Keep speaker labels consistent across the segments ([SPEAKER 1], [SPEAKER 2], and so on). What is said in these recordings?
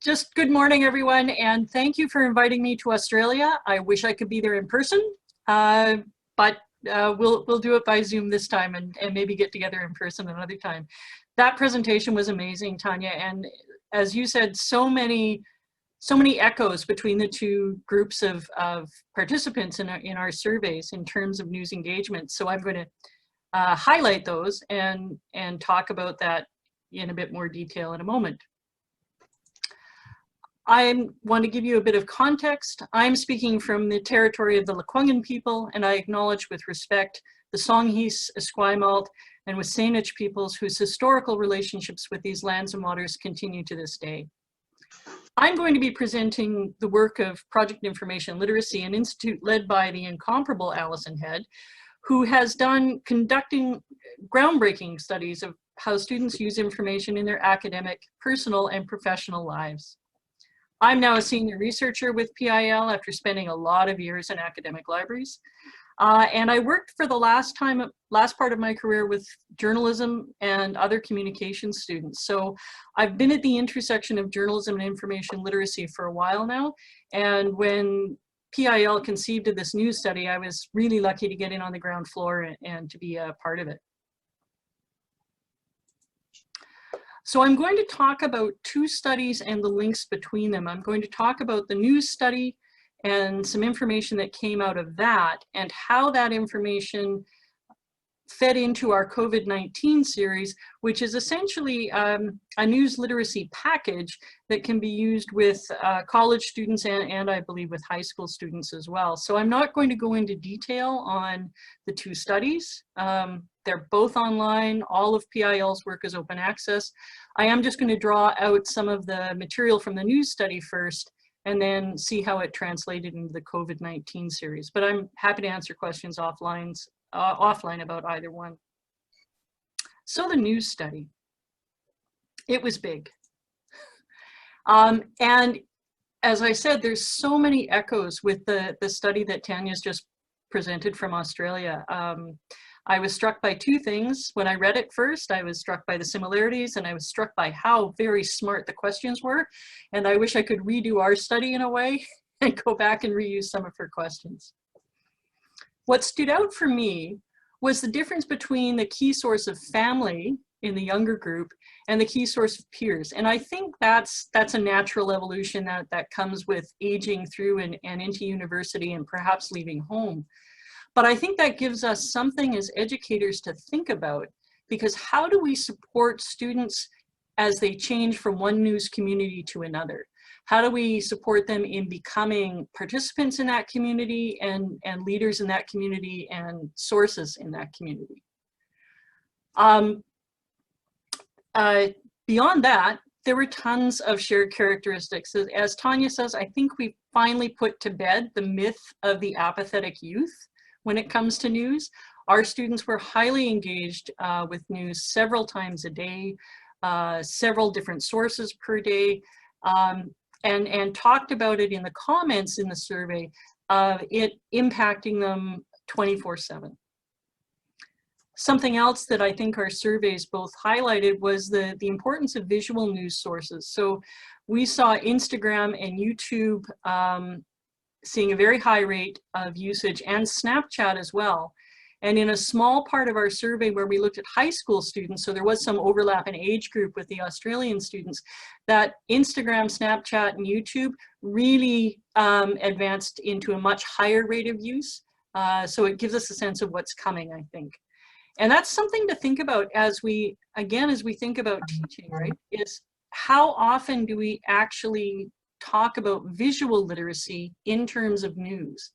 [SPEAKER 1] Just good morning, everyone, and thank you for inviting me to Australia. I wish I could be there in person, but we'll do it by Zoom this time and maybe get together in person another time. That presentation was amazing, Tanya, and as you said, so many echoes between the two groups of participants in our surveys in terms of news engagement. So I'm going to highlight those and talk about that in a bit more detail in a moment. I want to give you a bit of context. I'm speaking from the territory of the Lekwungen people, and I acknowledge with respect the Songhees, Esquimalt, and Wasanich peoples whose historical relationships with these lands and waters continue to this day. I'm going to be presenting the work of Project Information Literacy, an institute led by the incomparable Alison Head, who has conducting groundbreaking studies of how students use information in their academic, personal, and professional lives. I'm now a senior researcher with PIL after spending a lot of years in academic libraries. And I worked for the last part of my career with journalism and other communication students. So I've been at the intersection of journalism and information literacy for a while now. And when PIL conceived of this news study, I was really lucky to get in on the ground floor and to be a part of it. So I'm going to talk about two studies and the links between them. I'm going to talk about the news study and some information that came out of that and how that information fed into our COVID-19 series, which is essentially a news literacy package that can be used with college students and I believe with high school students as well. So I'm not going to go into detail on the two studies. They're both online. All of PIL's work is open access. I am just going to draw out some of the material from the news study first and then see how it translated into the COVID-19 series. But I'm happy to answer questions offline about either one. So the news study, it was big. And as I said, there's so many echoes with the study that Tanya's just presented from Australia. I was struck by two things. When I read it first, I was struck by the similarities and I was struck by how very smart the questions were. And I wish I could redo our study in a way and go back and reuse some of her questions. What stood out for me was the difference between the key source of family in the younger group and the key source of peers. And I think that's a natural evolution that comes with aging through and into university and perhaps leaving home. But I think that gives us something as educators to think about, because how do we support students as they change from one news community to another? How do we support them in becoming participants in that community and leaders in that community and sources in that community? Beyond that, there were tons of shared characteristics. As Tanya says, I think we finally put to bed the myth of the apathetic youth when it comes to news. Our students were highly engaged with news several times a day, several different sources per day, and talked about it in the comments in the survey, it impacting them 24/7. Something else that I think our surveys both highlighted was the importance of visual news sources. So we saw Instagram and YouTube seeing a very high rate of usage, and Snapchat as well. And in a small part of our survey where we looked at high school students, so there was some overlap in age group with the Australian students, that Instagram, Snapchat, and YouTube really advanced into a much higher rate of use. So it gives us a sense of what's coming, I think. And that's something to think about as we think about teaching, right? Is how often do we actually talk about visual literacy in terms of news?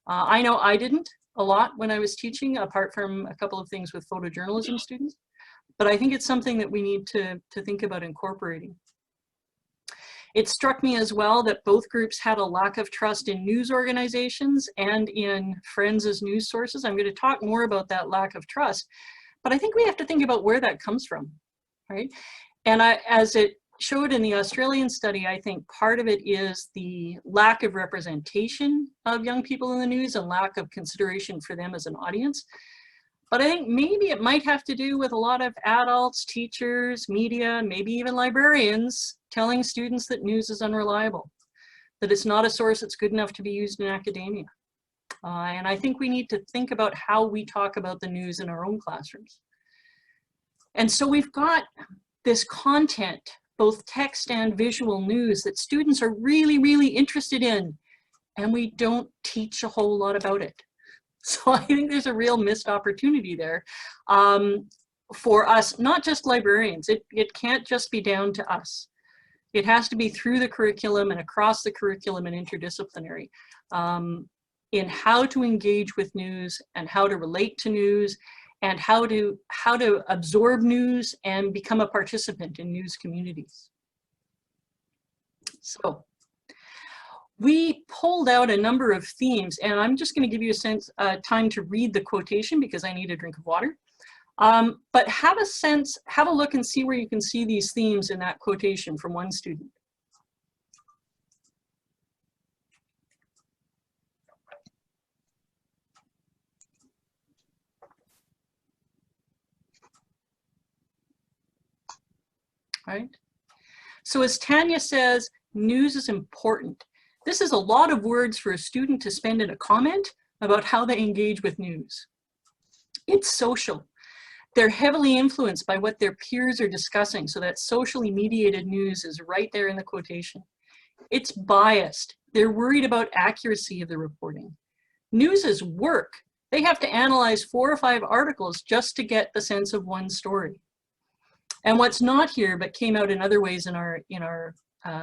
[SPEAKER 1] I know I didn't a lot when I was teaching, apart from a couple of things with photojournalism students, but I think it's something that we need to think about incorporating. It struck me as well that both groups had a lack of trust in news organizations and in friends as news sources. I'm going to talk more about that lack of trust, but I think we have to think about where that comes from, right? And as it showed in the Australian study, I think part of it is the lack of representation of young people in the news and lack of consideration for them as an audience. But I think maybe it might have to do with a lot of adults, teachers, media, maybe even librarians telling students that news is unreliable, that it's not a source that's good enough to be used in academia. And I think we need to think about how we talk about the news in our own classrooms. And so we've got this content, both text and visual news, that students are really, really interested in, and we don't teach a whole lot about it. So I think there's a real missed opportunity there for us, not just librarians. It can't just be down to us. It has to be through the curriculum and across the curriculum and interdisciplinary in how to engage with news and how to relate to news and how to absorb news and become a participant in news communities. So we pulled out a number of themes, and I'm just going to give you a sense, time to read the quotation because I need a drink of water. But have a look and see where you can see these themes in that quotation from one student. Right? So as Tanya says, news is important. This is a lot of words for a student to spend in a comment about how they engage with news. It's social. They're heavily influenced by what their peers are discussing, so that socially mediated news is right there in the quotation. It's biased. They're worried about accuracy of the reporting. News is work. They have to analyze 4 or 5 articles just to get the sense of one story. And what's not here, but came out in other ways in our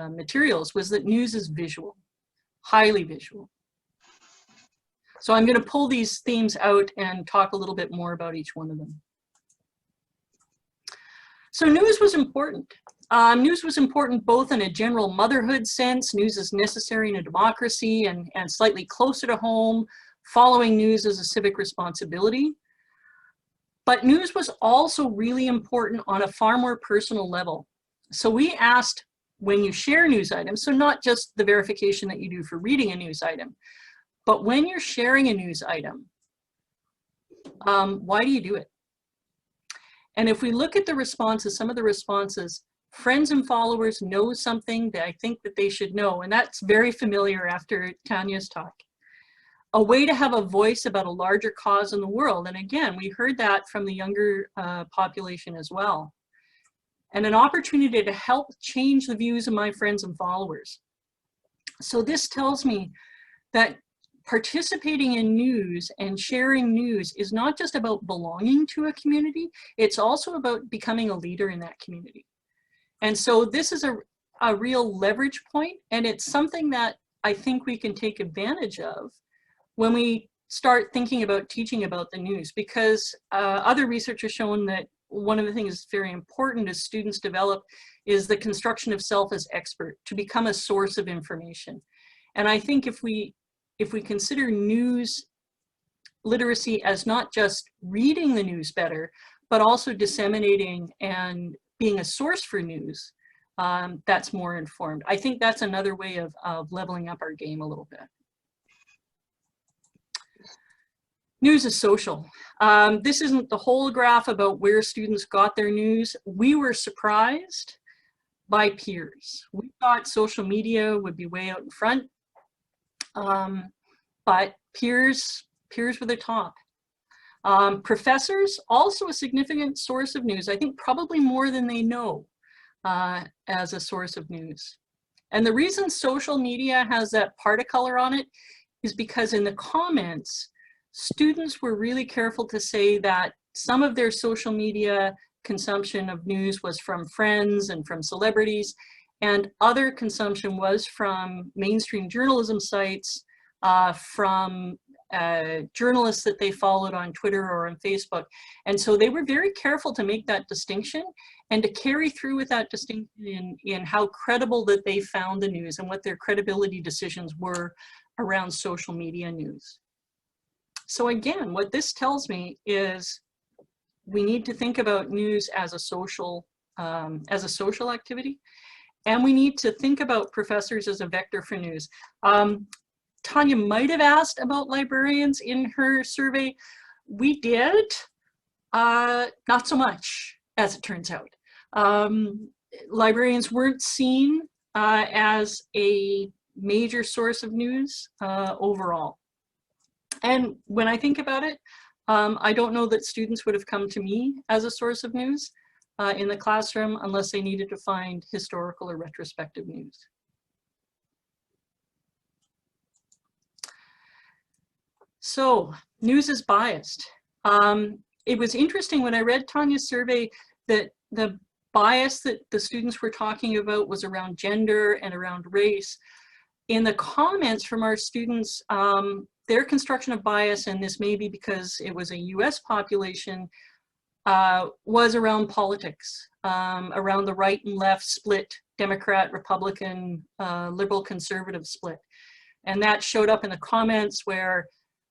[SPEAKER 1] materials, was that news is visual, highly visual. So I'm going to pull these themes out and talk a little bit more about each one of them. So news was important. News was important both in a general motherhood sense. News is necessary in a democracy, and slightly closer to home, following news is a civic responsibility. But news was also really important on a far more personal level. So we asked, when you share news items, so not just the verification that you do for reading a news item, but when you're sharing a news item, why do you do it? And if we look at the responses, some of the responses, friends and followers know something that I think that they should know, and that's very familiar after Tanya's talk. A way to have a voice about a larger cause in the world. And again, we heard that from the younger population as well. And an opportunity to help change the views of my friends and followers. So this tells me that participating in news and sharing news is not just about belonging to a community, it's also about becoming a leader in that community. And so this is a real leverage point, and it's something that I think we can take advantage of when we start thinking about teaching about the news, because other research has shown that one of the things that's very important as students develop is the construction of self as expert, to become a source of information. And I think if we consider news literacy as not just reading the news better, but also disseminating and being a source for news, that's more informed. I think that's another way of leveling up our game a little bit. News is social. This isn't the whole graph about where students got their news. We were surprised by peers. We thought social media would be way out in front, but peers were the top. Professors, also a significant source of news, I think probably more than they know as a source of news. And the reason social media has that particolor on it is because in the comments, students were really careful to say that some of their social media consumption of news was from friends and from celebrities, and other consumption was from mainstream journalism sites, from journalists that they followed on Twitter or on Facebook. And so they were very careful to make that distinction and to carry through with that distinction in how credible that they found the news and what their credibility decisions were around social media news. So again, what this tells me is we need to think about news as a social activity, and we need to think about professors as a vector for news. Tanya might have asked about librarians in her survey. We did, Not so much, as it turns out. Librarians weren't seen as a major source of news overall. And when I think about it, I don't know that students would have come to me as a source of news in the classroom unless they needed to find historical or retrospective news. So, news is biased. It was interesting when I read Tanya's survey that the bias that the students were talking about was around gender and around race. In the comments from our students, their construction of bias, and this may be because it was a US population, was around politics, around the right and left split, Democrat, Republican, liberal, conservative split. And that showed up in the comments where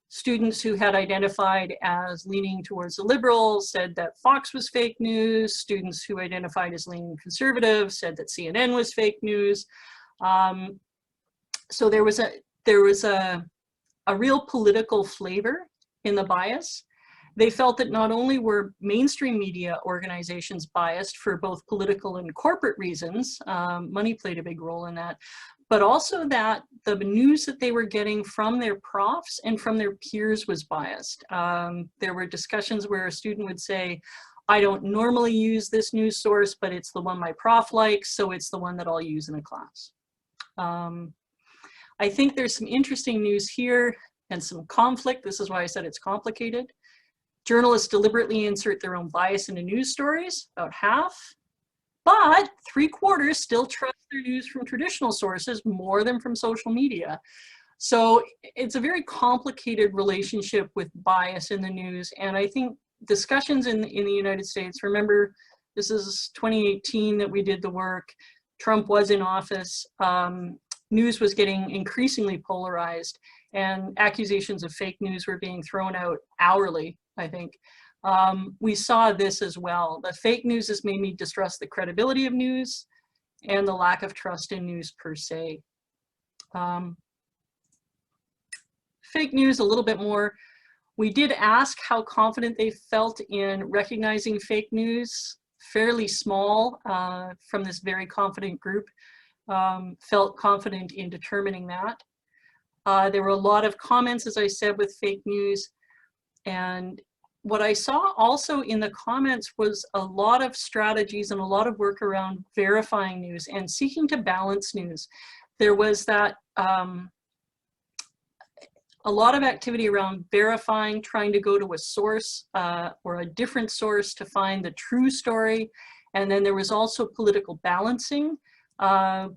[SPEAKER 1] students who had identified as leaning towards the liberals said that Fox was fake news. Students who identified as leaning conservative said that CNN was fake news. So there was a real political flavor in the bias. They felt that not only were mainstream media organizations biased for both political and corporate reasons, money played a big role in that, but also that the news that they were getting from their profs and from their peers was biased. There were discussions where a student would say, I don't normally use this news source, but it's the one my prof likes, so it's the one that I'll use in a class. I think there's some interesting news here and some conflict. This is why I said it's complicated. Journalists deliberately insert their own bias into news stories, about half, but 3/4 still trust their news from traditional sources more than from social media. So it's a very complicated relationship with bias in the news. And I think discussions in the United States, remember, this is 2018 that we did the work. Trump was in office. News was getting increasingly polarized, and accusations of fake news were being thrown out hourly, I think. We saw this as well. The fake news has made me distrust the credibility of news and the lack of trust in news per se. Fake news a little bit more. We did ask how confident they felt in recognizing fake news. Fairly small from this very confident group. Felt confident in determining that. There were a lot of comments, as I said, with fake news. And what I saw also in the comments was a lot of strategies and a lot of work around verifying news and seeking to balance news. There was that a lot of activity around verifying, trying to go to a source or a different source to find the true story. And then there was also political balancing,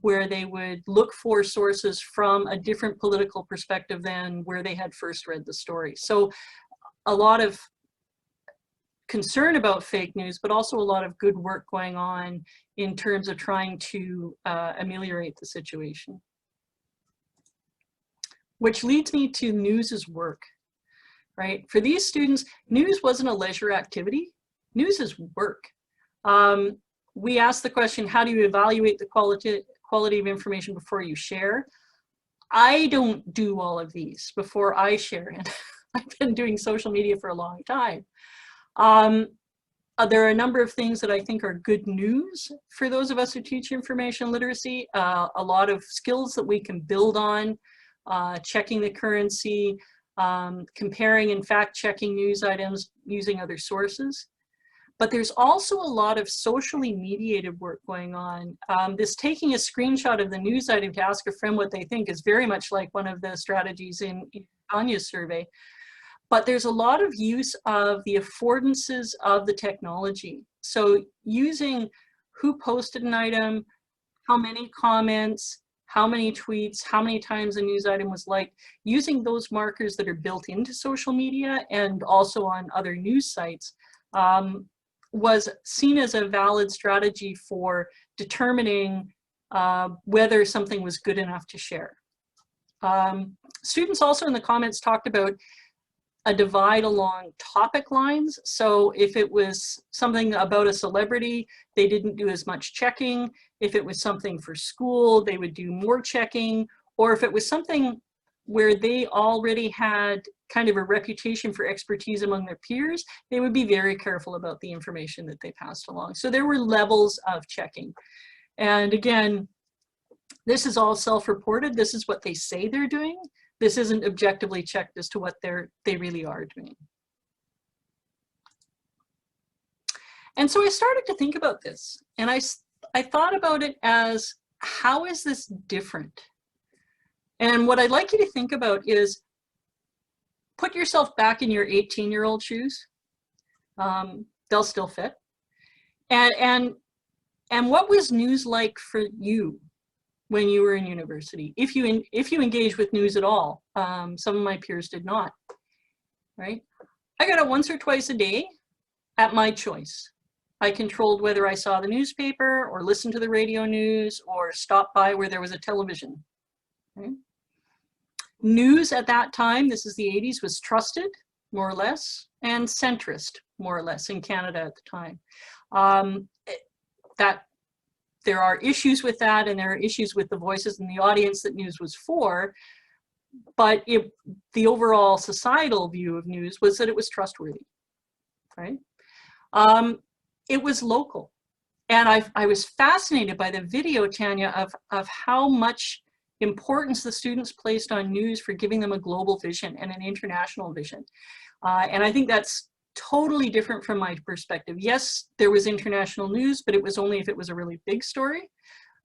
[SPEAKER 1] where they would look for sources from a different political perspective than where they had first read the story. So a lot of concern about fake news, but also a lot of good work going on in terms of trying to ameliorate the situation. Which leads me to news is work, right? For these students, news wasn't a leisure activity. News is work. We asked the question, how do you evaluate the quality of information before you share? I don't do all of these before I share, and I've been doing social media for a long time. There are a number of things that I think are good news for those of us who teach information literacy, a lot of skills that we can build on, checking the currency, comparing and fact-checking news items using other sources. But there's also a lot of socially mediated work going on. This taking a screenshot of the news item to ask a friend what they think is very much like one of the strategies in Anya's survey. But there's a lot of use of the affordances of the technology. So using who posted an item, how many comments, how many tweets, how many times a news item was liked, using those markers that are built into social media and also on other news sites, was seen as a valid strategy for determining whether something was good enough to share. Students also in the comments talked about a divide along topic lines. So if it was something about a celebrity, they didn't do as much checking. If it was something for school, they would do more checking. Or if it was something where they already had kind of a reputation for expertise among their peers, they would be very careful about the information that they passed along. So there were levels of checking. And again, this is all self-reported. This is what they say they're doing. This isn't objectively checked as to what they really are doing. And so I started to think about this, and I thought about it as, how is this different? And what I'd like you to think about is, put yourself back in your 18-year-old shoes. They'll still fit. And what was news like for you when you were in university? If you engage with news at all, some of my peers did not, right? I got it once or twice a day at my choice. I controlled whether I saw the newspaper or listened to the radio news or stopped by where there was a television. Right? News at that time, this is the 80s, was trusted, more or less, and centrist, more or less, in Canada at the time. That there are issues with that, and there are issues with the voices in the audience that news was for, but the overall societal view of news was that it was trustworthy, right? It was local. And I was fascinated by the video, Tanya, of how much importance the students placed on news for giving them a global vision and an international vision. And I think that's totally different from my perspective. Yes, there was international news, but it was only if it was a really big story.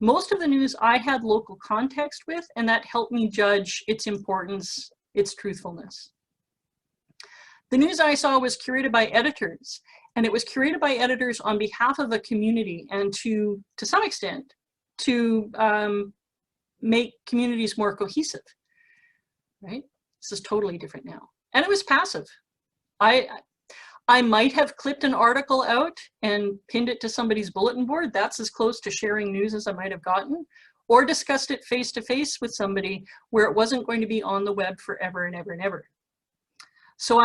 [SPEAKER 1] Most of the news I had local context with, and that helped me judge its importance, its truthfulness. The news I saw was curated by editors, and it was curated by editors on behalf of a community and to some extent, to make communities more cohesive, right? This is totally different now. And it was passive. I might have clipped an article out and pinned it to somebody's bulletin board. That's as close to sharing news as I might have gotten, or discussed it face to face with somebody where it wasn't going to be on the web forever and ever and ever. So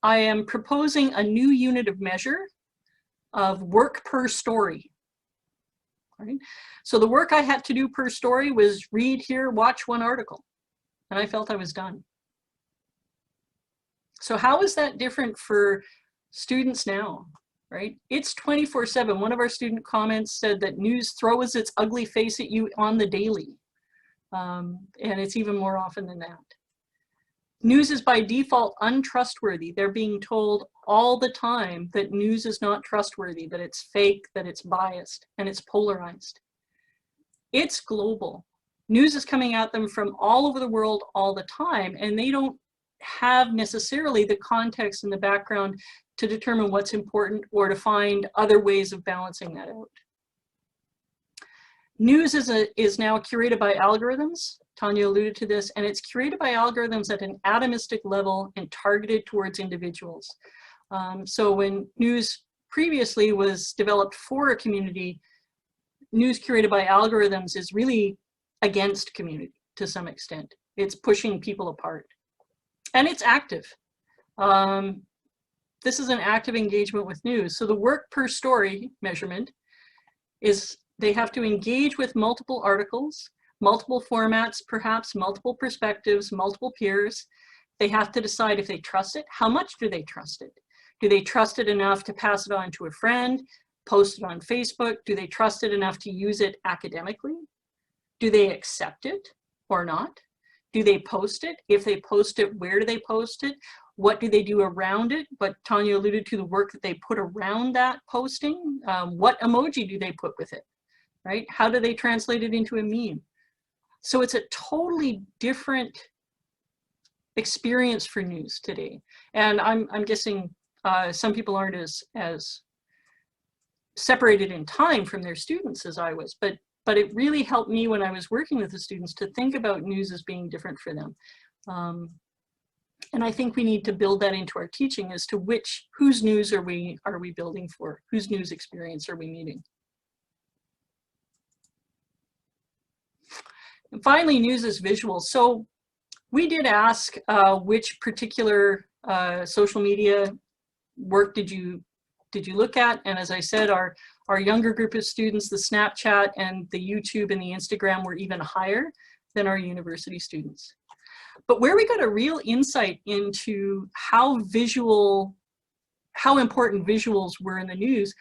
[SPEAKER 1] I am proposing a new unit of measure of work per story. Right? So the work I had to do per story was read, hear, watch one article, and I felt I was done. So how is that different for students now, right? It's 24/7. One of our student comments said that news throws its ugly face at you on the daily, and it's even more often than that. News is by default untrustworthy. They're being told all the time that news is not trustworthy, that it's fake, that it's biased, and it's polarized. It's global. News is coming at them from all over the world all the time, and they don't have necessarily the context and the background to determine what's important or to find other ways of balancing that out. News is now curated by algorithms. Tanya alluded to this, and it's curated by algorithms at an atomistic level and targeted towards individuals. So when news previously was developed for a community, news curated by algorithms is really against community to some extent. It's pushing people apart. And it's active. This is an active engagement with news. So the work per story measurement is they have to engage with multiple articles, multiple formats, perhaps multiple perspectives, multiple peers. They have to decide if they trust it. How much do they trust it? Do they trust it enough to pass it on to a friend, post it on Facebook? Do they trust it enough to use it academically? Do they accept it or not? Do they post it? If they post it, where do they post it? What do they do around it? But Tanya alluded to the work that they put around that posting. What emoji do they put with it, right? How do they translate it into a meme? So it's a totally different experience for news today. And I'm guessing some people aren't as separated in time from their students as I was, but it really helped me when I was working with the students to think about news as being different for them. And I think we need to build that into our teaching as to whose news are we building for? Whose news experience are we meeting? And finally, news is visual. So we did ask which particular social media work did you look at? And as I said, our younger group of students, the Snapchat and the YouTube and the Instagram were even higher than our university students. But where we got a real insight into how important visuals were in the news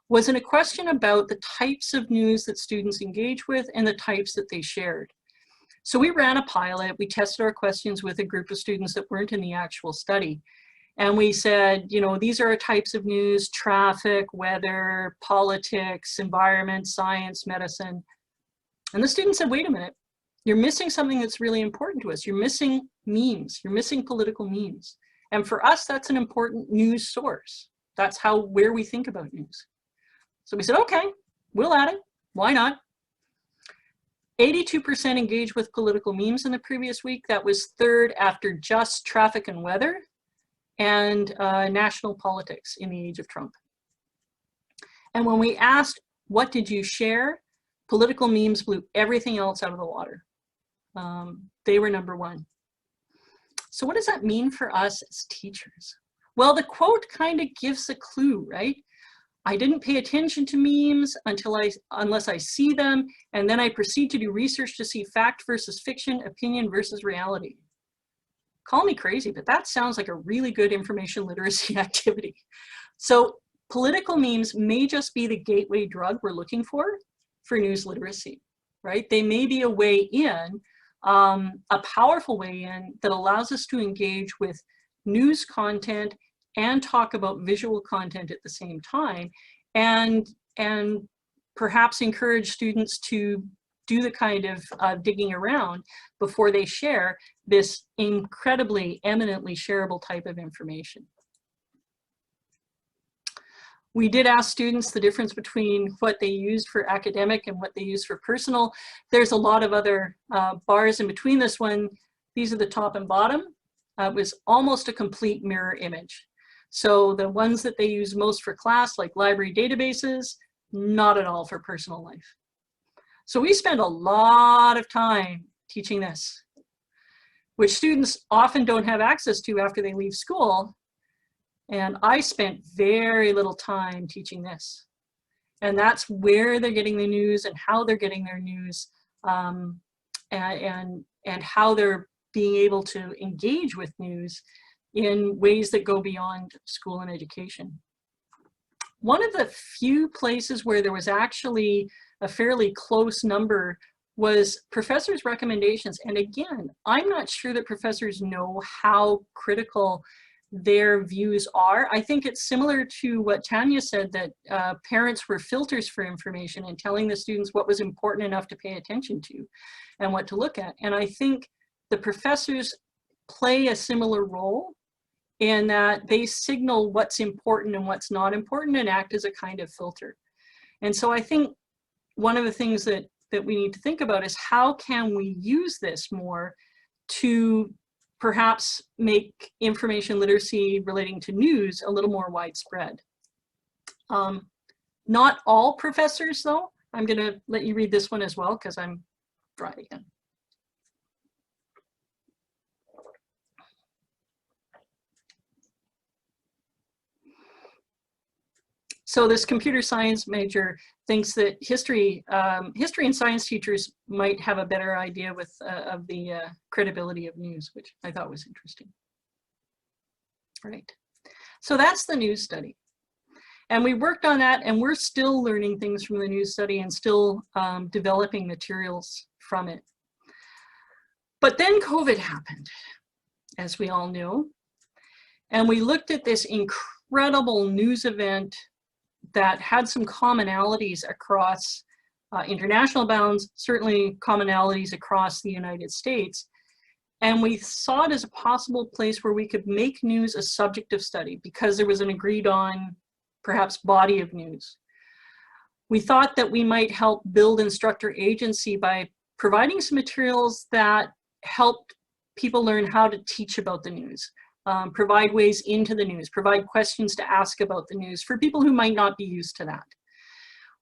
[SPEAKER 1] was in a question about the types of news that students engage with and the types that they shared. So we ran a pilot, we tested our questions with a group of students that weren't in the actual study. And we said, you know, these are our types of news: traffic, weather, politics, environment, science, medicine. And the students said, wait a minute, you're missing something that's really important to us. You're missing memes, you're missing political memes. And for us, that's an important news source. That's where we think about news. So we said, okay, we'll add it, why not? 82% engaged with political memes in the previous week. That was third after just traffic and weather and national politics in the age of Trump. And when we asked, what did you share? Political memes blew everything else out of the water. They were number one. So what does that mean for us as teachers? Well, the quote kind of gives a clue, right? I didn't pay attention to memes unless I see them, and then I proceed to do research to see fact versus fiction, opinion versus reality. Call me crazy, but that sounds like a really good information literacy activity. So political memes may just be the gateway drug we're looking for news literacy, right? They may be a way in, a powerful way in that allows us to engage with news content and talk about visual content at the same time, and perhaps encourage students to do the kind of digging around before they share this incredibly, eminently shareable type of information. We did ask students the difference between what they used for academic and what they used for personal. There's a lot of other bars in between this one. These are the top and bottom. It was almost a complete mirror image. So the ones that they use most for class, like library databases, not at all for personal life. So we spend a lot of time teaching this, which students often don't have access to after they leave school. And I spent very little time teaching this. And that's where they're getting the news and how they're getting their news, and how they're being able to engage with news in ways that go beyond school and education. One of the few places where there was actually a fairly close number was professors' recommendations. And again, I'm not sure that professors know how critical their views are. I think it's similar to what Tanya said, that parents were filters for information and telling the students what was important enough to pay attention to and what to look at. And I think the professors play a similar role in that they signal what's important and what's not important and act as a kind of filter. And so I think one of the things that we need to think about is how can we use this more to perhaps make information literacy relating to news a little more widespread. Not all professors, though. I'm going to let you read this one as well because I'm dry again. So this computer science major thinks that history and science teachers might have a better idea of the credibility of news, which I thought was interesting. Right. So that's the news study. And we worked on that, and we're still learning things from the news study and still developing materials from it. But then COVID happened, as we all know. And we looked at this incredible news event that had some commonalities across international bounds, certainly commonalities across the United States. And we saw it as a possible place where we could make news a subject of study because there was an agreed on, perhaps, body of news. We thought that we might help build instructor agency by providing some materials that helped people learn how to teach about the news. Provide ways into the news, provide questions to ask about the news for people who might not be used to that.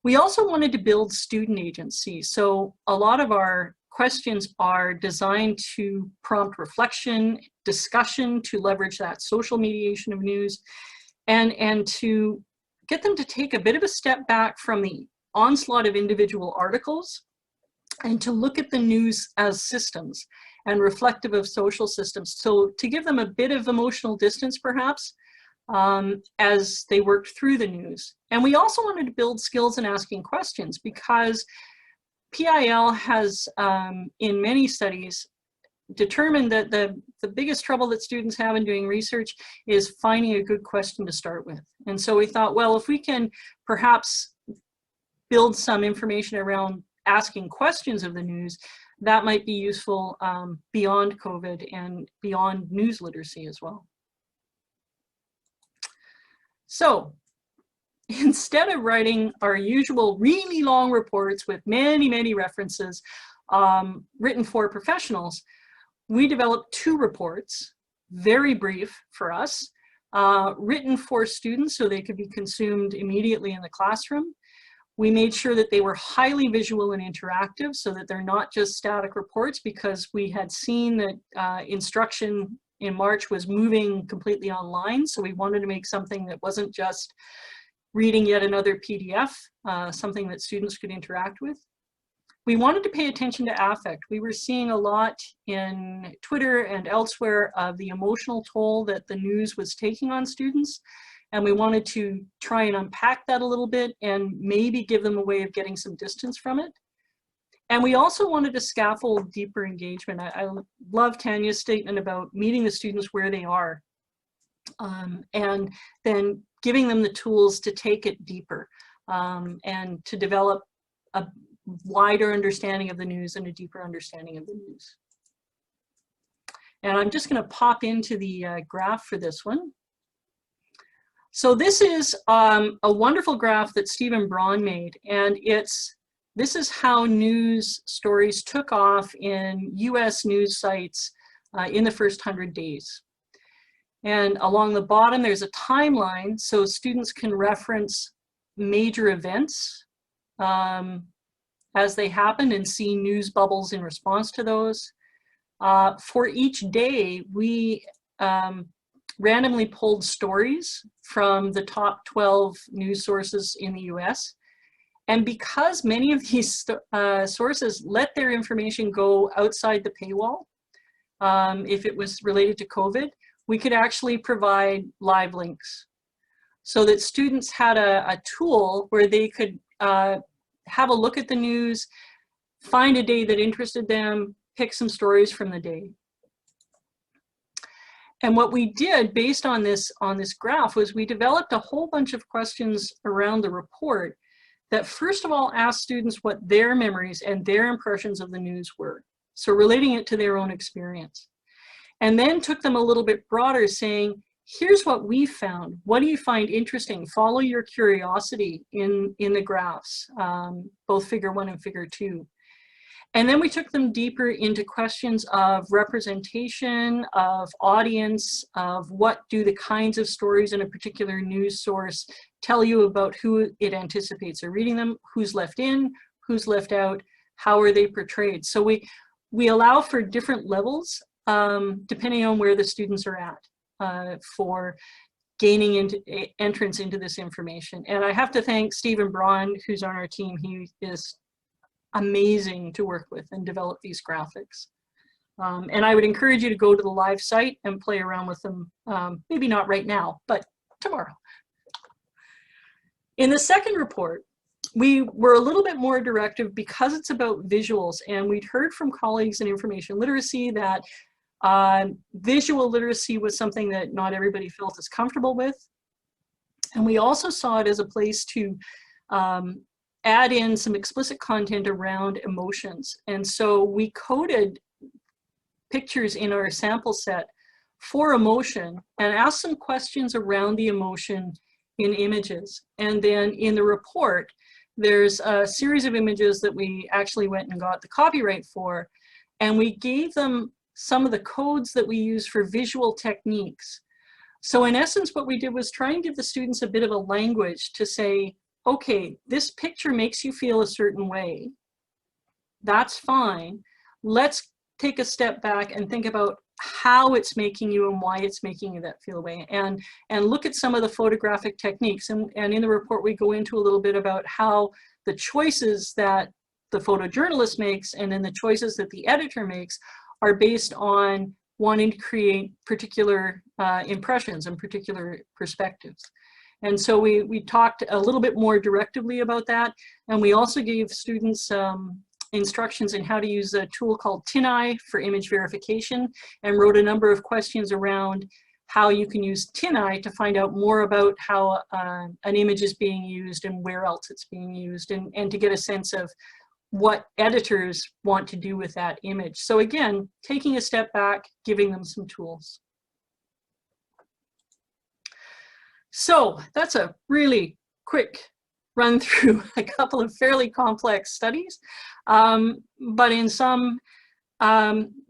[SPEAKER 1] We also wanted to build student agency. So a lot of our questions are designed to prompt reflection, discussion, to leverage that social mediation of news, and to get them to take a bit of a step back from the onslaught of individual articles and to look at the news as systems and reflective of social systems. So to give them a bit of emotional distance, perhaps, as they worked through the news. And we also wanted to build skills in asking questions, because PIL has, in many studies, determined that the biggest trouble that students have in doing research is finding a good question to start with. And so we thought, well, if we can perhaps build some information around asking questions of the news, that might be useful beyond COVID and beyond news literacy as well. So instead of writing our usual really long reports with many, many references written for professionals, we developed 2 reports, very brief for us, written for students so they could be consumed immediately in the classroom. We made sure that they were highly visual and interactive so that they're not just static reports, because we had seen that instruction in March was moving completely online. So we wanted to make something that wasn't just reading yet another PDF, something that students could interact with. We wanted to pay attention to affect. We were seeing a lot in Twitter and elsewhere of the emotional toll that the news was taking on students. And we wanted to try and unpack that a little bit and maybe give them a way of getting some distance from it. And we also wanted to scaffold deeper engagement. I love Tanya's statement about meeting the students where they are, and then giving them the tools to take it deeper and to develop a wider understanding of the news and a deeper understanding of the news. And I'm just going to pop into the graph for this one. So this is a wonderful graph that Stephen Braun made, and this is how news stories took off in US news sites in the first 100 days. And along the bottom, there's a timeline, so students can reference major events as they happen and see news bubbles in response to those. For each day, we randomly pulled stories from the top 12 news sources in the US. And because many of these sources let their information go outside the paywall, if it was related to COVID, we could actually provide live links so that students had a tool where they could have a look at the news, find a day that interested them, pick some stories from the day. And what we did based on this graph was we developed a whole bunch of questions around the report that first of all asked students what their memories and their impressions of the news were. So relating it to their own experience. And then took them a little bit broader, saying, here's what we found. What do you find interesting? Follow your curiosity in the graphs, both figure 1 and figure 2. And then we took them deeper into questions of representation, of audience, of what do the kinds of stories in a particular news source tell you about who it anticipates are reading them, who's left in, who's left out, how are they portrayed. So we allow for different levels depending on where the students are at for gaining entrance into this information. And I have to thank Stephen Braun, who's on our team. He is amazing to work with and develop these graphics. And I would encourage you to go to the live site and play around with them, maybe not right now, but tomorrow. In the second report, we were a little bit more directive because it's about visuals, and we'd heard from colleagues in information literacy that visual literacy was something that not everybody felt as comfortable with. And we also saw it as a place to add in some explicit content around emotions. And so we coded pictures in our sample set for emotion and asked some questions around the emotion in images. And then in the report, there's a series of images that we actually went and got the copyright for, and we gave them some of the codes that we use for visual techniques. So in essence, what we did was try and give the students a bit of a language to say, okay, this picture makes you feel a certain way. That's fine. Let's take a step back and think about how it's making you and why it's making you that feel away, and look at some of the photographic techniques. And in the report, we go into a little bit about how the choices that the photojournalist makes and then the choices that the editor makes are based on wanting to create particular impressions and particular perspectives. And so we talked a little bit more directly about that. And we also gave students instructions in how to use a tool called TinEye for image verification, and wrote a number of questions around how you can use TinEye to find out more about how an image is being used and where else it's being used, and to get a sense of what editors want to do with that image. So again, taking a step back, giving them some tools. So that's a really quick run through a couple of fairly complex studies, but in some,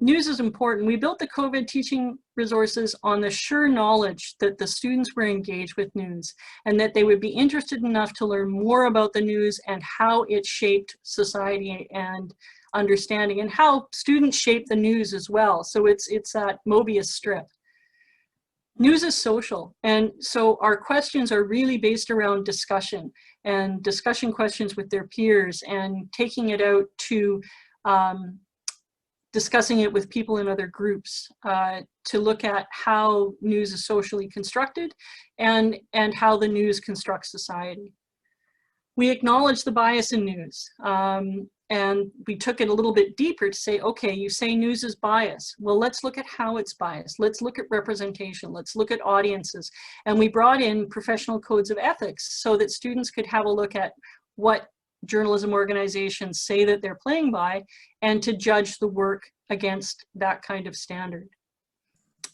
[SPEAKER 1] news is important. We built the COVID teaching resources on the sure knowledge that the students were engaged with news and that they would be interested enough to learn more about the news and how it shaped society and understanding, and how students shape the news as well. So it's that Mobius strip. News is social, and so our questions are really based around discussion and discussion questions with their peers, and taking it out to discussing it with people in other groups to look at how news is socially constructed and how the news constructs society. We acknowledge the bias in news, and we took it a little bit deeper to say, okay, you say news is biased. Well, let's look at how it's biased. Let's look at representation. Let's look at audiences. And we brought in professional codes of ethics so that students could have a look at what journalism organizations say that they're playing by, and to judge the work against that kind of standard.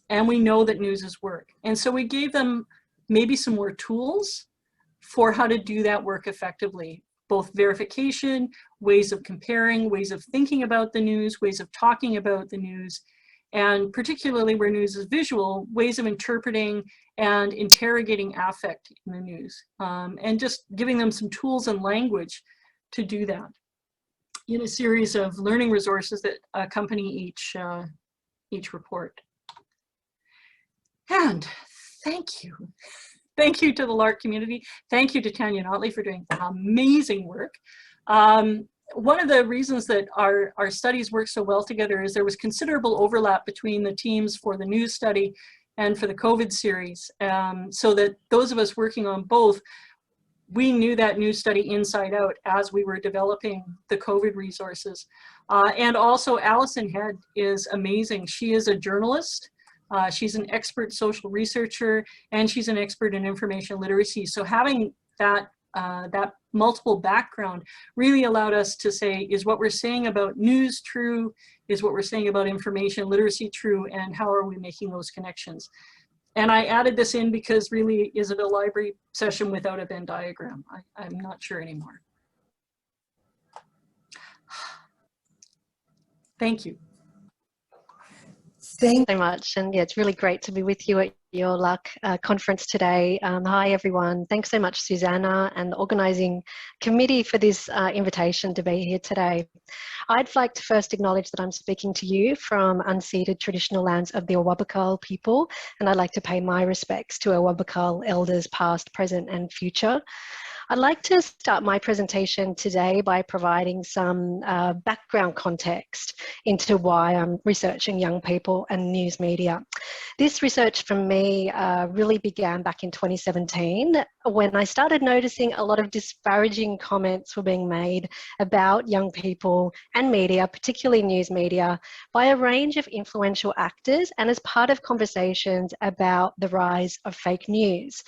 [SPEAKER 1] And we know that news is work. And so we gave them maybe some more tools for how to do that work effectively, both verification, ways of comparing, ways of thinking about the news, ways of talking about the news, and particularly where news is visual, ways of interpreting and interrogating affect in the news, and just giving them some tools and language to do that in a series of learning resources that accompany each report. And thank you. Thank you to the LARK community. Thank you to Tanya Notley for doing amazing work. One of the reasons that our studies work so well together is there was considerable overlap between the teams for the news study and for the COVID series, so that those of us working on both, we knew that news study inside out as we were developing the COVID resources. And also Allison Head is amazing. She is a journalist. She's an expert social researcher, and she's an expert in information literacy. So having that multiple background really allowed us to say, is what we're saying about news true? Is what we're saying about information literacy true? And how are we making those connections? And I added this in because really, is it a library session without a Venn diagram? I'm not sure anymore. Thank you.
[SPEAKER 2] Thank you so much. And yeah, it's really great to be with you at your LARK conference today. Hi, everyone. Thanks so much, Susanna, and the organising committee for this invitation to be here today. I'd like to first acknowledge that I'm speaking to you from unceded traditional lands of the Awabakal people, and I'd like to pay my respects to Awabakal elders past, present and future. I'd like to start my presentation today by providing some background context into why I'm researching young people and news media. This research for me really began back in 2017 when I started noticing a lot of disparaging comments were being made about young people and media, particularly news media, by a range of influential actors and as part of conversations about the rise of fake news.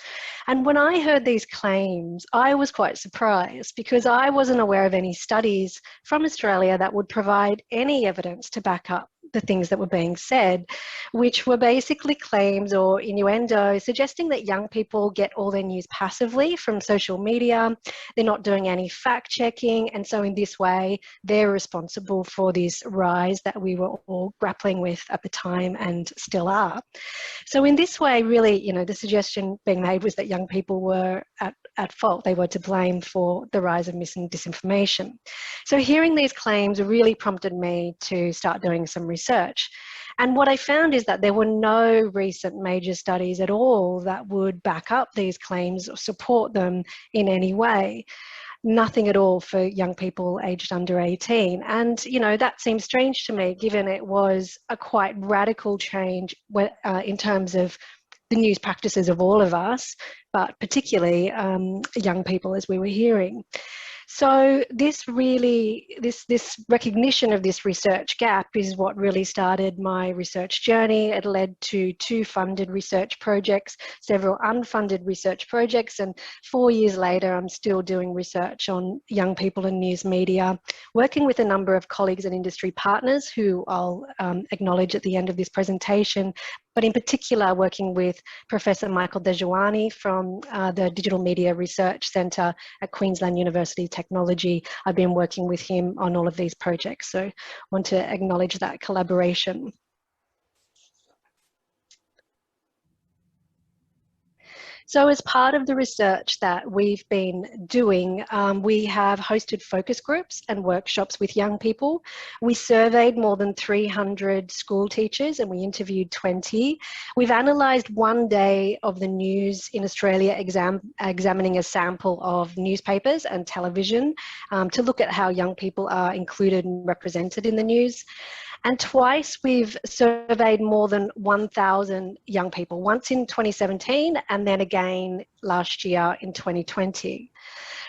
[SPEAKER 2] And when I heard these claims, I was quite surprised because I wasn't aware of any studies from Australia that would provide any evidence to back up the things that were being said, which were basically claims or innuendo suggesting that young people get all their news passively from social media, they're not doing any fact checking, and so in this way they're responsible for this rise that we were all grappling with at the time and still are. So in this way, really, you know, the suggestion being made was that young people were at fault, they were to blame for the rise of mis and disinformation. So hearing these claims really prompted me to start doing some research. And what I found is that there were no recent major studies at all that would back up these claims or support them in any way. nothing at all for young people aged under 18. And, you know, that seems strange to me, given it was a quite radical change in terms of the news practices of all of us, but particularly young people, as we were hearing. So this recognition of this research gap is what really started my research journey. It led to 2 funded research projects, several unfunded research projects, and 4 years later, I'm still doing research on young people and news media, working with a number of colleagues and industry partners who I'll acknowledge at the end of this presentation, but in particular working with Professor Michael Dejawani from the Digital Media Research Centre at Queensland University Technology. I've been working with him on all of these projects, so I want to acknowledge that collaboration. So as part of the research that we've been doing, we have hosted focus groups and workshops with young people. We surveyed more than 300 school teachers and we interviewed 20. We've analysed 1 day of the news in Australia, examining a sample of newspapers and television to look at how young people are included and represented in the news. And twice we've surveyed more than 1,000 young people, once in 2017 and then again last year in 2020.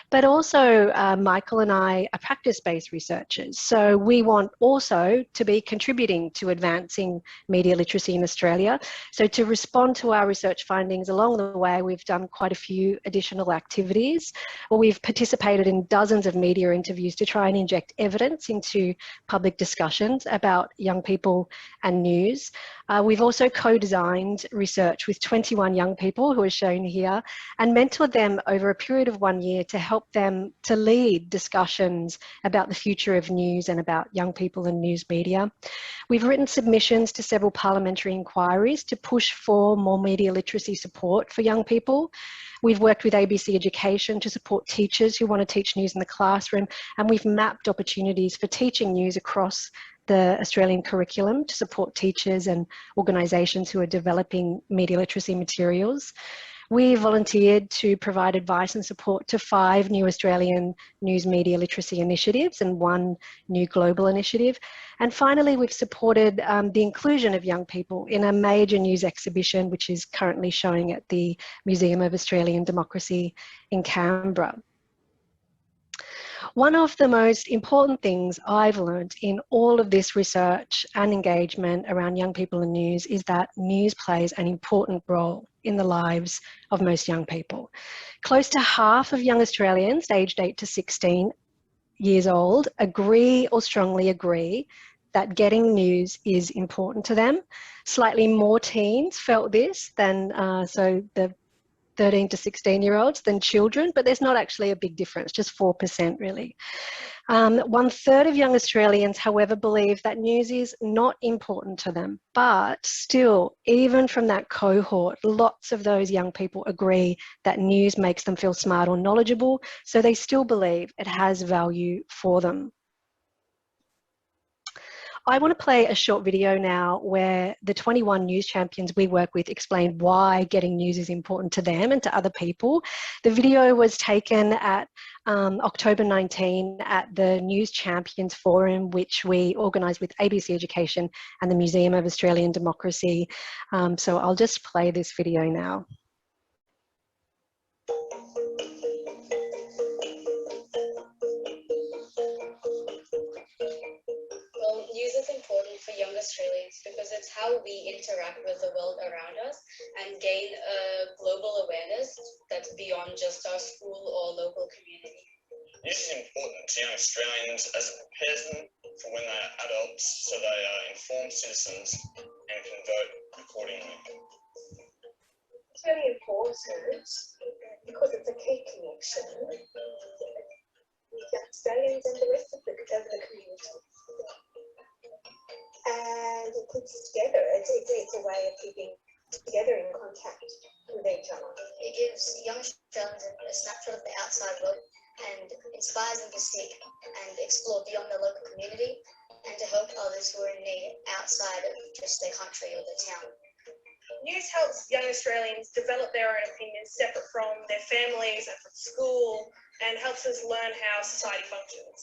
[SPEAKER 2] But also Michael and I are practice-based researchers, so we want also to be contributing to advancing media literacy in Australia. So to respond to our research findings along the way, we've done quite a few additional activities. We've participated in dozens of media interviews to try and inject evidence into public discussions about young people and news. We've also co-designed research with 21 young people who are shown here and mentored them over a period of 1 year to help them to lead discussions about the future of news and about young people and news media. We've written submissions to several parliamentary inquiries to push for more media literacy support for young people. We've worked with ABC Education to support teachers who want to teach news in the classroom, and we've mapped opportunities for teaching news across the Australian curriculum to support teachers and organisations who are developing media literacy materials. We volunteered to provide advice and support to 5 new Australian news media literacy initiatives and 1 new global initiative. And finally, we've supported the inclusion of young people in a major news exhibition, which is currently showing at the Museum of Australian Democracy in Canberra. One of the most important things I've learned in all of this research and engagement around young people and news is that news plays an important role in the lives of most young people. Close to half of young Australians aged 8 to 16 years old agree or strongly agree that getting news is important to them. Slightly more teens felt this than, so the 13 to 16-year-olds than children, but there's not actually a big difference, just 4% really. 1/3 of young Australians, however, believe that news is not important to them, but still, even from that cohort, lots of those young people agree that news makes them feel smart or knowledgeable, so they still believe it has value for them. I want to play a short video now where the 21 news champions we work with explain why getting news is important to them and to other people. The video was taken at October 19 at the News Champions Forum, which we organised with ABC Education and the Museum of Australian Democracy. So I'll just play this video now.
[SPEAKER 3] News is important for young Australians because it's how we interact with the world around us and gain a global awareness that's beyond just our school or local community.
[SPEAKER 4] News is important to young Australians as it prepares them for when they are adults so they are informed citizens and can vote accordingly.
[SPEAKER 5] It's really important because it's a key connection with young Australians and the rest of the community. And it puts us together. It's a way of keeping together in contact with each other.
[SPEAKER 3] It gives young Australians a snapshot of the outside world and inspires them to seek and explore beyond their local community and to help others who are in need outside of just their country or their town.
[SPEAKER 5] news helps young Australians develop their own opinions separate from their families and from school, and helps us learn how society functions.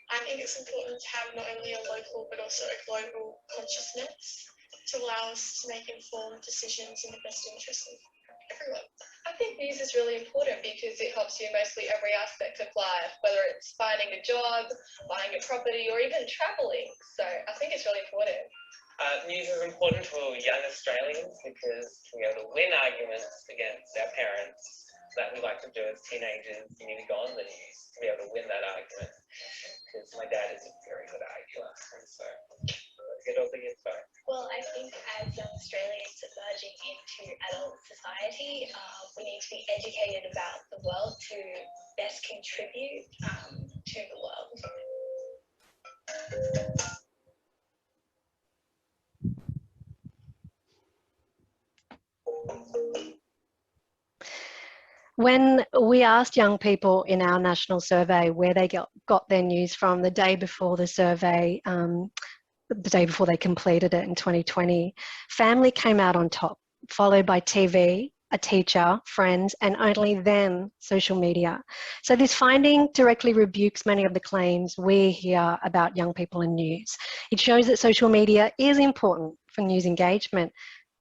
[SPEAKER 6] I think it's important to have not only a local but also a global consciousness to allow us to make informed decisions in the best interest of everyone.
[SPEAKER 3] I think news is really important because it helps you in mostly every aspect of life, whether it's finding a job, buying a property, or even traveling. So I think it's really important.
[SPEAKER 7] News is important to young Australians because we're able to win arguments against our parents that we like to do as teenagers. You need to go on the news to be able to win that argument, because my dad is a very good arguer, and so let's get all the info.
[SPEAKER 6] Well, I think as young Australians emerging into adult society, we need to be educated about the world to best contribute to the world.
[SPEAKER 2] When we asked young people in our national survey where they got their news from the day before the survey, the day before they completed it in 2020, family came out on top, followed by TV, a teacher, friends, and only then social media. So this finding directly rebukes many of the claims we hear about young people in news. It shows that social media is important for news engagement,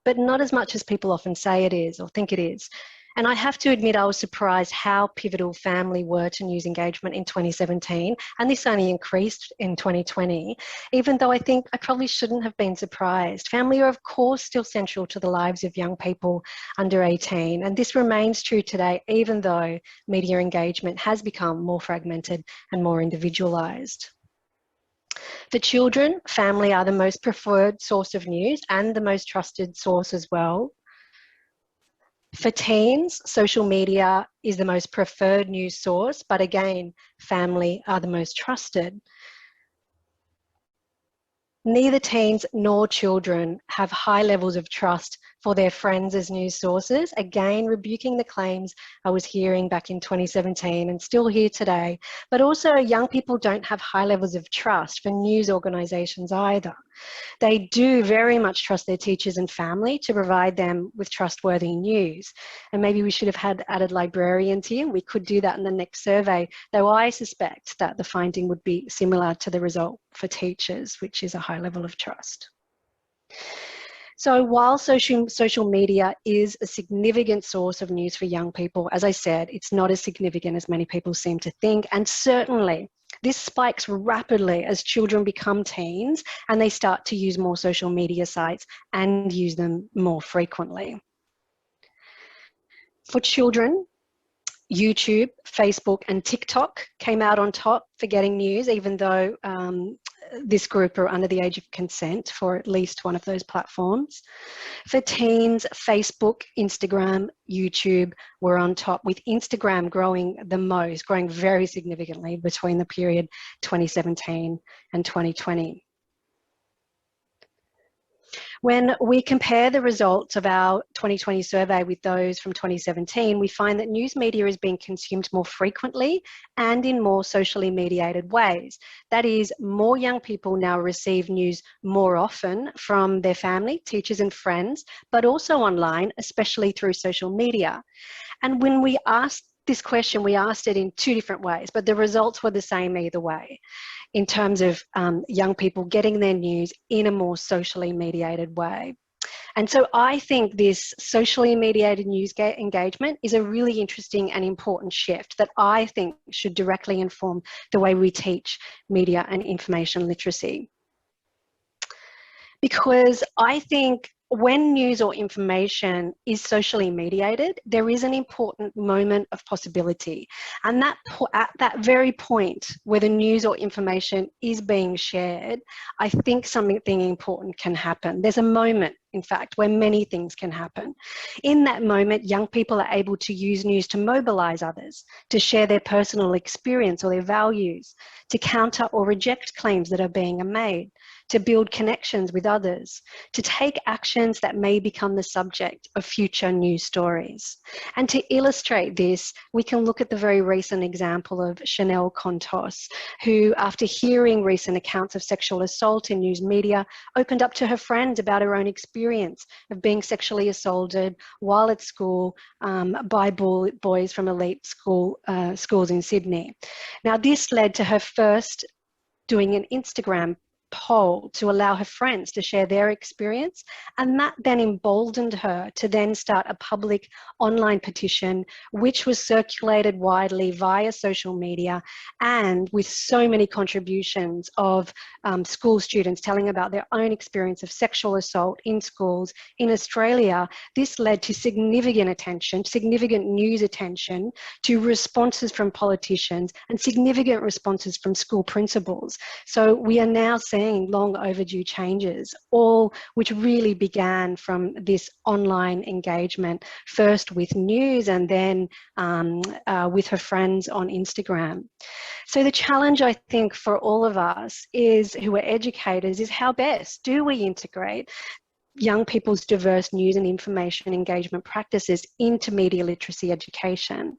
[SPEAKER 2] but not as much as people often say it is or think it is. And I have to admit I was surprised how pivotal family were to news engagement in 2017, and this only increased in 2020, even though I think I probably shouldn't have been surprised. Family are of course still central to the lives of young people under 18, and this remains true today even though media engagement has become more fragmented and more individualised. For children, family are the most preferred source of news and the most trusted source as well. For teens, social media is the most preferred news source, but again, family are the most trusted. Neither teens nor children have high levels of trust for their friends as news sources, again rebuking the claims I was hearing back in 2017 and still hear today. But also young people don't have high levels of trust for news organisations either. They do very much trust their teachers and family to provide them with trustworthy news. And maybe we should have had added librarians here. We could do that in the next survey, though I suspect that the finding would be similar to the result for teachers, which is a high level of trust. So while social media is a significant source of news for young people, as I said, it's not as significant as many people seem to think. And certainly this spikes rapidly as children become teens and they start to use more social media sites and use them more frequently. For children, YouTube, Facebook and TikTok came out on top for getting news, even though this group are under the age of consent for at least one of those platforms. For teens, Facebook, Instagram, YouTube were on top, with Instagram growing the most, growing very significantly between the period 2017 and 2020. When we compare the results of our 2020 survey with those from 2017, we find that news media is being consumed more frequently and in more socially mediated ways. That is, more young people now receive news more often from their family, teachers and friends, but also online, especially through social media. And when we asked this question, we asked it in two different ways, but the results were the same either way, in terms of young people getting their news in a more socially mediated way. And so I think this socially mediated news engagement is a really interesting and important shift that I think should directly inform the way we teach media and information literacy. Because I think when news or information is socially mediated, there is an important moment of possibility. And at that very point where the news or information is being shared, I think something important can happen. There's a moment, in fact, where many things can happen. In that moment, young people are able to use news to mobilise others, to share their personal experience or their values, to counter or reject claims that are being made, to build connections with others, to take actions that may become the subject of future news stories. And to illustrate this, we can look at the very recent example of Chanel Contos, who, after hearing recent accounts of sexual assault in news media, opened up to her friends about her own experience experience of being sexually assaulted while at school by boys from elite schools in Sydney. Now, this led to her first doing an Instagram poll to allow her friends to share their experience, and that then emboldened her to then start a public online petition which was circulated widely via social media, and with so many contributions of school students telling about their own experience of sexual assault in schools in Australia. This led to significant attention, significant news attention, to responses from politicians and significant responses from school principals. So we are now seeing long overdue changes, all which really began from this online engagement, first with news and then with her friends on Instagram. So the challenge, I think, for all of us who are educators is how best do we integrate young people's diverse news and information engagement practices into media literacy education.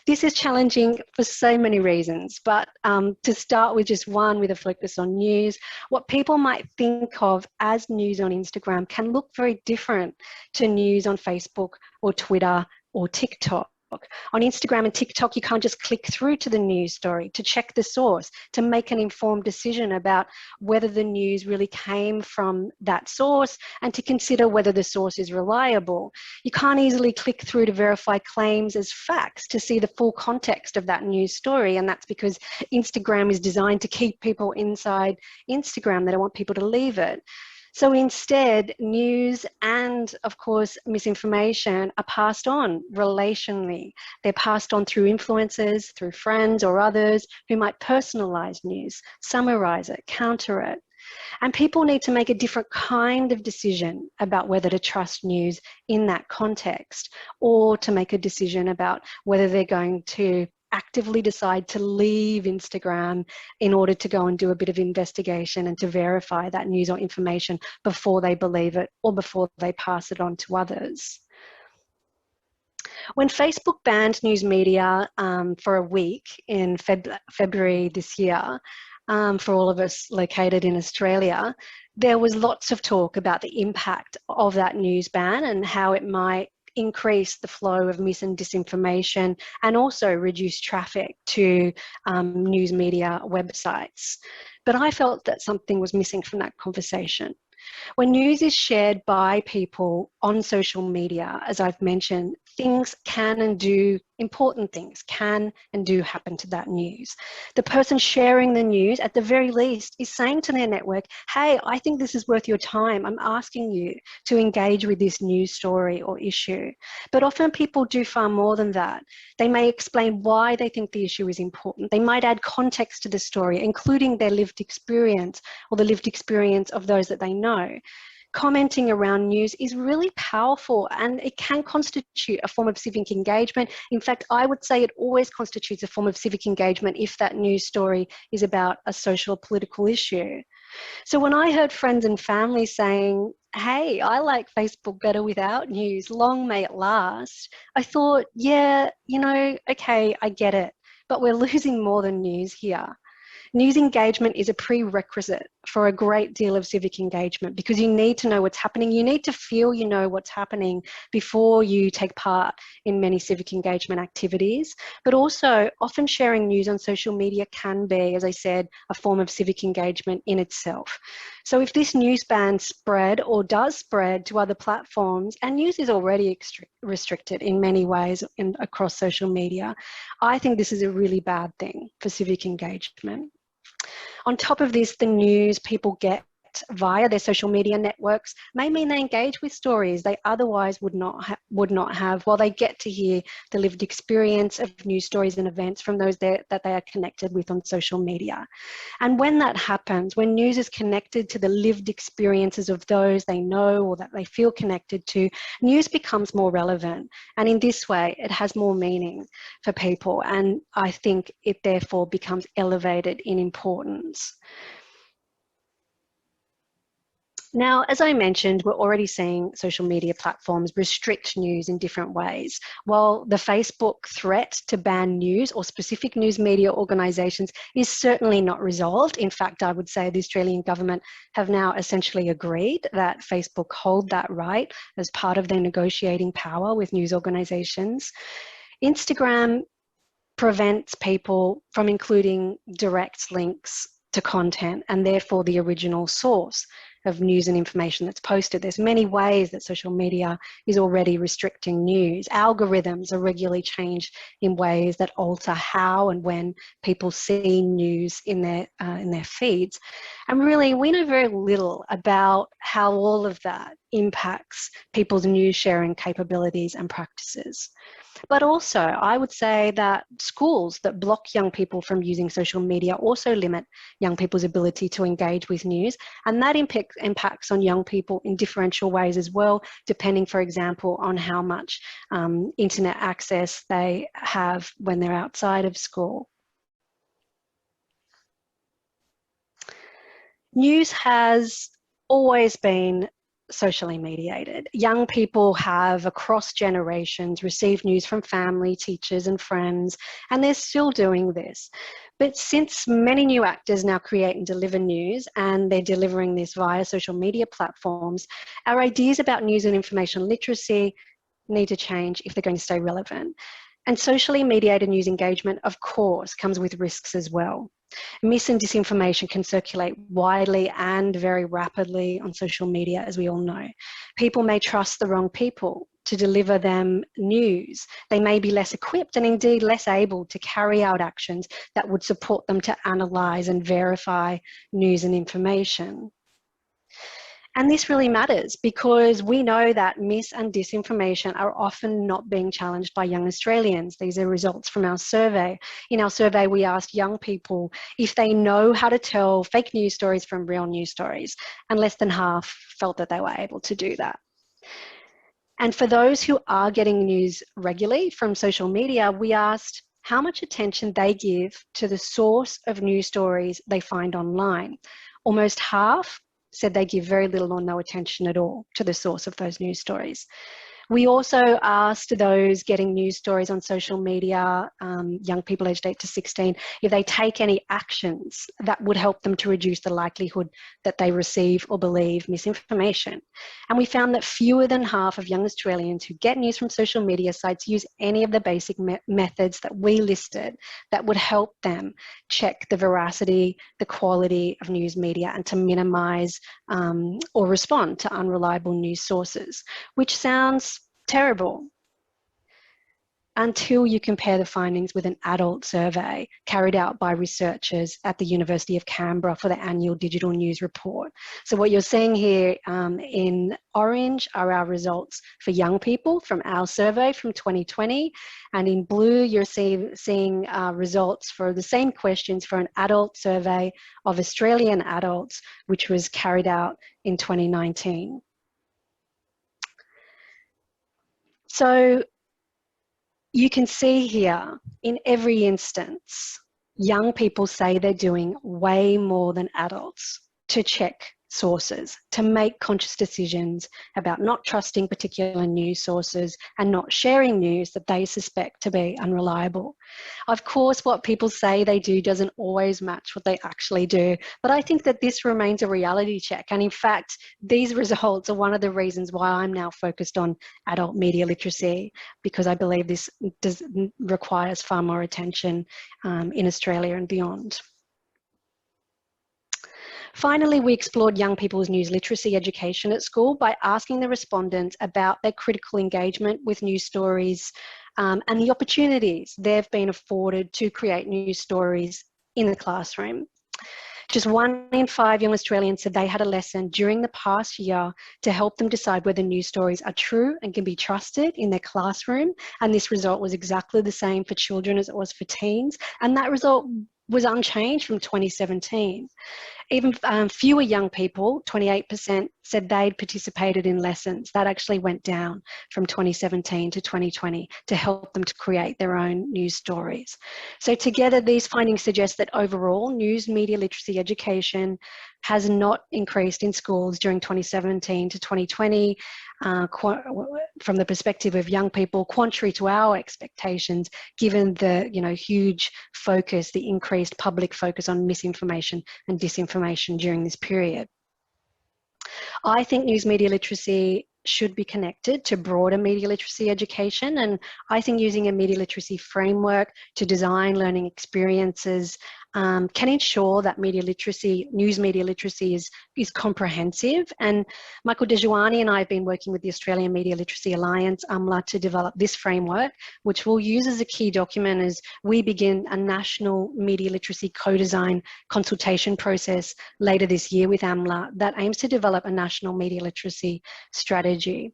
[SPEAKER 2] This is challenging for so many reasons, but to start with just one with a focus on news, what people might think of as news on Instagram can look very different to news on Facebook or Twitter or TikTok. On Instagram and TikTok, you can't just click through to the news story to check the source, to make an informed decision about whether the news really came from that source and to consider whether the source is reliable. You can't easily click through to verify claims as facts to see the full context of that news story, and that's because Instagram is designed to keep people inside Instagram. They don't want people to leave it. So instead, news and, of course, misinformation are passed on relationally. They're passed on through influencers, through friends or others who might personalize news, summarize it, counter it. And people need to make a different kind of decision about whether to trust news in that context, or to make a decision about whether they're going to actively decide to leave Instagram in order to go and do a bit of investigation and to verify that news or information before they believe it or before they pass it on to others. When Facebook banned news media for a week in February this year, for all of us located in Australia, there was lots of talk about the impact of that news ban and how it might increase the flow of mis and disinformation and also reduce traffic to news media websites. But I felt that something was missing from that conversation. When news is shared by people on social media, as I've mentioned, things can and do, important things can and do happen to that news. The person sharing the news, at the very least, is saying to their network, hey, I think this is worth your time. I'm asking you to engage with this news story or issue. But often people do far more than that. They may explain why they think the issue is important. They might add context to the story, including their lived experience or the lived experience of those that they know. Commenting around news is really powerful, and it can constitute a form of civic engagement. In fact, I would say it always constitutes a form of civic engagement if that news story is about a social or political issue. So when I heard friends and family saying, hey, I like Facebook better without news, long may it last, I thought, yeah, you know, okay, I get it, but we're losing more than news here. News engagement is a prerequisite for a great deal of civic engagement because you need to know what's happening. You need to feel you know what's happening before you take part in many civic engagement activities. But also, often sharing news on social media can be, as I said, a form of civic engagement in itself. So if this news ban spread or does spread to other platforms, and news is already restricted in many ways across social media, I think this is a really bad thing for civic engagement. On top of this, the news people get via their social media networks may mean they engage with stories they otherwise would not have, while they get to hear the lived experience of news stories and events from those that they are connected with on social media. And when that happens, when news is connected to the lived experiences of those they know or that they feel connected to, news becomes more relevant. And in this way, it has more meaning for people. And I think it therefore becomes elevated in importance. Now, as I mentioned, we're already seeing social media platforms restrict news in different ways. While the Facebook threat to ban news or specific news media organisations is certainly not resolved, in fact, I would say the Australian government have now essentially agreed that Facebook hold that right as part of their negotiating power with news organisations. Instagram prevents people from including direct links to content and therefore the original source of news and information that's posted. There's many ways that social media is already restricting news. Algorithms are regularly changed in ways that alter how and when people see news in their feeds. And really, we know very little about how all of that impacts people's news sharing capabilities and practices. But also, I would say that schools that block young people from using social media also limit young people's ability to engage with news, and that impacts on young people in differential ways as well, depending, for example, on how much internet access they have when they're outside of school. News has always been socially mediated. Young people have, across generations, received news from family, teachers and friends, and they're still doing this. But since many new actors now create and deliver news, and they're delivering this via social media platforms, our ideas about news and information literacy need to change if they're going to stay relevant. And socially mediated news engagement, of course, comes with risks as well. Mis and disinformation can circulate widely and very rapidly on social media, as we all know. People may trust the wrong people to deliver them news. They may be less equipped and indeed less able to carry out actions that would support them to analyse and verify news and information. And this really matters because we know that mis and disinformation are often not being challenged by young Australians. These are results from our survey. In our survey, we asked young people if they know how to tell fake news stories from real news stories, and less than half felt that they were able to do that. And for those who are getting news regularly from social media, we asked how much attention they give to the source of news stories they find online. Almost half said they give very little or no attention at all to the source of those news stories. We also asked those getting news stories on social media, young people aged 8 to 16, if they take any actions that would help them to reduce the likelihood that they receive or believe misinformation. And we found that fewer than half of young Australians who get news from social media sites use any of the basic methods that we listed that would help them check the veracity, the quality of news media, and to minimise or respond to unreliable news sources, which sounds terrible until you compare the findings with an adult survey carried out by researchers at the University of Canberra for the annual digital news report. So what you're seeing here in orange are our results for young people from our survey from 2020, and in blue you're seeing results for the same questions for an adult survey of Australian adults, which was carried out in 2019. So you can see here, in every instance, young people say they're doing way more than adults to check sources, to make conscious decisions about not trusting particular news sources and not sharing news that they suspect to be unreliable. Of course, what people say they do doesn't always match what they actually do, but I think that this remains a reality check. And in fact, these results are one of the reasons why I'm now focused on adult media literacy, because I believe this requires far more attention in Australia and beyond. Finally, we explored young people's news literacy education at school by asking the respondents about their critical engagement with news stories and the opportunities they've been afforded to create news stories in the classroom. Just 1 in 5 young Australians said they had a lesson during the past year to help them decide whether news stories are true and can be trusted in their classroom. And this result was exactly the same for children as it was for teens. And that result was unchanged from 2017. Even fewer young people, 28%, said they'd participated in lessons. That actually went down from 2017 to 2020 to help them to create their own news stories. So together, these findings suggest that overall news media literacy education has not increased in schools during 2017 to 2020 from the perspective of young people, contrary to our expectations, given the huge focus, the increased public focus on misinformation and disinformation during this period. I think news media literacy should be connected to broader media literacy education, and I think using a media literacy framework to design learning experiences can ensure that news media literacy is comprehensive. And Michael Dejuani and I have been working with the Australian Media Literacy Alliance, AMLA, to develop this framework, which we'll use as a key document as we begin a national media literacy co-design consultation process later this year with AMLA that aims to develop a national media literacy strategy.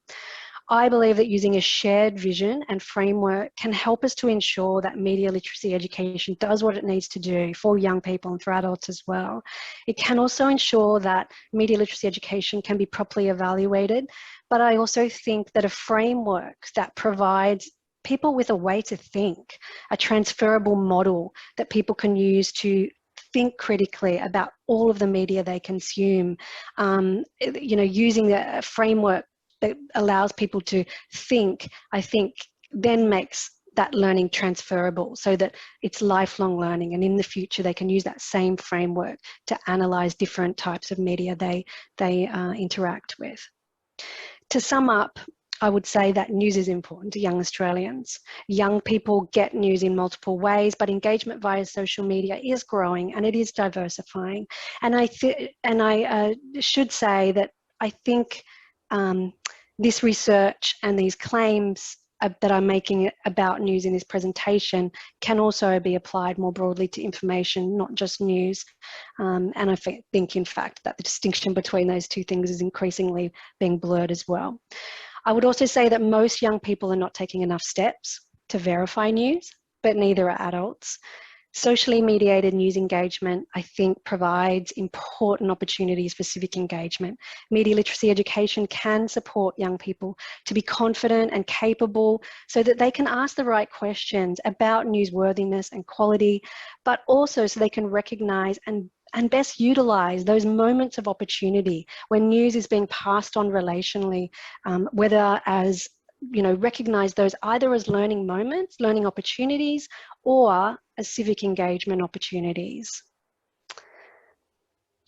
[SPEAKER 2] I believe that using a shared vision and framework can help us to ensure that media literacy education does what it needs to do for young people and for adults as well. It can also ensure that media literacy education can be properly evaluated, but I also think that a framework that provides people with a way to think, a transferable model that people can use to think critically about all of the media they consume, using a framework that allows people to think, I think then makes that learning transferable so that it's lifelong learning, and in the future they can use that same framework to analyse different types of media they interact with. To sum up, I would say that news is important to young Australians. Young people get news in multiple ways, but engagement via social media is growing and it is diversifying. And I should say that I think this research and these claims that I'm making about news in this presentation can also be applied more broadly to information, not just news. And I think, in fact, that the distinction between those two things is increasingly being blurred as well. I would also say that most young people are not taking enough steps to verify news, but neither are adults. Socially mediated news engagement, I think, provides important opportunities for civic engagement. Media literacy education can support young people to be confident and capable so that they can ask the right questions about newsworthiness and quality, but also so they can recognise and best utilise those moments of opportunity when news is being passed on relationally, whether as recognise those either as learning moments, learning opportunities, or as civic engagement opportunities.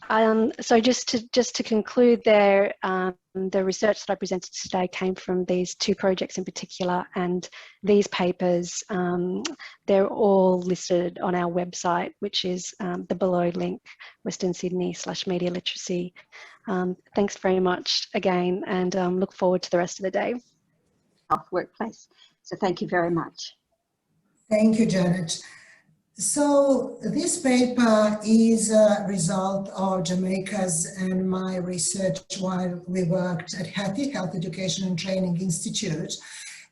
[SPEAKER 2] So just to conclude there, the research that I presented today came from these two projects in particular, and these papers, they're all listed on our website, which is the below link, Western Sydney/media literacy. Thanks very much again, and look forward to the rest of the day.
[SPEAKER 8] Workplace. So thank you very much.
[SPEAKER 9] Thank you, Janet. So this paper is a result of Jamaica's and my research while we worked at Hattie, Health Education and Training Institute.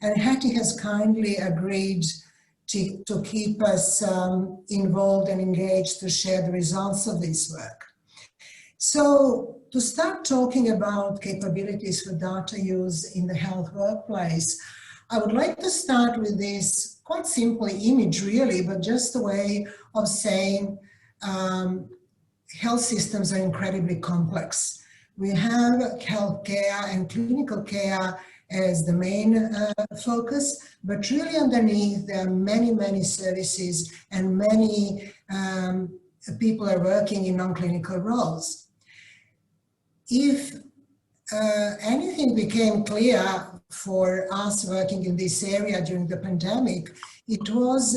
[SPEAKER 9] And Hattie has kindly agreed to keep us involved and engaged to share the results of this work. So to start talking about capabilities for data use in the health workplace, I would like to start with this quite simple image really, but just a way of saying health systems are incredibly complex. We have healthcare and clinical care as the main focus, but really underneath there are many, many services and many people are working in non-clinical roles. If anything became clear for us working in this area during the pandemic, it was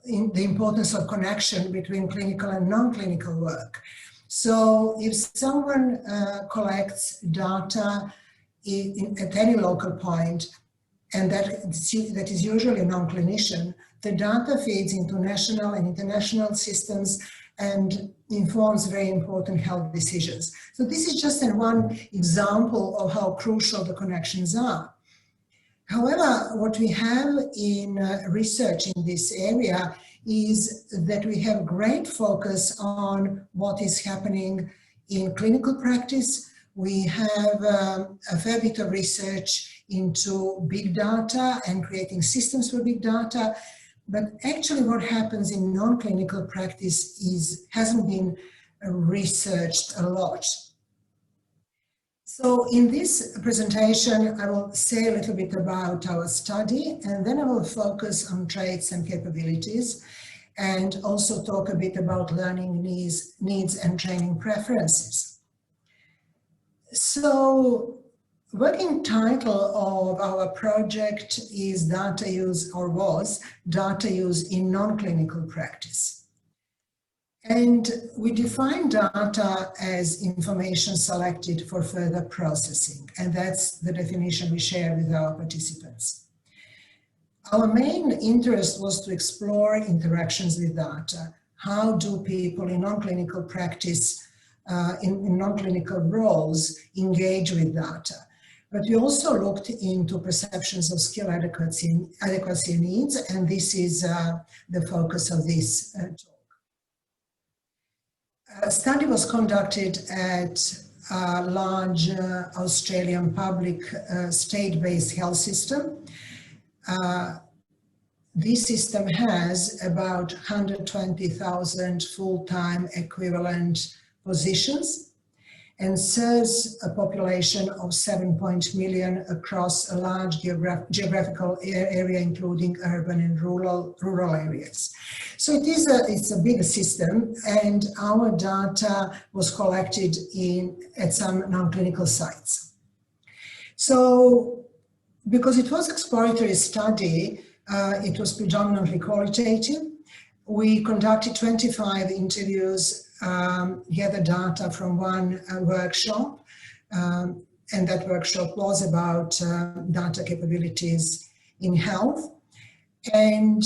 [SPEAKER 9] in the importance of connection between clinical and non-clinical work. So if someone collects data at any local point, and that is usually a non-clinician, the data feeds into national and international systems and informs very important health decisions. So this is just one example of how crucial the connections are. However, what we have in research in this area is that we have great focus on what is happening in clinical practice. We have a fair bit of research into big data and creating systems for big data, but actually what happens in non-clinical practice hasn't been researched a lot. So in this presentation, I will say a little bit about our study, and then I will focus on traits and capabilities, and also talk a bit about learning needs and training preferences. So, working title of our project is Data Use, or was Data Use in Non-Clinical Practice. And we define data as information selected for further processing, and that's the definition we share with our participants. Our main interest was to explore interactions with data. How do people in non-clinical practice, in non-clinical roles, engage with data? But we also looked into perceptions of skill adequacy needs, and this is the focus of this talk. A study was conducted at a large Australian public state-based health system. This system has about 120,000 full-time equivalent positions and serves a population of 7 million across a large geographical area, including urban and rural areas. So it's a big system, and our data was collected at some non-clinical sites. So because it was exploratory study, it was predominantly qualitative. We conducted 25 interviews, gathered data from one workshop, and that workshop was about data capabilities in health. And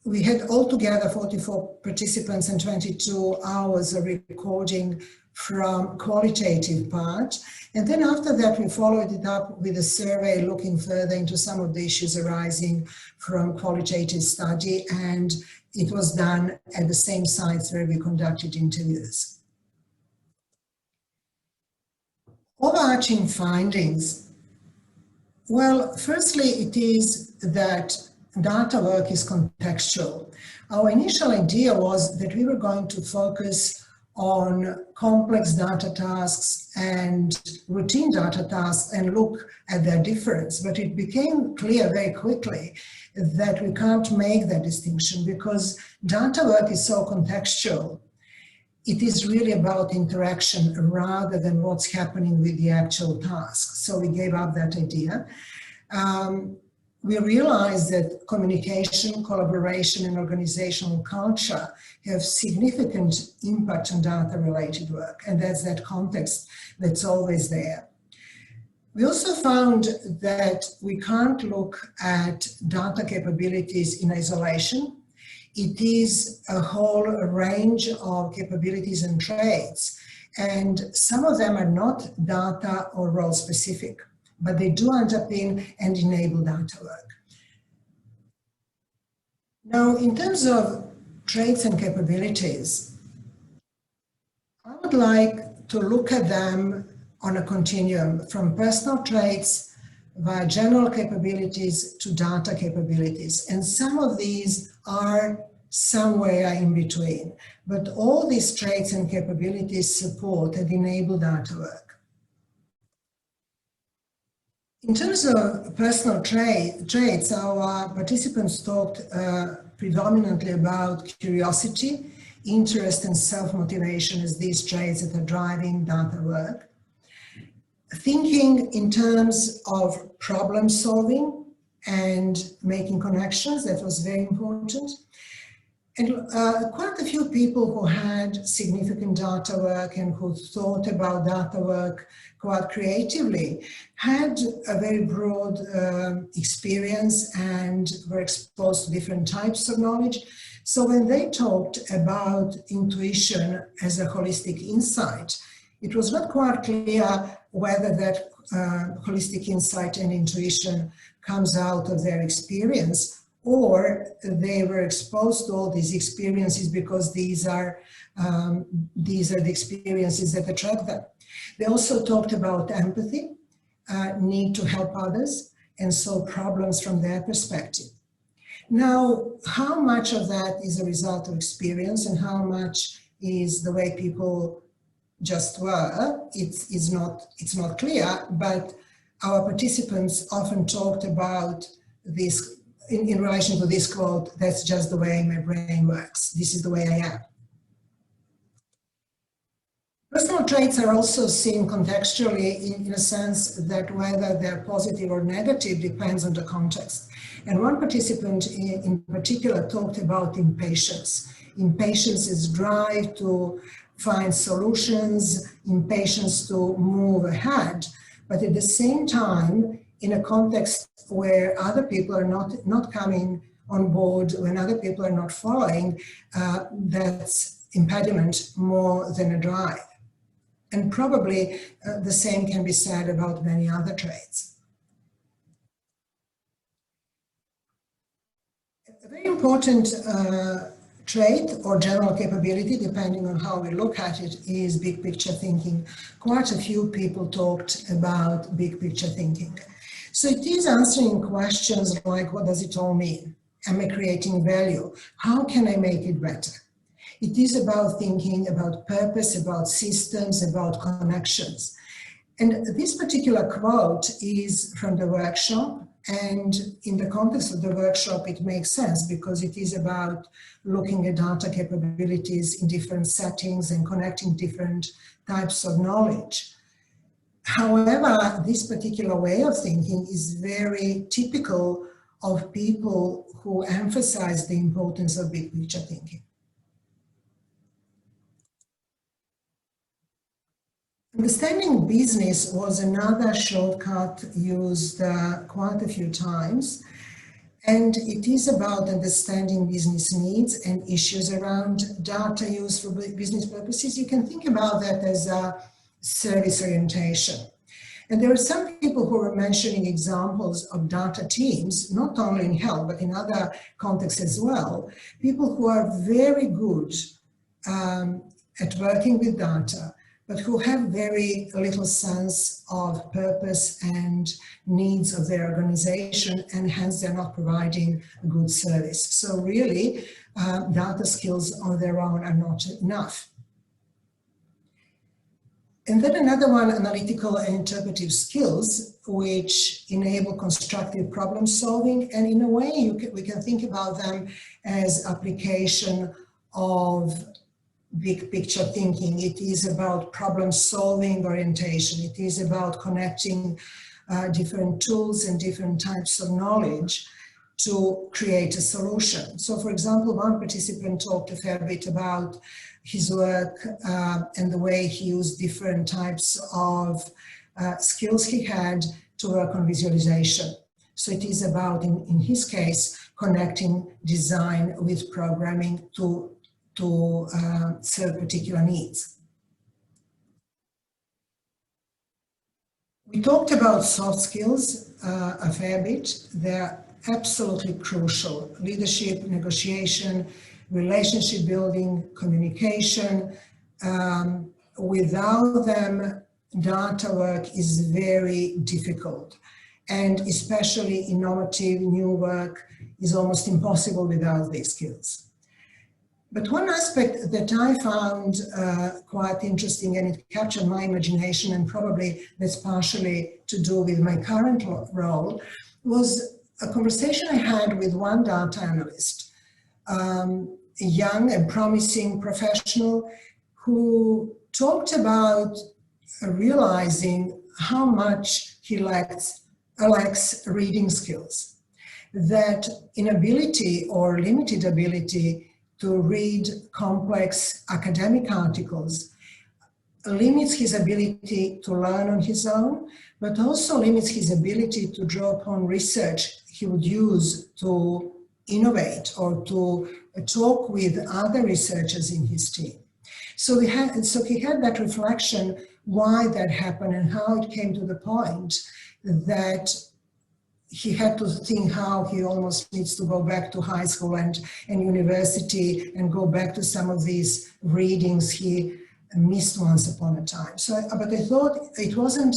[SPEAKER 9] we had altogether 44 participants and 22 hours of recording from qualitative part. And then after that, we followed it up with a survey looking further into some of the issues arising from qualitative study, and it was done at the same sites where we conducted interviews. Overarching findings. Well, firstly, it is that data work is contextual. Our initial idea was that we were going to focus on complex data tasks and routine data tasks and look at their difference. But it became clear very quickly that we can't make that distinction because data work is so contextual. It is really about interaction rather than what's happening with the actual task. So we gave up that idea. We realized that communication, collaboration, and organizational culture have significant impact on data-related work, and that's that context that's always there. We also found that we can't look at data capabilities in isolation. It is a whole range of capabilities and traits, and some of them are not data or role specific, but they do underpin and enable data work. Now, in terms of traits and capabilities, I would like to look at them on a continuum from personal traits via general capabilities to data capabilities. And some of these are somewhere in between, but all these traits and capabilities support and enable data work. In terms of personal traits, our participants talked predominantly about curiosity, interest, and self-motivation as these traits that are driving data work. Thinking in terms of problem solving and making connections, that was very important. And quite a few people who had significant data work and who thought about data work quite creatively had a very broad experience and were exposed to different types of knowledge. So when they talked about intuition as a holistic insight, it was not quite clear whether that holistic insight and intuition comes out of their experience or they were exposed to all these experiences because these are the experiences that attract them. They also talked about empathy, need to help others, and solve problems from their perspective. Now, how much of that is a result of experience and how much is the way people just were, it's not clear, but our participants often talked about this in relation to this quote, "That's just the way my brain works. This is the way I am." Personal traits are also seen contextually in a sense that whether they're positive or negative depends on the context. And one participant in particular talked about impatience. Impatience is drive to find solutions, impatience to move ahead, but at the same time, in a context where other people are not coming on board, when other people are not following, that's impediment more than a drive. And probably the same can be said about many other traits. A very important trait or general capability, depending on how we look at it, is big picture thinking. Quite a few people talked about big picture thinking. So it is answering questions like, what does it all mean? Am I creating value? How can I make it better? It is about thinking about purpose, about systems, about connections. And this particular quote is from the workshop, and in the context of the workshop it makes sense because it is about looking at data capabilities in different settings and connecting different types of knowledge. However, this particular way of thinking is very typical of people who emphasize the importance of big picture thinking. Understanding business was another shortcut used quite a few times, and it is about understanding business needs and issues around data use for business purposes. You can think about that as a service orientation. And there are some people who are mentioning examples of data teams, not only in health, but in other contexts as well. People who are very good at working with data, but who have very little sense of purpose and needs of their organization, and hence they're not providing a good service. So really, data skills on their own are not enough. And then another one, analytical and interpretive skills, which enable constructive problem solving. And in a way, we can think about them as application of big picture thinking. It is about problem solving orientation. It is about connecting different tools and different types of knowledge to create a solution. So for example, one participant talked a fair bit about his work and the way he used different types of skills he had to work on visualization. So it is about, in his case, connecting design with programming to serve particular needs. We talked about soft skills a fair bit. They're absolutely crucial. Leadership, negotiation, relationship building, communication. Without them, data work is very difficult. And especially innovative new work is almost impossible without these skills. But one aspect that I found quite interesting, and it captured my imagination, and probably that's partially to do with my current role, was a conversation I had with one data analyst, a young and promising professional who talked about realizing how much he lacks reading skills, that inability or limited ability to read complex academic articles limits his ability to learn on his own, but also limits his ability to draw upon research he would use to innovate or to talk with other researchers in his team. So he had that reflection why that happened and how it came to the point that he had to think how he almost needs to go back to high school and university and go back to some of these readings he missed once upon a time. So, but I thought it wasn't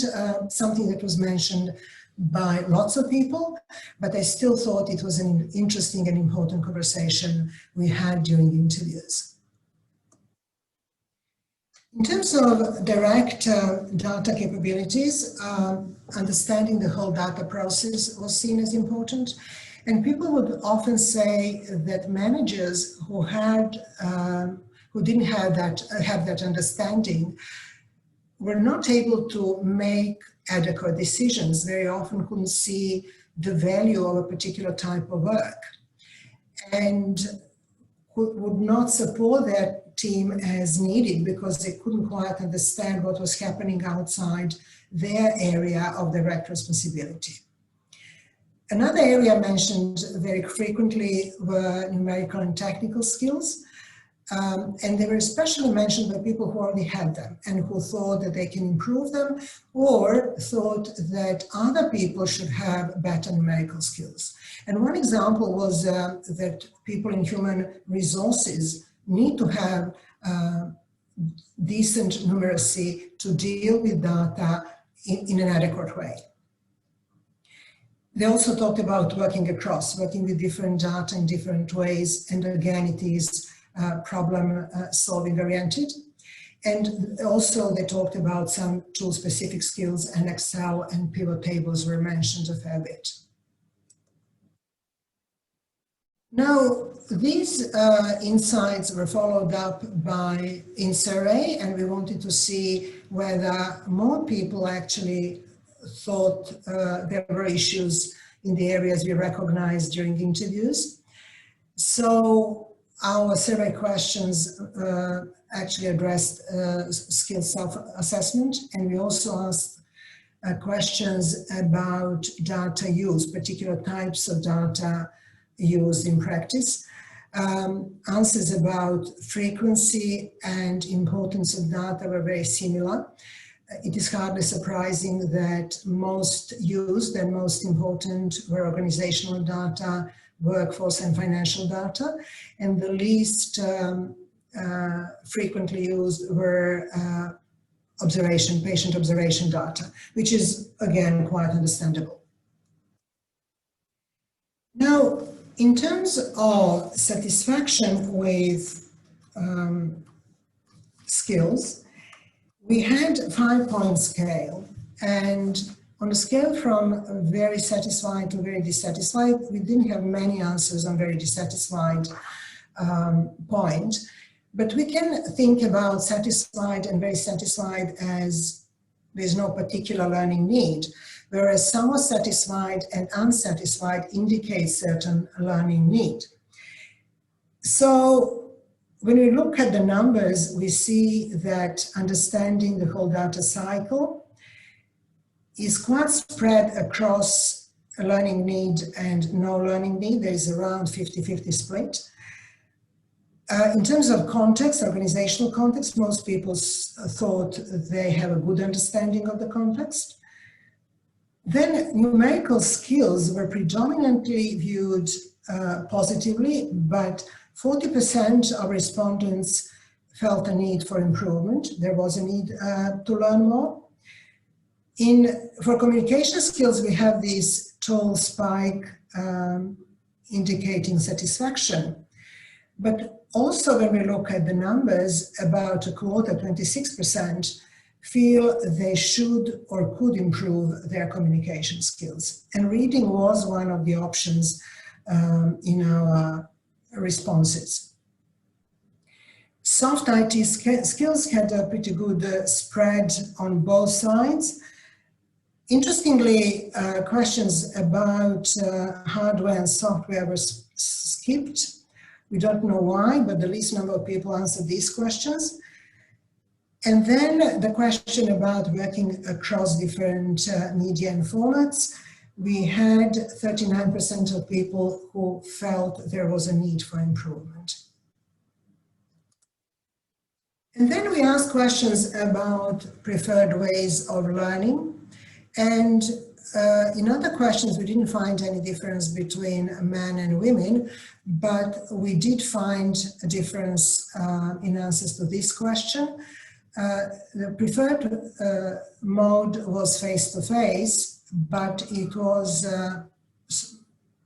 [SPEAKER 9] something that was mentioned by lots of people, but I still thought it was an interesting and important conversation we had during interviews. In terms of direct data capabilities, understanding the whole data process was seen as important. And people would often say that managers who didn't have that understanding were not able to make adequate decisions, very often couldn't see the value of a particular type of work, and would not support that team as needed because they couldn't quite understand what was happening outside their area of direct responsibility. Another area mentioned very frequently were numerical and technical skills. And they were especially mentioned by people who already had them and who thought that they can improve them, or thought that other people should have better numerical skills. And one example was that people in human resources need to have decent numeracy to deal with data in an adequate way. They also talked about working with different data in different ways, and again it is problem solving oriented. And also they talked about some tool specific skills, and Excel and pivot tables were mentioned a fair bit. Now, these insights were followed up in survey, and we wanted to see whether more people actually thought there were issues in the areas we recognized during interviews. So our survey questions actually addressed skill self-assessment, and we also asked questions about data use, particular types of data used in practice. Answers about frequency and importance of data were very similar. It is hardly surprising that most used and most important were organizational data, workforce and financial data, and the least frequently used were patient observation data, which is again quite understandable. Now, in terms of satisfaction with skills, we had a 5-point scale, and on a scale from very satisfied to very dissatisfied, we didn't have many answers on very dissatisfied point, but we can think about satisfied and very satisfied as there's no particular learning need, whereas somewhat satisfied and unsatisfied indicate certain learning need. So when we look at the numbers, we see that understanding the whole data cycle is quite spread across a learning need and no learning need. There is around 50-50 split. In terms of context, organizational context, most people thought they have a good understanding of the context. Then numerical skills were predominantly viewed positively, but 40% of respondents felt a need for improvement. There was a need to learn more. For communication skills, we have this tall spike indicating satisfaction. But also when we look at the numbers, about a quarter, 26%, feel they should or could improve their communication skills. And reading was one of the options in our responses. Soft IT skills had a pretty good spread on both sides. Interestingly, questions about hardware and software were skipped. We don't know why, but the least number of people answered these questions. And then the question about working across different media and formats, we had 39% of people who felt there was a need for improvement. And then we asked questions about preferred ways of learning. And in other questions, we didn't find any difference between men and women, but we did find a difference in answers to this question. The preferred mode was face-to-face, but it was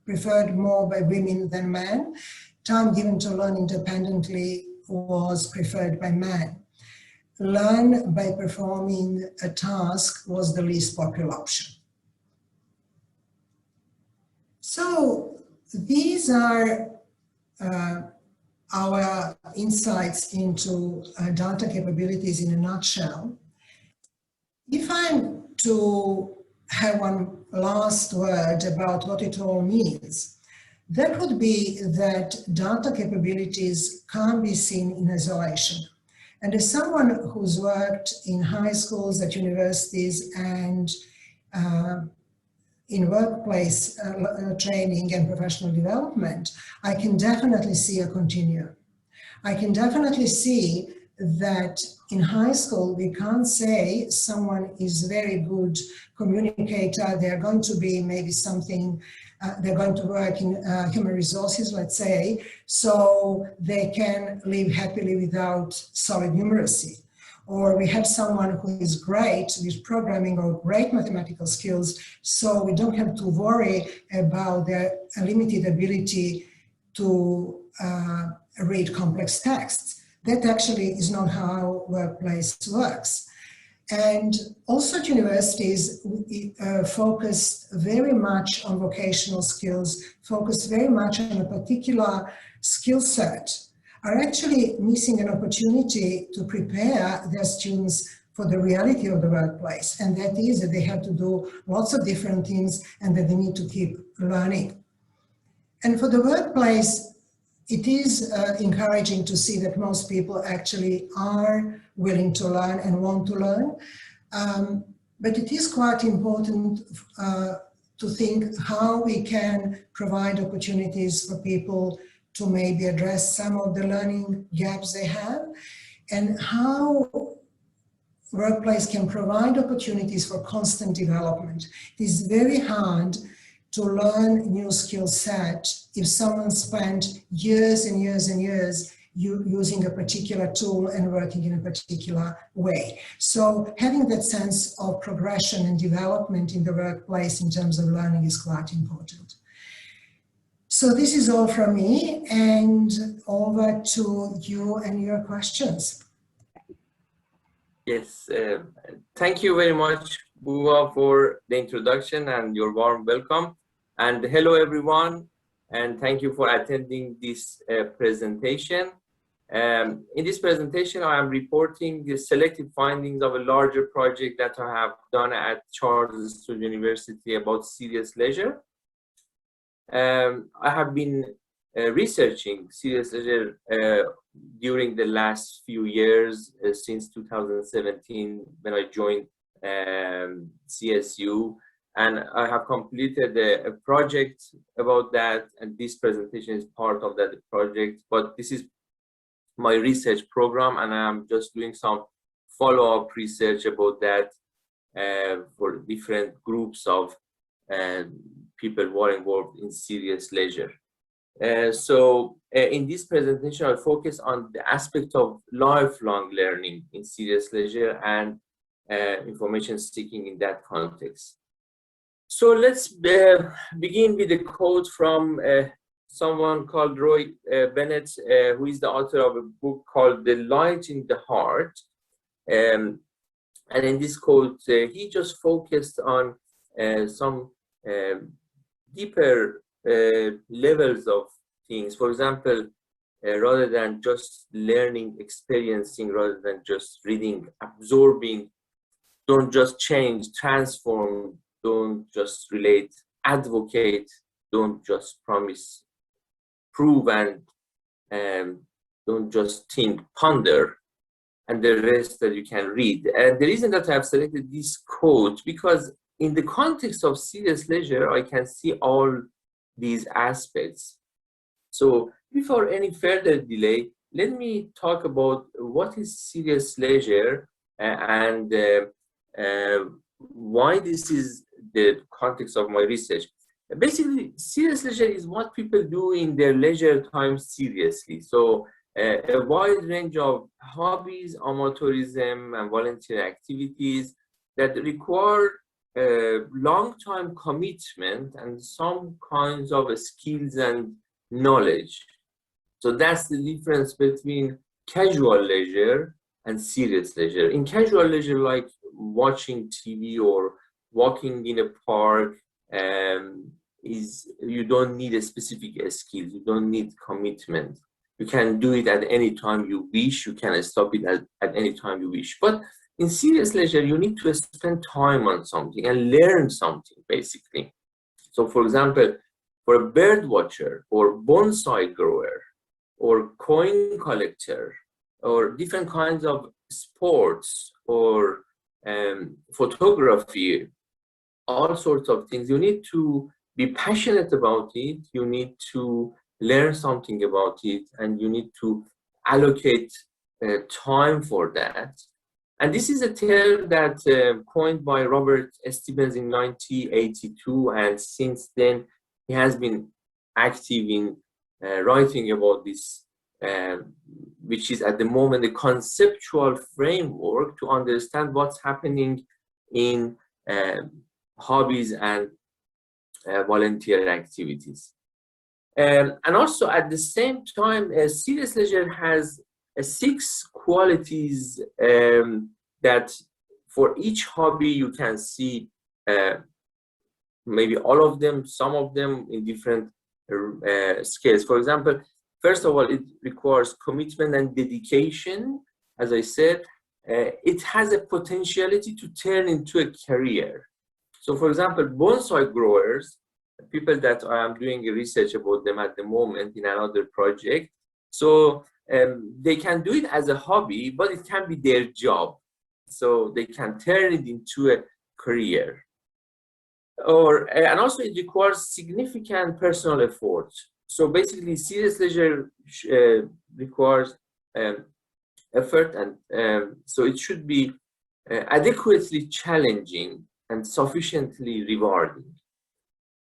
[SPEAKER 9] preferred more by women than men. Time given to learn independently was preferred by men. Learn by performing a task was the least popular option. So these are our insights into data capabilities in a nutshell. If I'm to have one last word about what it all means, that would be that data capabilities can't be seen in isolation. And as someone who's worked in high schools, at universities, and in workplace training and professional development, I can definitely see a continuum. I can definitely see that in high school, we can't say someone is a very good communicator, they're going to be maybe something, they're going to work in human resources, let's say, so they can live happily without solid numeracy. Or we have someone who is great with programming or great mathematical skills, so we don't have to worry about their limited ability to read complex texts. That actually is not how workplace works. And also at universities, we focused very much on vocational skills, focused very much on a particular skill set, are actually missing an opportunity to prepare their students for the reality of the workplace. And that is that they have to do lots of different things and that they need to keep learning. And for the workplace, it is encouraging to see that most people actually are willing to learn and want to learn. But it is quite important to think how we can provide opportunities for people to maybe address some of the learning gaps they have, and how workplace can provide opportunities for constant development. It is very hard to learn new skill set if someone spent years and years and years using a particular tool and working in a particular way. So having that sense of progression and development in the workplace in terms of learning is quite important. So this is all from me, and over to you and your questions.
[SPEAKER 10] Yes, thank you very much, Buva, for the introduction and your warm welcome. And hello, everyone, and thank you for attending this presentation. In this presentation, I am reporting the selected findings of a larger project that I have done at Charles Sturt University about serious leisure. I have been researching serious leisure during the last few years, since 2017, when I joined CSU, and I have completed a project about that, and this presentation is part of that project. But this is my research program, and I'm just doing some follow-up research about that for different groups of people who are involved in serious leisure. So in this presentation, I'll focus on the aspect of lifelong learning in serious leisure and information seeking in that context. So let's begin with a quote from someone called Roy Bennett, who is the author of a book called The Light in the Heart. And in this quote, he just focused on some deeper levels of things. For example, rather than just learning, experiencing, rather than just reading, absorbing, don't just change, transform, don't just relate, advocate, don't just promise, prove, and don't just think, ponder, and the rest that you can read. And the reason that I have selected this quote, because in the context of serious leisure, I can see all these aspects. So before any further delay, let me talk about what is serious leisure and why this is the context of my research. Basically, serious leisure is what people do in their leisure time seriously. So a wide range of hobbies, amateurism, and volunteer activities that require long-time commitment and some kinds of skills and knowledge. So that's the difference between casual leisure and serious leisure. In casual leisure, like watching TV or walking in a park, you don't need a specific skill, you don't need commitment. You can do it at any time you wish, you can stop it at any time you wish. But in serious leisure, you need to spend time on something and learn something, basically. So for example, for a bird watcher or bonsai grower or coin collector or different kinds of sports or photography, all sorts of things, you need to be passionate about it, you need to learn something about it, and you need to allocate time for that. And this is a term that coined by Robert Stevens in 1982, and since then he has been active in writing about this, which is at the moment a conceptual framework to understand what's happening in hobbies and volunteer activities. And also at the same time, serious leisure has 6 qualities that for each hobby you can see maybe all of them, some of them in different scales. For example, first of all, it requires commitment and dedication. As I said, it has a potentiality to turn into a career. So for example, bonsai growers, people that I am doing research about them at the moment in another project. So they can do it as a hobby, but it can be their job. So they can turn it into a career. And also it requires significant personal effort. So basically, serious leisure requires effort, and so it should be adequately challenging and sufficiently rewarding.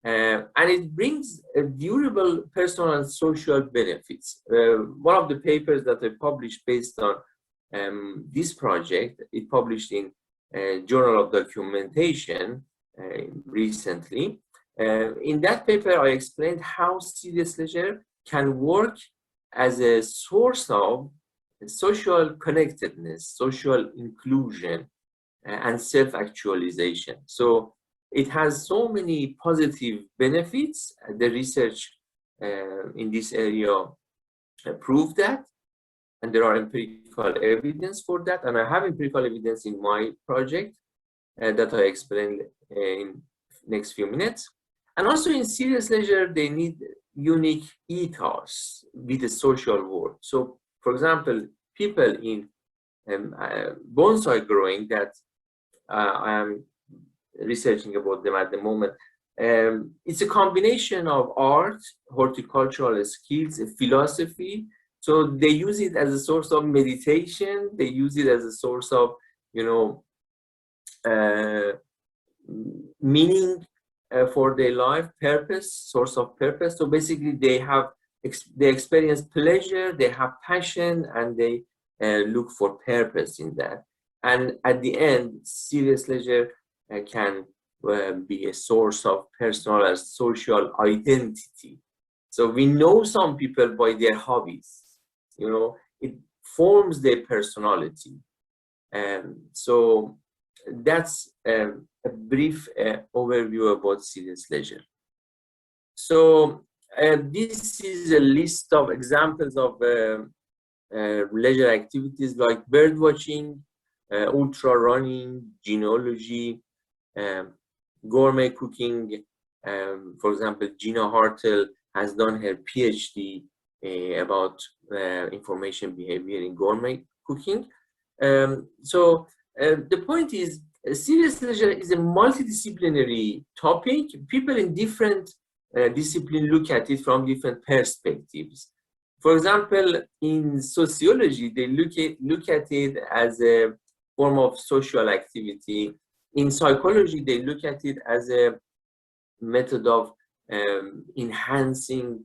[SPEAKER 10] And it brings durable personal and social benefits. One of the papers that I published based on this project, it published in Journal of Documentation recently. In that paper, I explained how serious leisure can work as a source of social connectedness, social inclusion, and self-actualization. So it has so many positive benefits. The research in this area proved that, and there are empirical evidence for that. And I have empirical evidence in my project that I explain in next few minutes. And also in serious leisure, they need unique ethos with the social world. So, for example, people in bonsai growing that I am researching about them at the moment, it's a combination of art, horticultural skills, philosophy. So they use it as a source of meditation. They use it as a source of, meaning for their life, purpose, source of purpose. So basically, they experience pleasure, they have passion, and they look for purpose in that. And at the end, serious leisure can be a source of personal and social identity. So we know some people by their hobbies. It forms their personality. So that's a brief overview about serious leisure. So this is a list of examples of leisure activities like bird watching, ultra running, genealogy, gourmet cooking. For example, Gina Hartel has done her PhD about information behavior in gourmet cooking. So the point is, serious leisure is a multidisciplinary topic. People in different disciplines look at it from different perspectives. For example, in sociology, they look at it as a form of social activity. In psychology, they look at it as a method of enhancing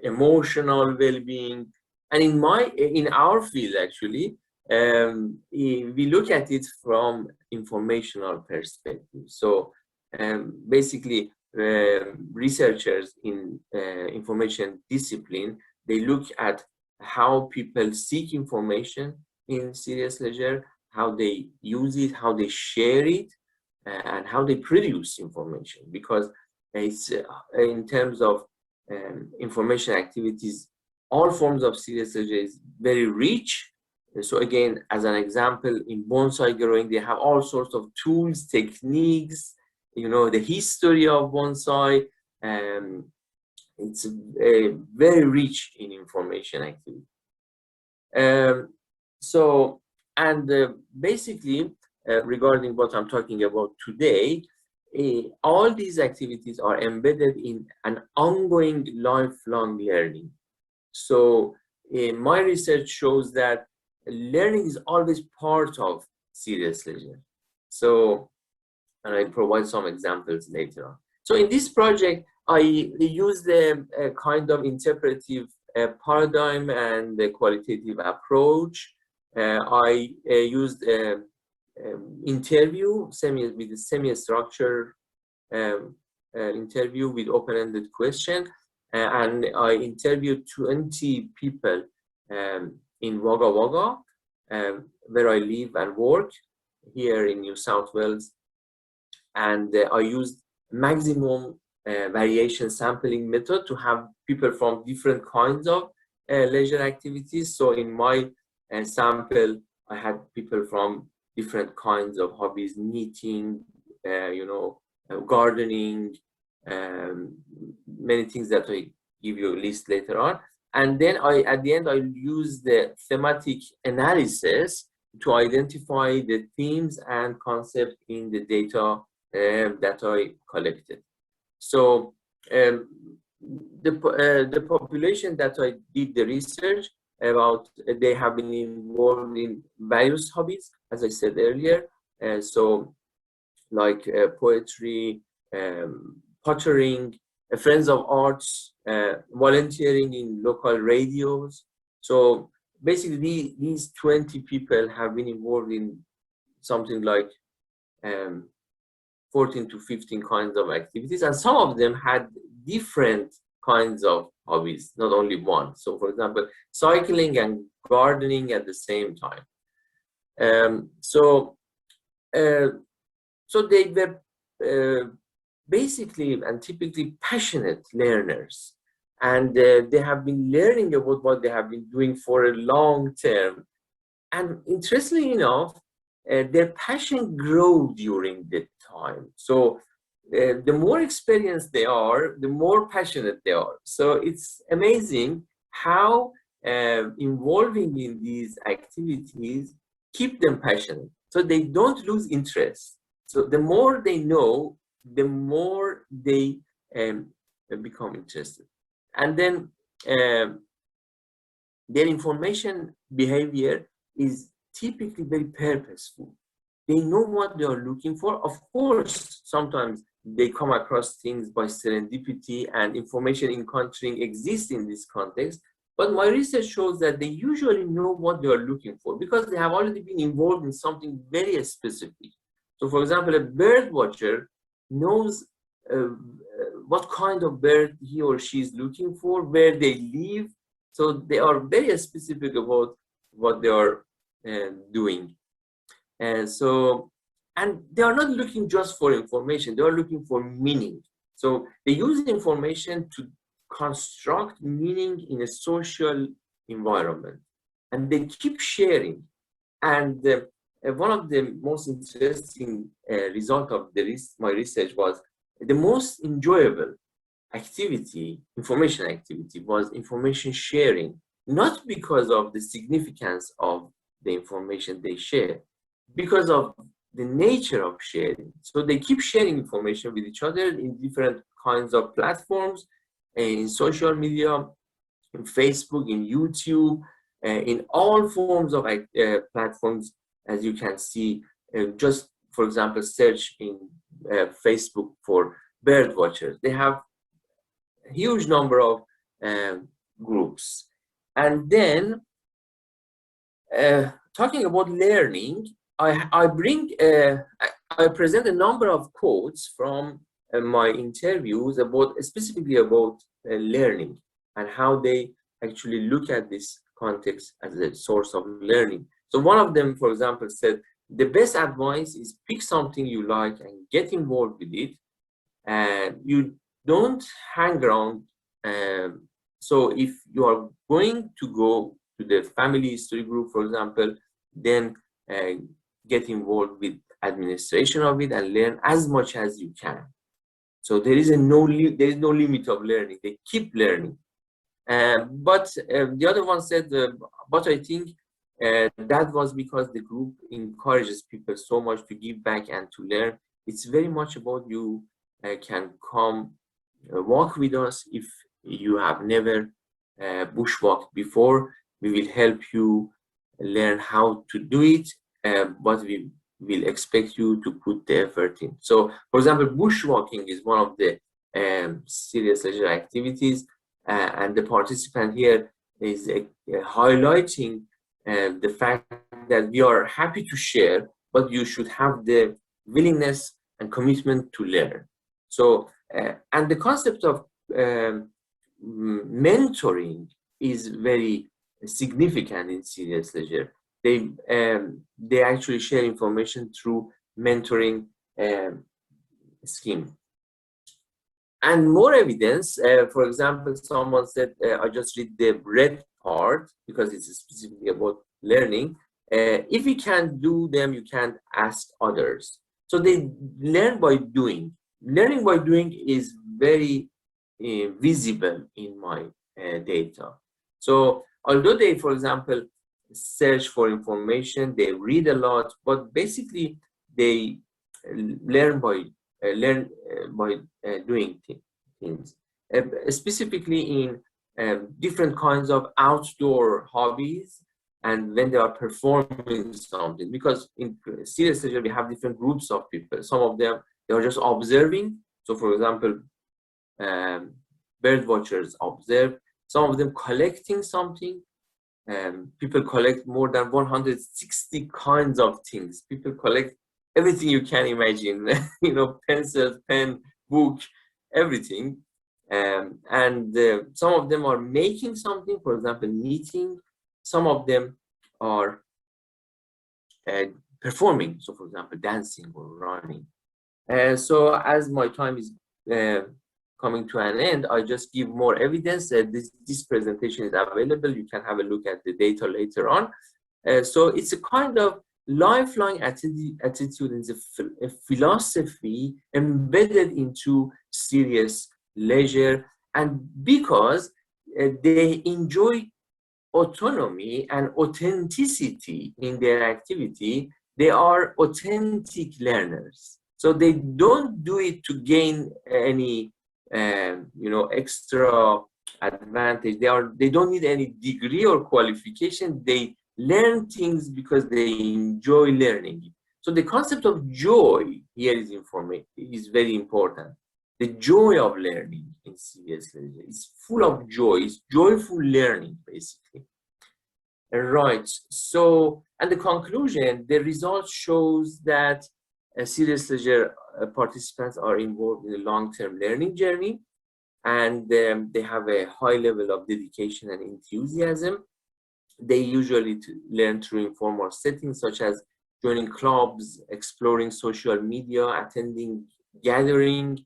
[SPEAKER 10] emotional well-being. And in our field, actually, we look at it from informational perspective. So basically, researchers in information discipline, they look at how people seek information in serious leisure, how they use it, how they share it, and how they produce information. Because it's in terms of information activities, all forms of serious leisure is very rich. So again, as an example, in bonsai growing, they have all sorts of tools, techniques, the history of bonsai. It's very rich in information activity. Basically, regarding what I'm talking about today, all these activities are embedded in an ongoing lifelong learning. So my research shows that learning is always part of serious leisure. So, and I provide some examples later on. So in this project, I used a kind of interpretive paradigm and a qualitative approach. I used interview with a semi-structured interview with open-ended question, and I interviewed 20 people in Wagga Wagga, where I live and work here in New South Wales, and I used maximum variation sampling method to have people from different kinds of leisure activities. So in my sample, I had people from different kinds of hobbies, knitting, gardening, many things that I give you a list later on. And then at the end, I use the thematic analysis to identify the themes and concepts in the data that I collected. So the population that I did the research about, they have been involved in various hobbies, as I said earlier. So like poetry, pottering, friends of arts, volunteering in local radios. So basically these 20 people have been involved in something like 14 to 15 kinds of activities, and some of them had different kinds of hobbies, not only one. So for example, cycling and gardening at the same time. So they were basically and typically passionate learners, and they have been learning about what they have been doing for a long term. And interestingly enough, their passion grew during the time. So the more experienced they are, the more passionate they are. So it's amazing how involving in these activities keep them passionate, so they don't lose interest. So the more they know, the more they become interested. And then their information behavior is typically very purposeful. They know what they are looking for. Of course, sometimes they come across things by serendipity, and information encountering exists in this context. But my research shows that they usually know what they are looking for because they have already been involved in something very specific. So for example, a bird watcher knows what kind of bird he or she is looking for, where they live. So they are very specific about what they are doing. And they are not looking just for information, they are looking for meaning. So they use information to construct meaning in a social environment, and they keep sharing. And one of the most interesting result of my research was the most enjoyable activity, information activity, was information sharing, not because of the significance of the information they share, because of the nature of sharing. So they keep sharing information with each other in different kinds of platforms, in social media, in Facebook, in YouTube, in all forms of platforms, as you can see, just for example, search in Facebook for bird watchers. They have a huge number of groups. And then talking about learning, I present a number of quotes from my interviews about specifically about learning and how they actually look at this context as a source of learning. So one of them, for example, said, the best advice is pick something you like and get involved with it. And you don't hang around. So if you are going to go to the family history group, for example, then get involved with administration of it and learn as much as you can. So there is no limit of learning. They keep learning. But the other one said, but I think that was because the group encourages people so much to give back and to learn. It's very much about you can come walk with us. If you have never bushwalked before, we will help you learn how to do it, but we will expect you to put the effort in. So, for example, bushwalking is one of the serious leisure activities, and the participant here is highlighting the fact that we are happy to share, but you should have the willingness and commitment to learn. So, and the concept of mentoring is very significant in serious leisure. They actually share information through mentoring scheme. And more evidence, for example, someone said, I just read the red part because it's specifically about learning. If you can't do them, you can't ask others. So they learn by doing. Learning by doing is very visible in my data. So although they, for example, search for information, they read a lot, but basically they learn by doing things. Specifically in different kinds of outdoor hobbies, and when they are performing something, because in serious leisure we have different groups of people. Some of them they are just observing. So, for example, bird watchers observe. Some of them collecting something. People collect more than 160 kinds of things. People collect everything you can imagine. You know, pencils, pen, book, everything. And some of them are making something, for example, knitting. Some of them are performing, so for example, dancing or running. So as my time is coming to an end, I just give more evidence that this presentation is available. You can have a look at the data later on. So it's a kind of lifelong attitude, and a philosophy embedded into serious leisure, and because they enjoy autonomy and authenticity in their activity, they are authentic learners. So they don't do it to gain any extra advantage. They don't need any degree or qualification. They learn things because they enjoy learning. So the concept of joy here is very important. The joy of learning in serious leisure is full of joy. It's joyful learning, basically. Right. So, and the conclusion, the result shows that serious leisure participants are involved in a long-term learning journey, and they have a high level of dedication and enthusiasm. They usually learn through informal settings, such as joining clubs, exploring social media, attending gathering,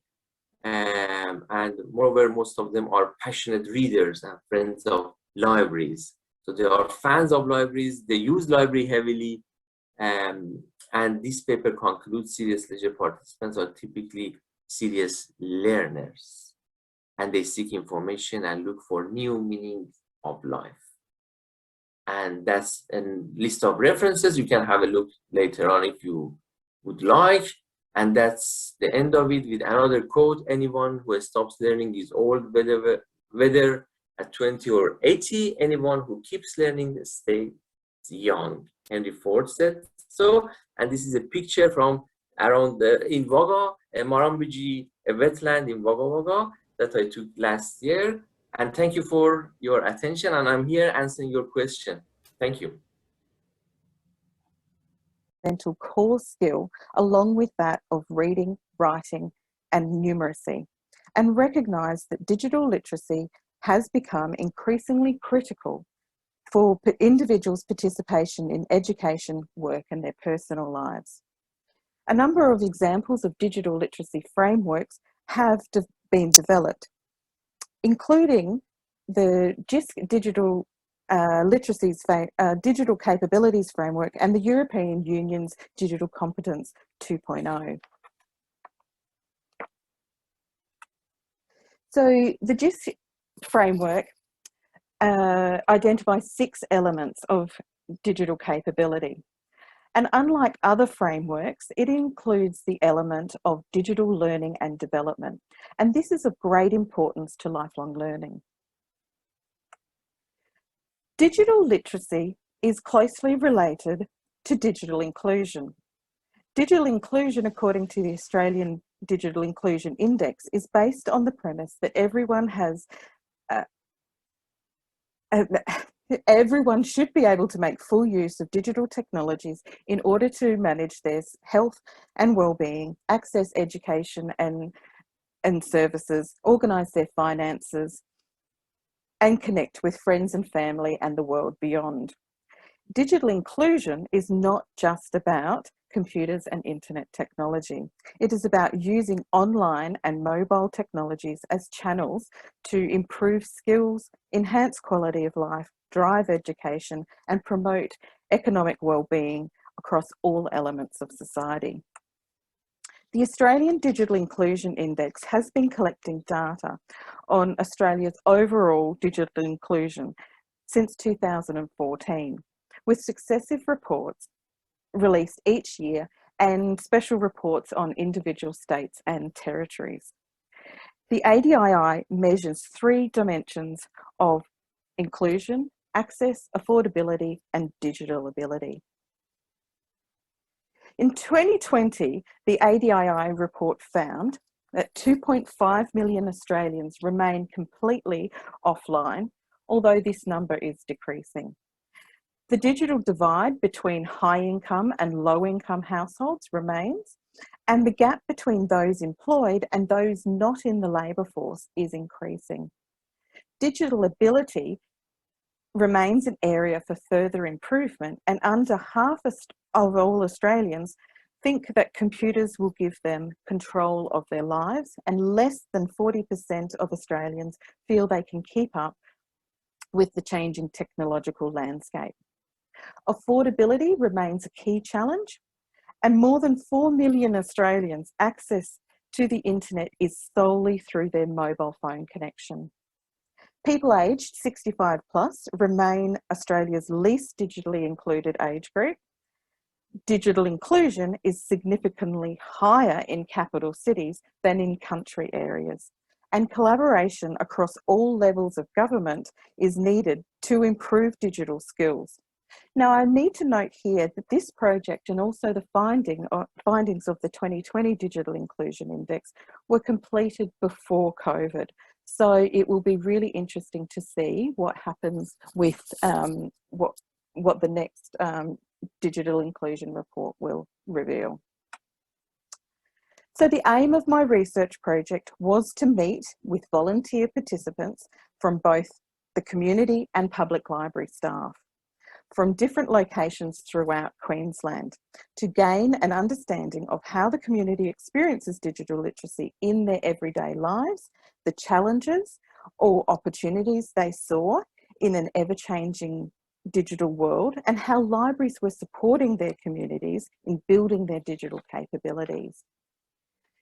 [SPEAKER 10] and moreover, most of them are passionate readers and friends of libraries. So they are fans of libraries, they use library heavily, and this paper concludes serious leisure participants are typically serious learners, and they seek information and look for new meanings of life. And that's a list of references. You can have a look later on if you would like. And that's the end of it with another quote. Anyone who stops learning is old, whether at 20 or 80. Anyone who keeps learning stays young. Henry Ford said so. And this is a picture from around in Wagga, Marambiji, a wetland in Wagga Wagga that I took last year. And thank you for your attention, and I'm here answering your question. Thank you.
[SPEAKER 11] Mental core skill along with that of reading, writing and numeracy, and recognise that digital literacy has become increasingly critical for individuals' participation in education, work and their personal lives. A number of examples of digital literacy frameworks have been developed, including the JISC Digital Digital Capabilities Framework and the European Union's Digital Competence 2.0. So the JISC framework identifies 6 elements of digital capability. And unlike other frameworks, it includes the element of digital learning and development. And this is of great importance to lifelong learning. Digital literacy is closely related to digital inclusion. Digital inclusion, according to the Australian Digital Inclusion Index, is based on the premise that everyone should be able to make full use of digital technologies in order to manage their health and well-being, access education and services, organise their finances, and connect with friends and family and the world beyond. Digital inclusion is not just about computers and internet technology. It is about using online and mobile technologies as channels to improve skills, enhance quality of life, drive education, and promote economic well-being across all elements of society. The Australian Digital Inclusion Index has been collecting data on Australia's overall digital inclusion since 2014, with successive reports released each year and special reports on individual states and territories. The ADII measures 3 dimensions of inclusion, access, affordability, and digital ability. In 2020, the ADII report found that 2.5 million Australians remain completely offline, although this number is decreasing. The digital divide between high-income and low-income households remains, and the gap between those employed and those not in the labour force is increasing. Digital ability remains an area for further improvement, and under half of all Australians think that computers will give them control of their lives, and less than 40% of Australians feel they can keep up with the changing technological landscape. Affordability remains a key challenge, and more than 4 million Australians' access to the internet is solely through their mobile phone connection. People aged 65 plus remain Australia's least digitally included age group. Digital inclusion is significantly higher in capital cities than in country areas, and collaboration across all levels of government is needed to improve digital skills. Now, I need to note here that this project and also the findings of the 2020 Digital Inclusion Index were completed before COVID. So it will be really interesting to see what happens with what the next digital inclusion report will reveal. So the aim of my research project was to meet with volunteer participants from both the community and public library staff from different locations throughout Queensland to gain an understanding of how the community experiences digital literacy in their everyday lives, the challenges or opportunities they saw in an ever-changing digital world, and how libraries were supporting their communities in building their digital capabilities.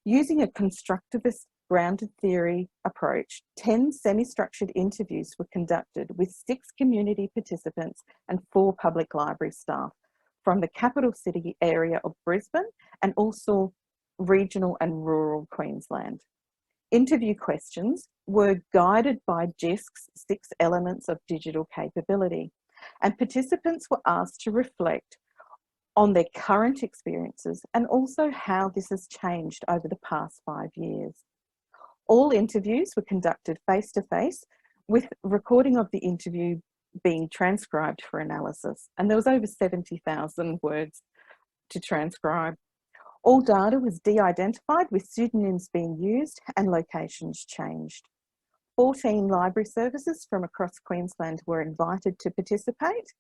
[SPEAKER 11] Using a constructivist grounded theory approach, 10 semi-structured interviews were conducted with 6 community participants and 4 public library staff from the capital city area of Brisbane and also regional and rural Queensland. Interview questions were guided by JISC's 6 elements of digital capability, and participants were asked to reflect on their current experiences and also how this has changed over the past 5 years. All interviews were conducted face-to-face, with recording of the interview being transcribed for analysis, and there was over 70,000 words to transcribe. All data was de-identified, with pseudonyms being used and locations changed. 14 library services from across Queensland were invited to participate.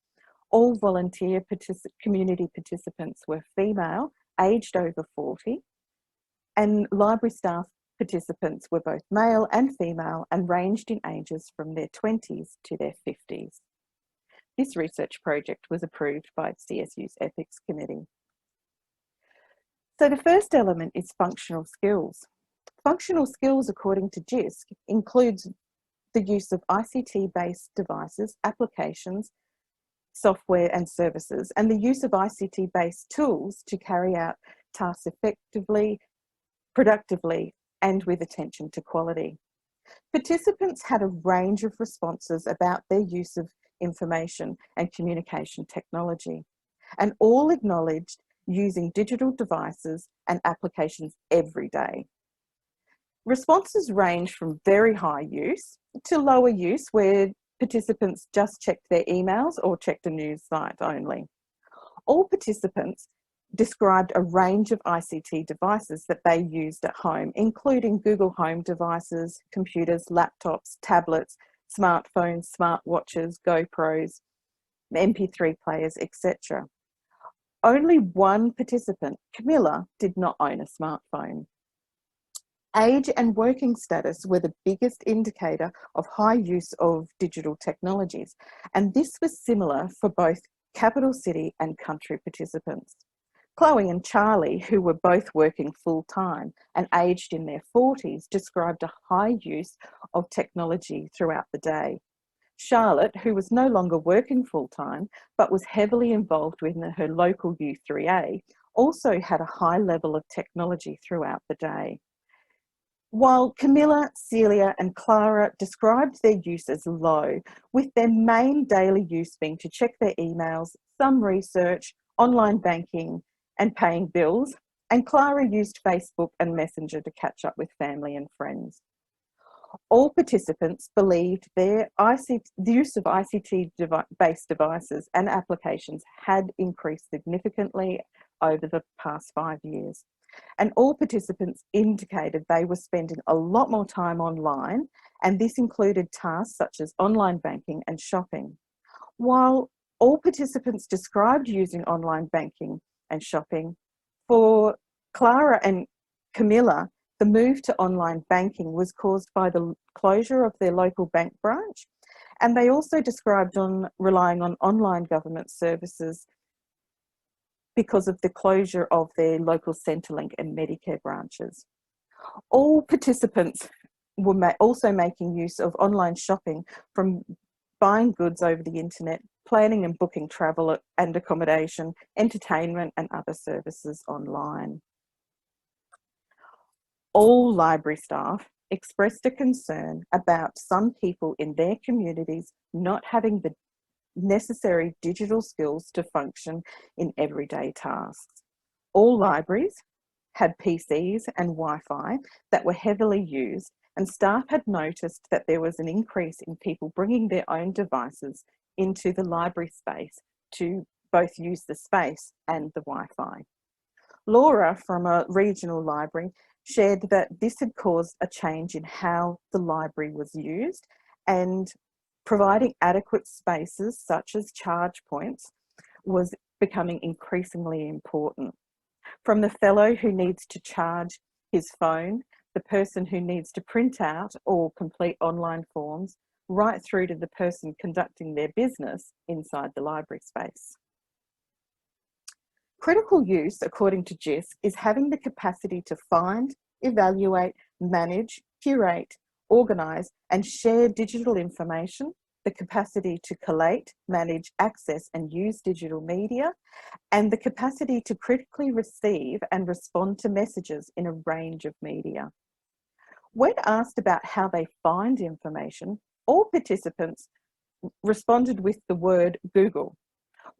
[SPEAKER 11] All volunteer community participants were female, aged over 40, and library staff participants were both male and female and ranged in ages from their 20s to their 50s. This research project was approved by CSU's Ethics Committee. So the first element is functional skills. Functional skills, according to JISC, includes the use of ICT-based devices, applications, software and services, and the use of ICT-based tools to carry out tasks effectively, productively, and with attention to quality. Participants had a range of responses about their use of information and communication technology, and all acknowledged using digital devices and applications every day. Responses range from very high use to lower use, where participants just checked their emails or checked a news site only. All participants described a range of ICT devices that they used at home, including Google Home devices, computers, laptops, tablets, smartphones, smartwatches, GoPros, MP3 players, etc. Only one participant, Camilla, did not own a smartphone. Age and working status were the biggest indicator of high use of digital technologies, and this was similar for both capital city and country participants. Chloe and Charlie, who were both working full-time and aged in their 40s, described a high use of technology throughout the day. Charlotte, who was no longer working full-time but was heavily involved with her local U3A, also had a high level of technology throughout the day. While Camilla, Celia and Clara described their use as low, with their main daily use being to check their emails, some research, online banking and paying bills, and Clara used Facebook and Messenger to catch up with family and friends. All participants believed the use of ICT-based devices and applications had increased significantly over the past 5 years. And all participants indicated they were spending a lot more time online, and this included tasks such as online banking and shopping. While all participants described using online banking and shopping, for Clara and Camilla, the move to online banking was caused by the closure of their local bank branch, and they also described relying on online government services because of the closure of their local Centrelink and Medicare branches. All participants were also making use of online shopping, from buying goods over the internet, planning and booking travel and accommodation, entertainment and other services online. All library staff expressed a concern about some people in their communities not having the necessary digital skills to function in everyday tasks. All libraries had PCs and Wi-Fi that were heavily used, and staff had noticed that there was an increase in people bringing their own devices into the library space to both use the space and the Wi-Fi. Laura from a regional library shared that this had caused a change in how the library was used, and providing adequate spaces such as charge points was becoming increasingly important. From the fellow who needs to charge his phone, the person who needs to print out or complete online forms, right through to the person conducting their business inside the library space. Critical use, according to JISC, is having the capacity to find, evaluate, manage, curate, organise and share digital information, the capacity to collate, manage, access and use digital media, and the capacity to critically receive and respond to messages in a range of media. When asked about how they find information, all participants responded with the word Google,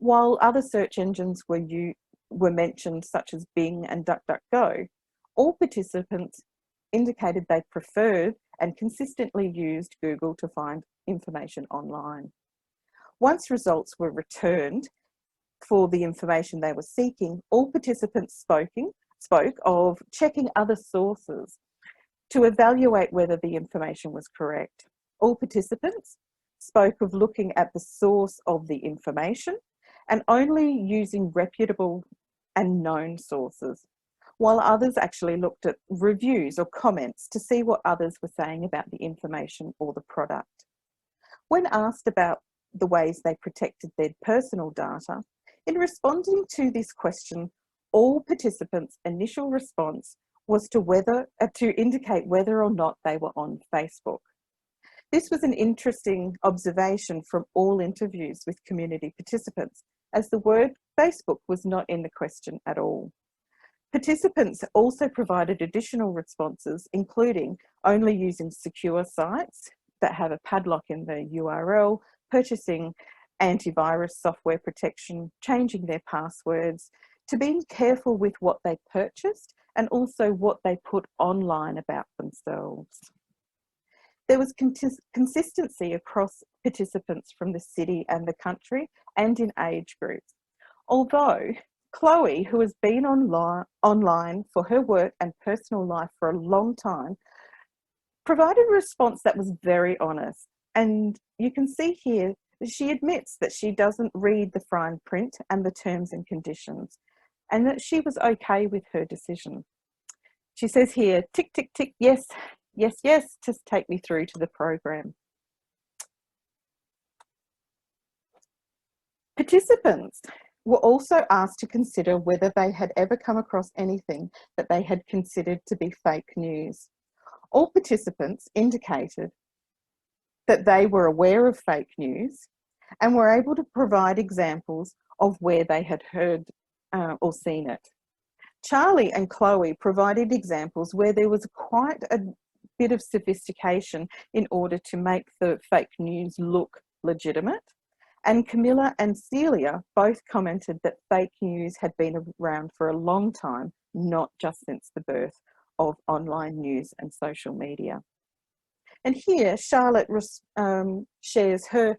[SPEAKER 11] While other search engines were mentioned, such as Bing and DuckDuckGo, all participants indicated they preferred and consistently used Google to find information online. Once results were returned for the information they were seeking, all participants spoke of checking other sources to evaluate whether the information was correct. All participants spoke of looking at the source of the information and only using reputable and known sources, while others actually looked at reviews or comments to see what others were saying about the information or the product. When asked about the ways they protected their personal data, in responding to this question, all participants' initial response was to indicate whether or not they were on Facebook. This was an interesting observation from all interviews with community participants, as the word Facebook was not in the question at all. Participants also provided additional responses, including only using secure sites that have a padlock in the URL, purchasing antivirus software protection, changing their passwords, to being careful with what they purchased and also what they put online about themselves. There was consistency across participants from the city and the country and in age groups. Although Chloe, who has been online for her work and personal life for a long time, provided a response that was very honest. And you can see here that she admits that she doesn't read the fine print and the terms and conditions, and that she was okay with her decision. She says here, tick, tick, tick, yes, yes, yes, to take me through to the program. Participants were also asked to consider whether they had ever come across anything that they had considered to be fake news. All participants indicated that they were aware of fake news and were able to provide examples of where they had heard or seen it. Charlie and Chloe provided examples where there was quite a bit of sophistication in order to make the fake news look legitimate. And Camilla and Celia both commented that fake news had been around for a long time, not just since the birth of online news and social media. And here, Charlotte shares her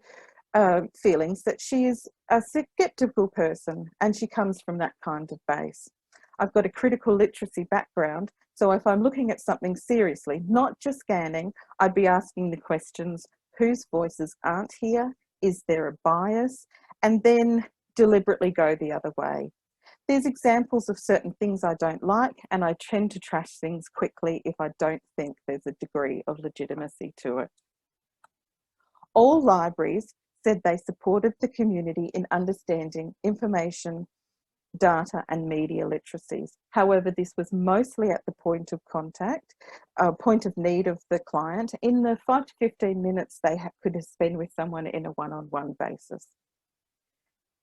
[SPEAKER 11] feelings that she is a sceptical person and she comes from that kind of base. I've got a critical literacy background, so if I'm looking at something seriously, not just scanning, I'd be asking the questions, whose voices aren't here? Is there a bias? And then deliberately go the other way. There's examples of certain things I don't like, and I tend to trash things quickly if I don't think there's a degree of legitimacy to it. All libraries said they supported the community in understanding information, data and media literacies. However, this was mostly at the point of contact, point of need of the client, in the 5 to 15 minutes they could spend with someone in a one-on-one basis.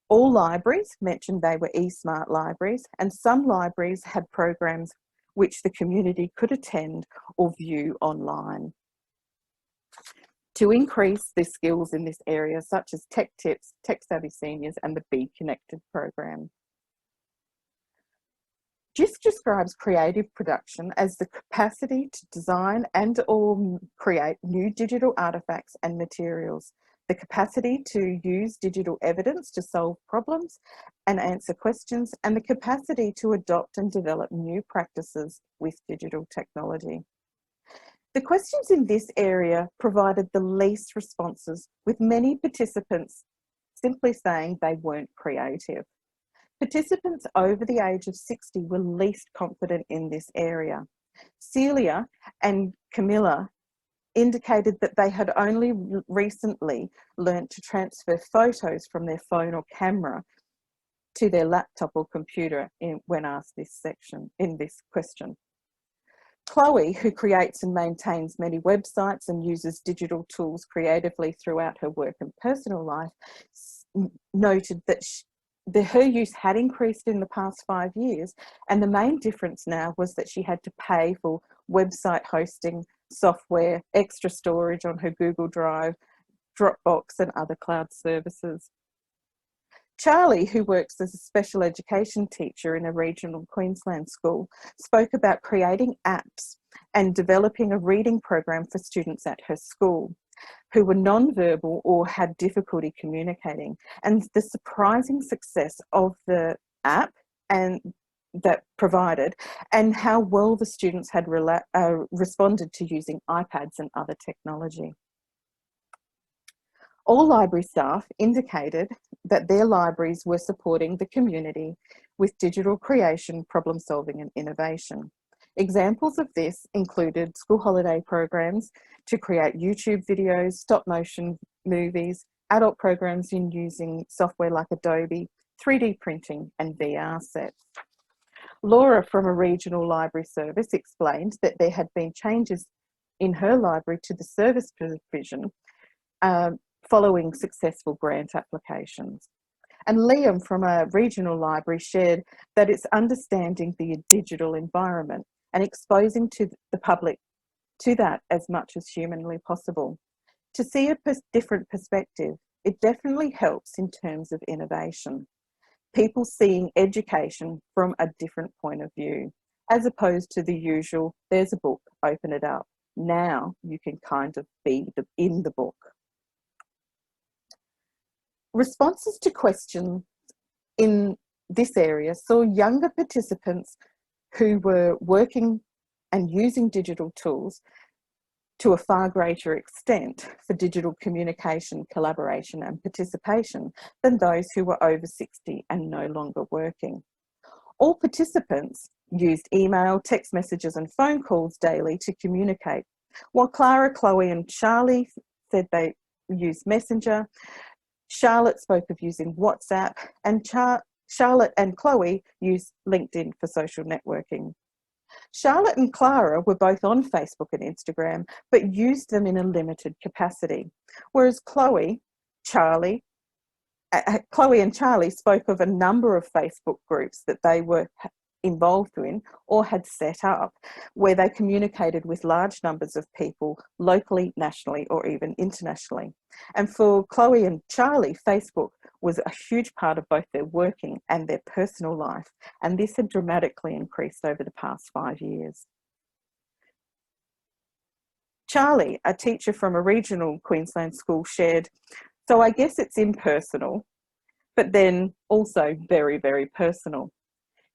[SPEAKER 11] All libraries mentioned they were eSmart libraries, and some libraries had programs which the community could attend or view online. To increase their skills in this area, such as Tech Tips, Tech Savvy Seniors and the Be Connected program. JISC describes creative production as the capacity to design and or create new digital artefacts and materials, the capacity to use digital evidence to solve problems and answer questions, and the capacity to adopt and develop new practices with digital technology. The questions in this area provided the least responses, with many participants simply saying they weren't creative. Participants over the age of 60 were least confident in this area. Celia and Camilla indicated that they had only recently learnt to transfer photos from their phone or camera to their laptop or computer when asked this question. Chloe, who creates and maintains many websites and uses digital tools creatively throughout her work and personal life, noted that her use had increased in the past 5 years, and the main difference now was that she had to pay for website hosting, software, extra storage on her Google Drive, Dropbox and other cloud services. Charlie, who works as a special education teacher in a regional Queensland school, spoke about creating apps and developing a reading program for students at her school who were non-verbal or had difficulty communicating, and the surprising success of the app and that provided, and how well the students had responded to using iPads and other technology. All library staff indicated that their libraries were supporting the community with digital creation, problem solving and innovation. Examples of this included school holiday programs to create YouTube videos, stop motion movies, adult programs in using software like Adobe, 3D printing and VR sets. Laura from a regional library service explained that there had been changes in her library to the service provision following successful grant applications. And Liam from a regional library shared that it's understanding the digital environment and exposing to the public to that as much as humanly possible. To see a different perspective, it definitely helps in terms of innovation. People seeing education from a different point of view, as opposed to the usual, there's a book, open it up. Now you can kind of be in the book. Responses to questions in this area saw younger participants who were working and using digital tools to a far greater extent for digital communication, collaboration and participation than those who were over 60 and no longer working. All participants used email, text messages and phone calls daily to communicate, while Clara, Chloe and Charlie said they used Messenger. Charlotte spoke of using WhatsApp, and Charlotte and Chloe used LinkedIn for social networking. Charlotte and Clara were both on Facebook and Instagram, but used them in a limited capacity, whereas Chloe and Charlie spoke of a number of Facebook groups that they were involved in or had set up, where they communicated with large numbers of people locally, nationally, or even internationally. And for Chloe and Charlie, Facebook was a huge part of both their working and their personal life, and this had dramatically increased over the past 5 years. Charlie, a teacher from a regional Queensland school, shared, "So I guess it's impersonal, but then also very, very personal."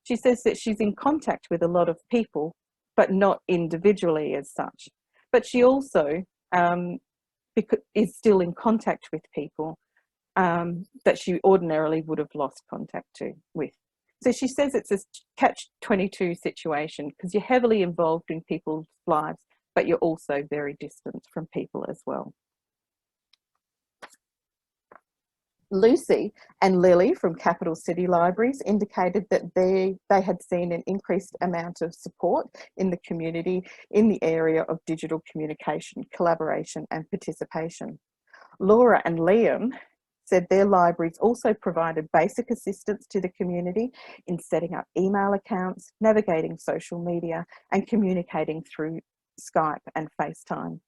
[SPEAKER 11] She says that she's in contact with a lot of people, but not individually as such. But she also is still in contact with people that she ordinarily would have lost contact with. So she says it's a catch-22 situation because you're heavily involved in people's lives, but you're also very distant from people as well. Lucy and Lily from Capital City Libraries indicated that they had seen an increased amount of support in the community in the area of digital communication, collaboration and participation. Laura and Liam said their libraries also provided basic assistance to the community in setting up email accounts, navigating social media and communicating through Skype and FaceTime.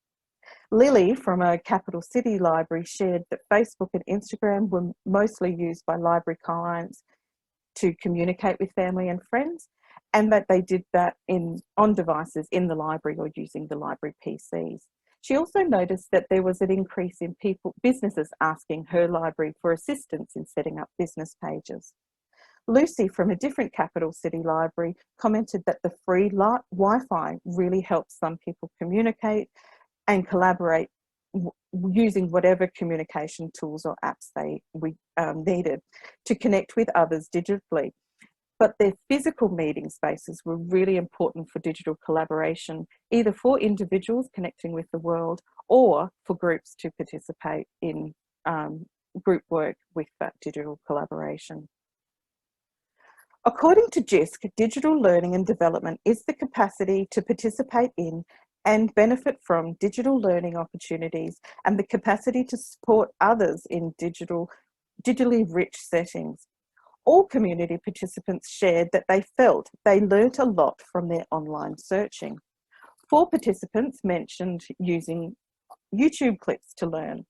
[SPEAKER 11] Lily from a Capital City library shared that Facebook and Instagram were mostly used by library clients to communicate with family and friends, and that they did that on devices in the library or using the library PCs. She also noticed that there was an increase in businesses asking her library for assistance in setting up business pages. Lucy from a different Capital City library commented that the free Wi-Fi really helps some people communicate and collaborate using whatever communication tools or apps they needed to connect with others digitally. But their physical meeting spaces were really important for digital collaboration, either for individuals connecting with the world or for groups to participate in group work with that digital collaboration. According to JISC, digital learning and development is the capacity to participate in and benefit from digital learning opportunities and the capacity to support others in digitally rich settings. All community participants shared that they felt they learnt a lot from their online searching. 4 participants mentioned using YouTube clips to learn.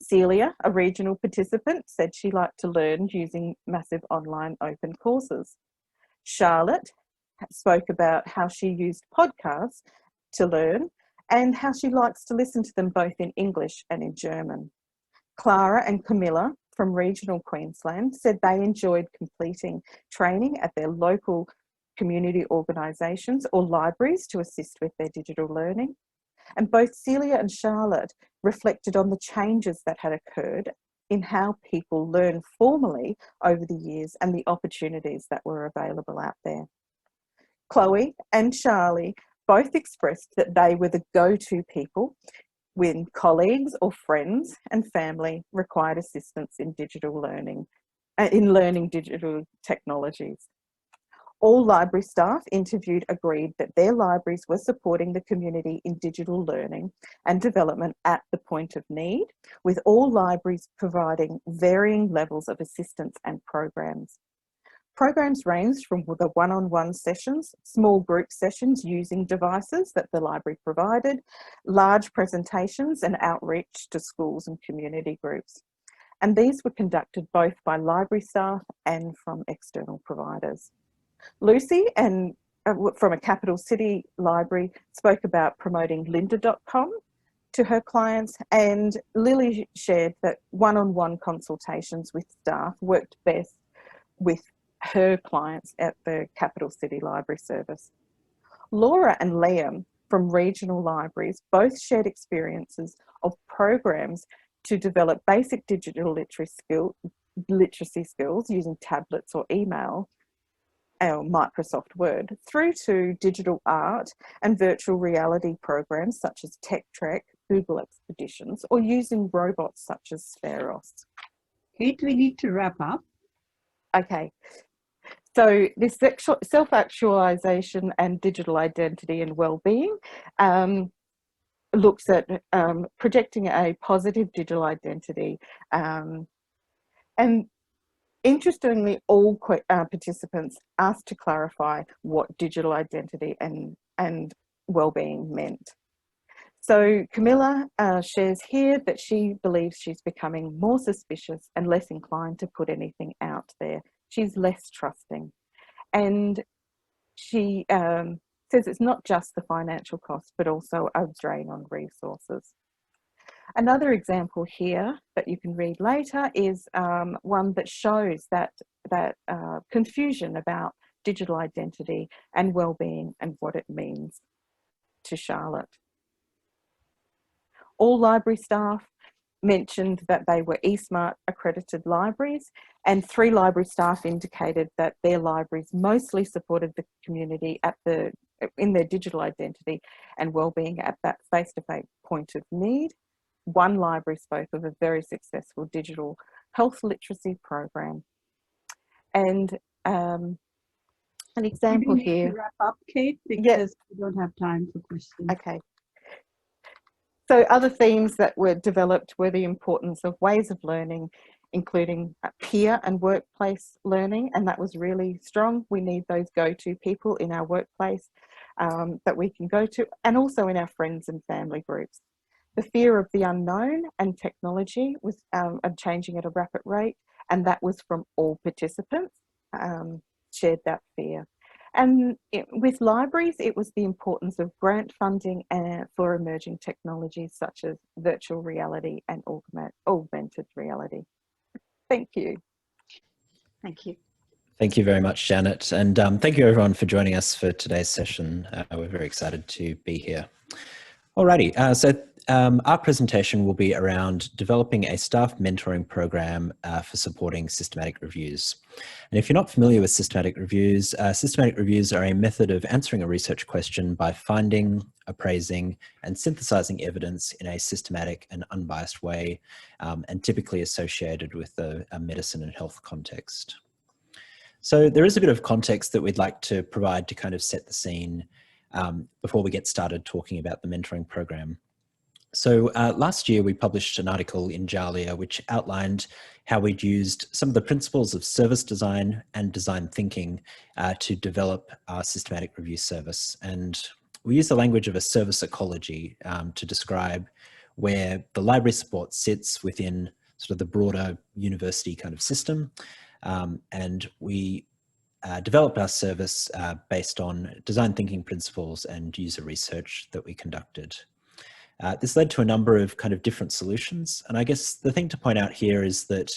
[SPEAKER 11] Celia, a regional participant, said she liked to learn using massive online open courses. Charlotte spoke about how she used podcasts to learn and how she likes to listen to them both in English and in German. Clara and Camilla from regional Queensland said they enjoyed completing training at their local community organisations or libraries to assist with their digital learning. And both Celia and Charlotte reflected on the changes that had occurred in how people learn formally over the years and the opportunities that were available out there. Chloe and Charlie both expressed that they were the go-to people when colleagues or friends and family required assistance in digital learning, in learning digital technologies. All library staff interviewed agreed that their libraries were supporting the community in digital learning and development at the point of need, with all libraries providing varying levels of assistance and programs. Programs ranged from the one-on-one sessions, small group sessions using devices that the library provided, large presentations and outreach to schools and community groups. And these were conducted both by library staff and from external providers. Lucy, and from a capital city library, spoke about promoting lynda.com to her clients, and Lily shared that one-on-one consultations with staff worked best with her clients at the capital city library service. Laura and Liam from regional libraries both shared experiences of programs to develop basic digital literacy skills using tablets or email, or Microsoft Word, through to digital art and virtual reality programs such as Tech Trek, Google Expeditions, or using robots such as Spheros.
[SPEAKER 12] Kate, we need to wrap up.
[SPEAKER 11] Okay. So this self-actualization and digital identity and well-being looks at projecting a positive digital identity. And interestingly, all participants asked to clarify what digital identity and well-being meant. So Camilla shares here that she believes she's becoming more suspicious and less inclined to put anything out there. She's less trusting. And she says it's not just the financial cost, but also a drain on resources. Another example here that you can read later is one that shows that confusion about digital identity and well-being and what it means to Charlotte. All library staff mentioned that they were eSmart accredited libraries, and 3 library staff indicated that their libraries mostly supported the community in their digital identity and well-being at that face-to-face point of need. 1 library spoke of a very successful digital health literacy program. And an example here.
[SPEAKER 12] To wrap up, Kate, because we don't have time for questions.
[SPEAKER 11] Okay. So other themes that were developed were the importance of ways of learning, including peer and workplace learning, and that was really strong. We need those go-to people in our workplace that we can go to, and also in our friends and family groups. The fear of the unknown and technology was changing at a rapid rate, and that was from all participants, shared that fear. And with libraries, it was the importance of grant funding for emerging technologies such as virtual reality and augmented reality. Thank you.
[SPEAKER 8] Thank you.
[SPEAKER 13] Thank you very much, Janet. And thank you everyone for joining us for today's session. We're very excited to be here. Alrighty, so our presentation will be around developing a staff mentoring program for supporting systematic reviews. And if you're not familiar with systematic reviews are a method of answering a research question by finding, appraising, and synthesizing evidence in a systematic and unbiased way, and typically associated with a medicine and health context. So there is a bit of context that we'd like to provide to kind of set the scene before we get started talking about the mentoring program. So last year we published an article in ALIA which outlined how we'd used some of the principles of service design and design thinking to develop our systematic review service. And we use the language of a service ecology to describe where the library support sits within sort of the broader university kind of system. And we developed our service based on design thinking principles and user research that we conducted. This led to a number of kind of different solutions. And I guess the thing to point out here is that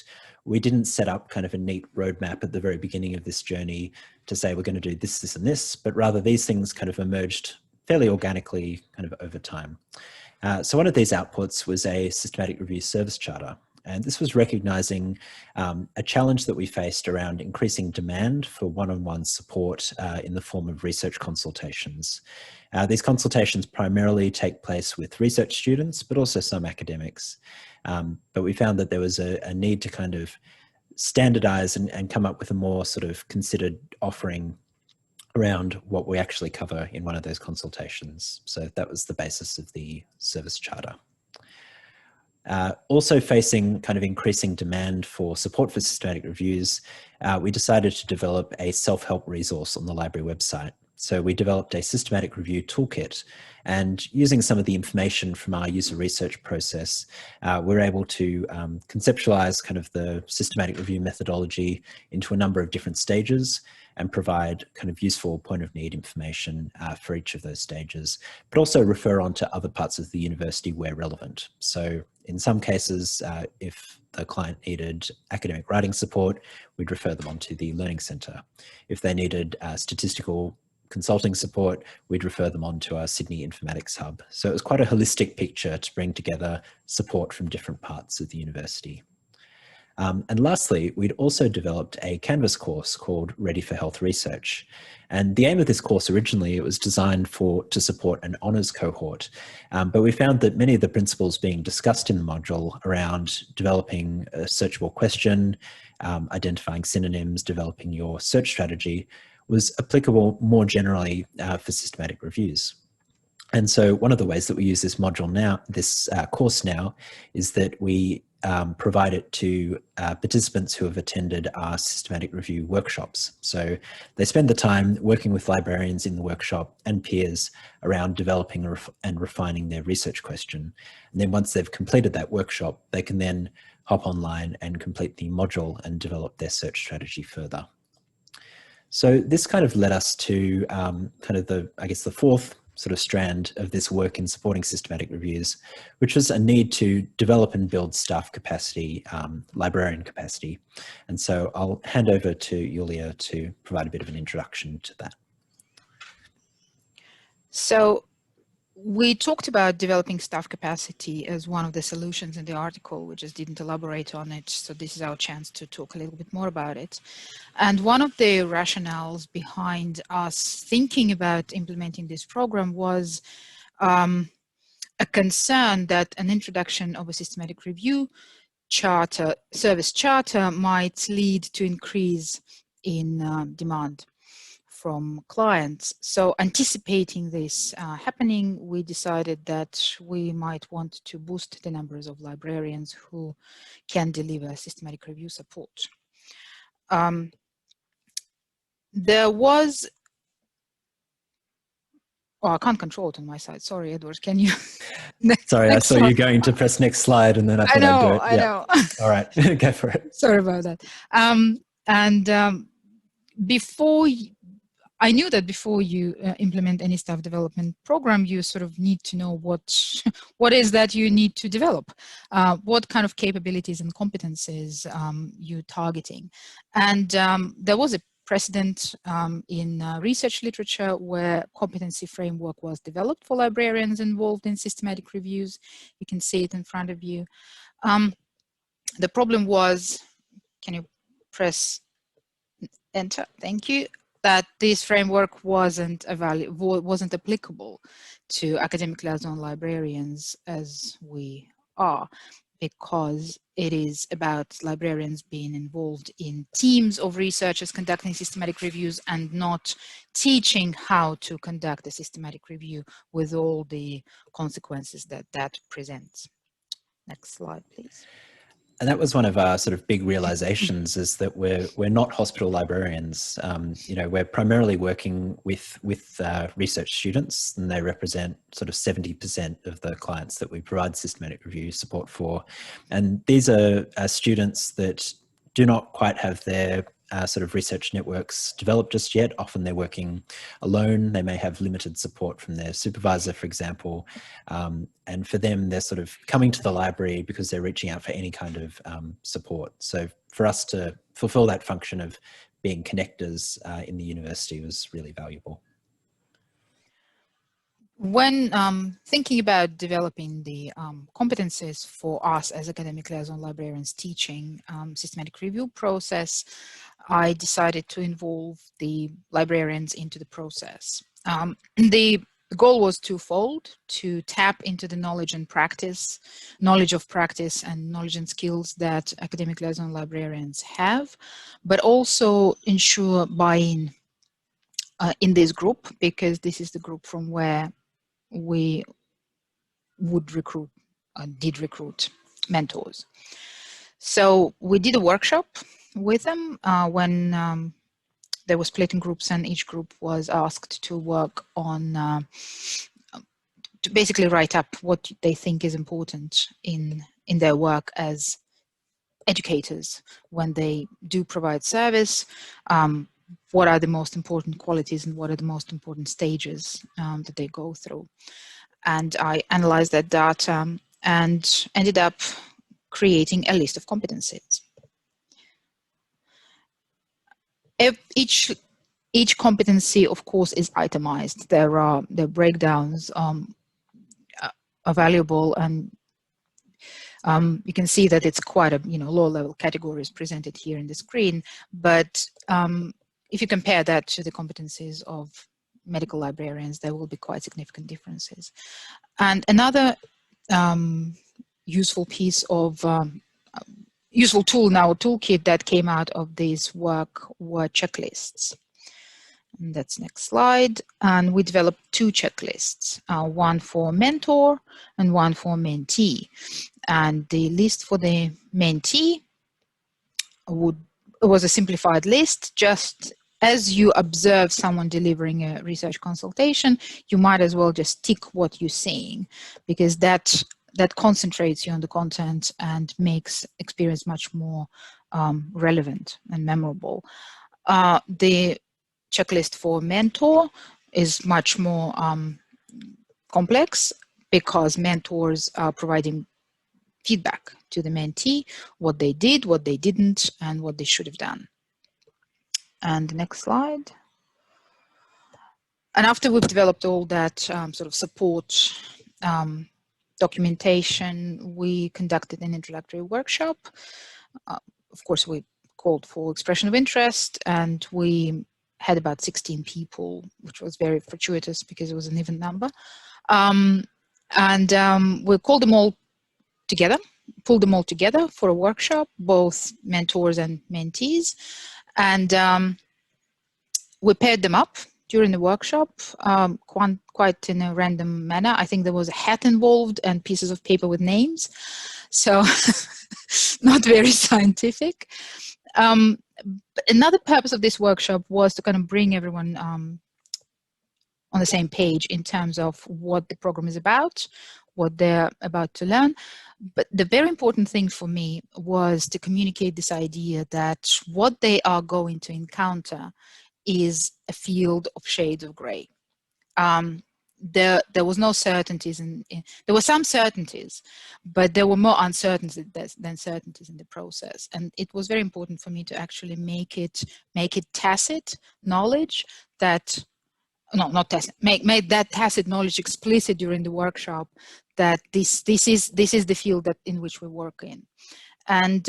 [SPEAKER 13] we didn't set up kind of a neat roadmap at the very beginning of this journey to say we're going to do this, this, and this, but rather these things kind of emerged fairly organically kind of over time. So one of these outputs was a systematic review service charter. And this was recognizing a challenge that we faced around increasing demand for one-on-one support in the form of research consultations. These consultations primarily take place with research students, but also some academics. But we found that there was a need to kind of standardize and come up with a more sort of considered offering around what we actually cover in one of those consultations. So that was the basis of the service charter. Also facing kind of increasing demand for support for systematic reviews, we decided to develop a self-help resource on the library website. So we developed a systematic review toolkit, and using some of the information from our user research process, we're able to conceptualize kind of the systematic review methodology into a number of different stages and provide kind of useful point of need information for each of those stages, but also refer on to other parts of the university where relevant. So in some cases, if the client needed academic writing support, we'd refer them on to the Learning Centre. If they needed statistical consulting support, we'd refer them on to our Sydney Informatics Hub. So it was quite a holistic picture to bring together support from different parts of the university. And lastly, we'd also developed a Canvas course called Ready for Health Research. And the aim of this course originally, it was designed to support an honours cohort. But we found that many of the principles being discussed in the module around developing a searchable question, identifying synonyms, developing your search strategy, was applicable more generally for systematic reviews. And so one of the ways that we use this module now, this course now, is that we provide it to participants who have attended our systematic review workshops. So they spend the time working with librarians in the workshop and peers around developing and refining their research question. And then once they've completed that workshop, they can then hop online and complete the module and develop their search strategy further. So this kind of led us to kind of the fourth sort of strand of this work in supporting systematic reviews, which was a need to develop and build staff capacity, librarian capacity. And so I'll hand over to Julia to provide a bit of an introduction to that.
[SPEAKER 14] So we talked about developing staff capacity as one of the solutions in the article. We just didn't elaborate on it. So this is our chance to talk a little bit more about it. And one of the rationales behind us thinking about implementing this program was a concern that an introduction of a systematic review charter, service charter, might lead to increase in demand from clients. So anticipating this happening, we decided that we might want to boost the numbers of librarians who can deliver systematic review support. There was, oh, I can't control it on my side. Sorry, Edward, can you?
[SPEAKER 13] Sorry, I saw you going to press next slide and then I thought I'd do it.
[SPEAKER 14] I know.
[SPEAKER 13] All right, go for it.
[SPEAKER 14] Sorry about that. Before I knew that before you implement any staff development program, you sort of need to know what is that you need to develop, what kind of capabilities and competencies you're targeting. And there was a precedent in research literature where competency framework was developed for librarians involved in systematic reviews. You can see it in front of you. The problem was, can you press enter? Thank you. That this framework wasn't applicable to academic liaison librarians as we are, because it is about librarians being involved in teams of researchers conducting systematic reviews and not teaching how to conduct a systematic review with all the consequences that that presents. Next slide, please.
[SPEAKER 13] that was one of our sort of big realizations, is that we're not hospital librarians. You know, we're primarily working with research students, and they represent sort of 70% of the clients that we provide systematic review support for. And these are students that do not quite have their sort of research networks developed just yet. Often they're working alone. They may have limited support from their supervisor, for example. And for them, they're sort of coming to the library because they're reaching out for any kind of support. So for us to fulfill that function of being connectors in the university was really valuable.
[SPEAKER 14] When thinking about developing the competencies for us as academic liaison librarians teaching systematic review process, I decided to involve the librarians into the process. The goal was twofold: to tap into the knowledge of practice and knowledge and skills that academic liaison librarians have, but also ensure buy-in in this group, because this is the group from where we would did recruit mentors. So we did a workshop with them when they were split in groups, and each group was asked to work on, to basically write up what they think is important in their work as educators when they do provide service. What are the most important qualities and what are the most important stages that they go through. And I analyzed that data and ended up creating a list of competencies. Each competency, of course, is itemized. The breakdowns are valuable, and you can see that it's quite a low-level categories presented here in the screen. But if you compare that to the competencies of medical librarians, there will be quite significant differences. And another useful piece of useful tool in our toolkit that came out of this work were checklists. And that's next slide. And we developed two checklists, one for mentor and one for mentee. And the list for the mentee was a simplified list. Just as you observe someone delivering a research consultation, you might as well just tick what you're seeing, because that concentrates you on the content and makes experience much more relevant and memorable. The checklist for mentor is much more complex, because mentors are providing feedback to the mentee, what they did, what they didn't, and what they should have done. And the next slide. And after we've developed all that sort of support documentation, we conducted an introductory workshop. Of course, we called for expression of interest, and we had about 16 people, which was very fortuitous because it was an even number. We called them all together, pulled them all together for a workshop, both mentors and mentees. And we paired them up during the workshop, quite in a random manner. I think there was a hat involved and pieces of paper with names. So not very scientific. Another purpose of this workshop was to kind of bring everyone on the same page in terms of what the program is about, what they're about to learn. But the very important thing for me was to communicate this idea that what they are going to encounter is a field of shades of gray. There was no certainties, there were some certainties, but there were more uncertainties than certainties in the process. And it was very important for me to actually make it tacit knowledge that, no, not tacit, make that tacit knowledge explicit during the workshop, that this is the field in which we work in. And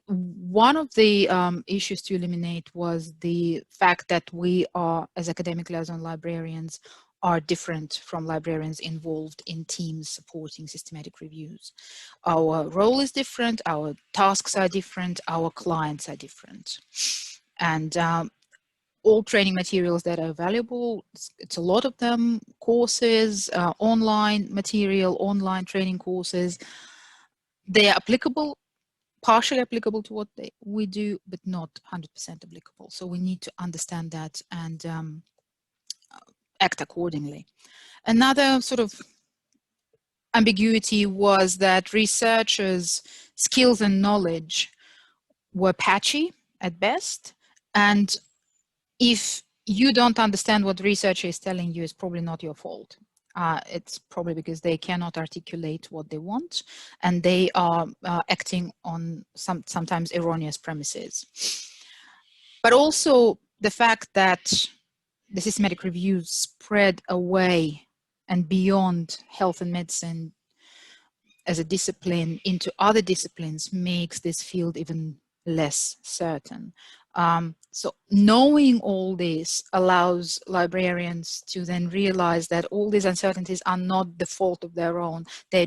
[SPEAKER 14] one of the issues to eliminate was the fact that we are, as academic liaison librarians, are different from librarians involved in teams supporting systematic reviews. Our role is different, our tasks are different, our clients are different. And all training materials that are available, it's a lot of them, courses, online material, online training courses, they are applicable, partially applicable to what we do, but not 100% applicable. So we need to understand that and act accordingly. Another sort of ambiguity was that researchers' skills and knowledge were patchy at best, and if you don't understand what the researcher is telling you, it's probably not your fault. It's probably because they cannot articulate what they want, and they are acting on sometimes erroneous premises. But also the fact that the systematic reviews spread away and beyond health and medicine as a discipline into other disciplines makes this field even less certain. So knowing all this allows librarians to then realize that all these uncertainties are not the fault of their own. They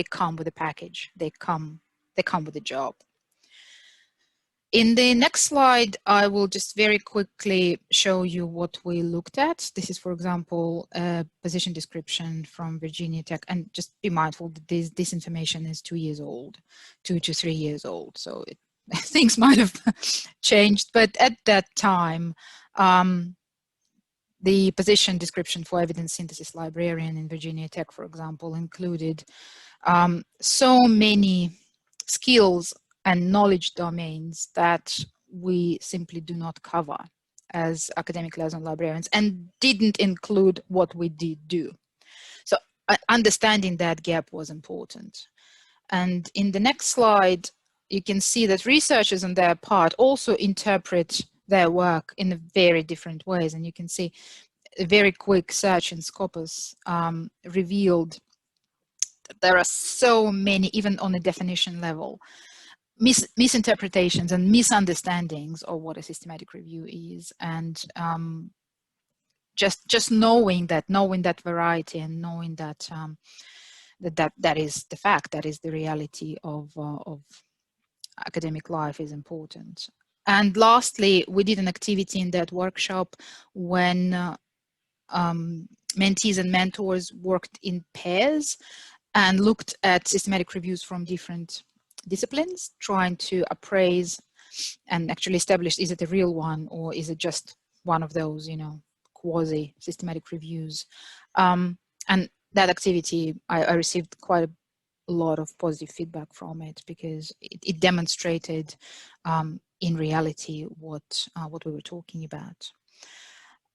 [SPEAKER 14] come with a package. They come with a job. In the next slide, I will just very quickly show you what we looked at. This is, for example, a position description from Virginia Tech, and just be mindful that this information is 2 years old, 2 to 3 years old. So things might have changed, but at that time, the position description for evidence synthesis librarian in Virginia Tech, for example, included so many skills and knowledge domains that we simply do not cover as academic liaison librarians, and didn't include what we did do. So understanding that gap was important. And in the next slide, you can see that researchers on their part also interpret their work in very different ways. And you can see a very quick search in Scopus revealed that there are so many, even on a definition level, misinterpretations and misunderstandings of what a systematic review is. And just knowing that variety, and knowing that that is the fact, that is the reality of academic life, is important. And lastly, we did an activity in that workshop when mentees and mentors worked in pairs and looked at systematic reviews from different disciplines, trying to appraise and actually establish, is it a real one or is it just one of those, quasi systematic reviews. And that activity, I received quite a lot of positive feedback from it, because it demonstrated in reality what we were talking about.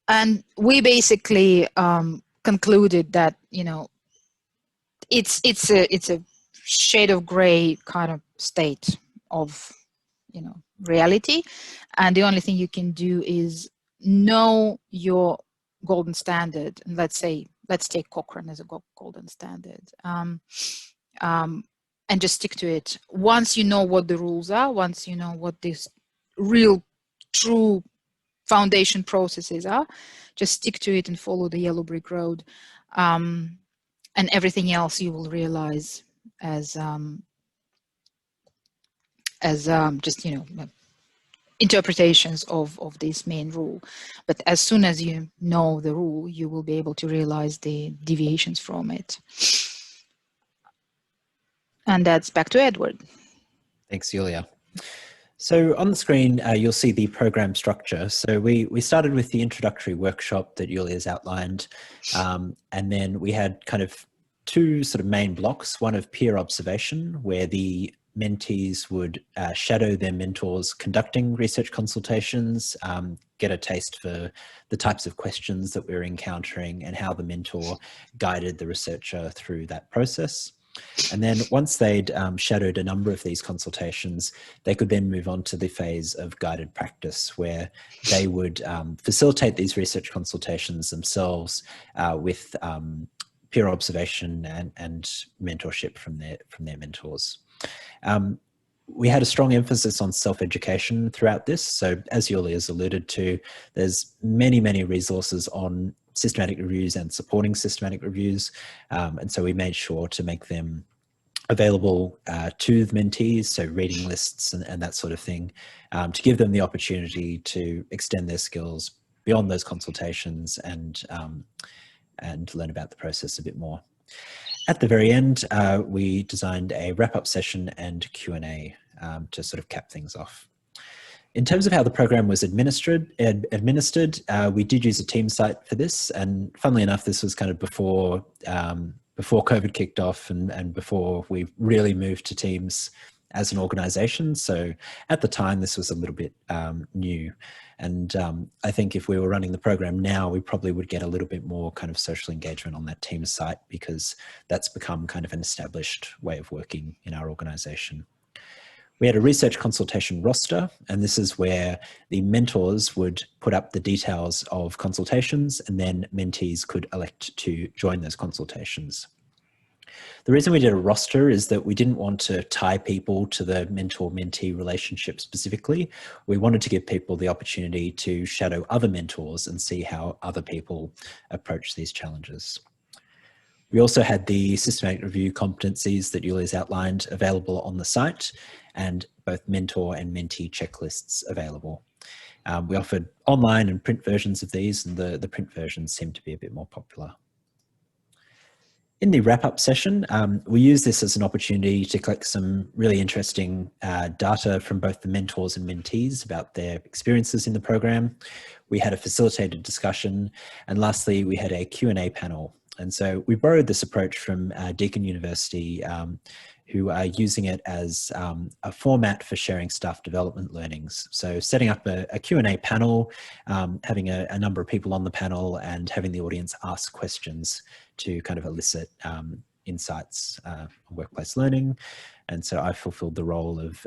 [SPEAKER 14] And we basically concluded that it's a shade of gray kind of state of reality, and the only thing you can do is know your golden standard. And let's take Cochrane as a golden standard, and just stick to it. Once you know what the rules are, once you know what these real true foundation processes are, just stick to it and follow the yellow brick road, and everything else you will realize as just interpretations of this main rule. But as soon as you know the rule, you will be able to realize the deviations from it. And that's back to Edward.
[SPEAKER 13] Thanks, Julia. So on the screen, you'll see the program structure. So we started with the introductory workshop that Julia's outlined, and then we had kind of two sort of main blocks, one of peer observation, where the mentees would shadow their mentors conducting research consultations, get a taste for the types of questions that we're encountering and how the mentor guided the researcher through that process. And then once they'd shadowed a number of these consultations, they could then move on to the phase of guided practice, where they would facilitate these research consultations themselves with peer observation and mentorship from their mentors. We had a strong emphasis on self-education throughout this. So as Julia has alluded to, there's many resources on systematic reviews and supporting systematic reviews. And so we made sure to make them available to the mentees, so reading lists and that sort of thing, to give them the opportunity to extend their skills beyond those consultations and learn about the process a bit more. At the very end, we designed a wrap-up session and Q&A to sort of cap things off. In terms of how the program was administered, we did use a team site for this, and funnily enough, this was kind of before COVID kicked off and before we really moved to Teams as an organization. So at the time, this was a little bit new. And I think if we were running the program now, we probably would get a little bit more kind of social engagement on that Teams site, because that's become kind of an established way of working in our organization. We had a research consultation roster, and this is where the mentors would put up the details of consultations, and then mentees could elect to join those consultations. The reason we did a roster is that we didn't want to tie people to the mentor-mentee relationship specifically. We wanted to give people the opportunity to shadow other mentors and see how other people approach these challenges. We also had the systematic review competencies that Yulia's outlined available on the site, and both mentor and mentee checklists available. We offered online and print versions of these, and the print versions seem to be a bit more popular. In the wrap-up session, we used this as an opportunity to collect some really interesting data from both the mentors and mentees about their experiences in the program. We had a facilitated discussion, and lastly, we had a Q&A panel. And so we borrowed this approach from Deakin University, who are using it as a format for sharing staff development learnings. So setting up a Q&A panel, having a number of people on the panel, and having the audience ask questions to kind of elicit insights on workplace learning. And so I fulfilled the role of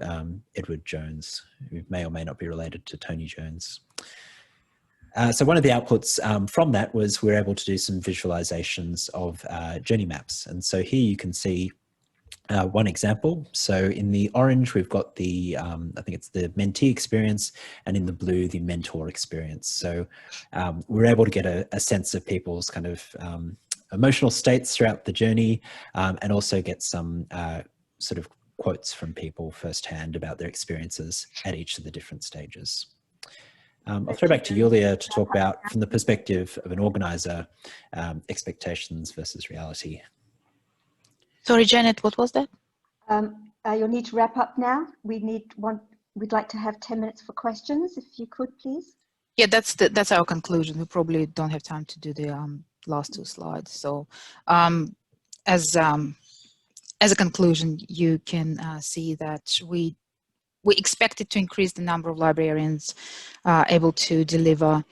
[SPEAKER 13] Edward Jones, who may or may not be related to Tony Jones. So one of the outputs from that was we were able to do some visualizations of journey maps. And so here you can see one example. So in the orange, we've got the, I think it's the mentee experience, and in the blue, the mentor experience. So we're able to get a sense of people's kind of emotional states throughout the journey, and also get some sort of quotes from people firsthand about their experiences at each of the different stages. I'll throw back to Yulia to talk about, from the perspective of an organizer, expectations versus reality.
[SPEAKER 15] Sorry, Janet, what was that?
[SPEAKER 8] You'll need to wrap up now. We'd like to have 10 minutes for questions, if you could, please.
[SPEAKER 15] Yeah, that's our conclusion. We probably don't have time to do the last two slides. So as a conclusion, you can see that we expected to increase the number of librarians able to deliver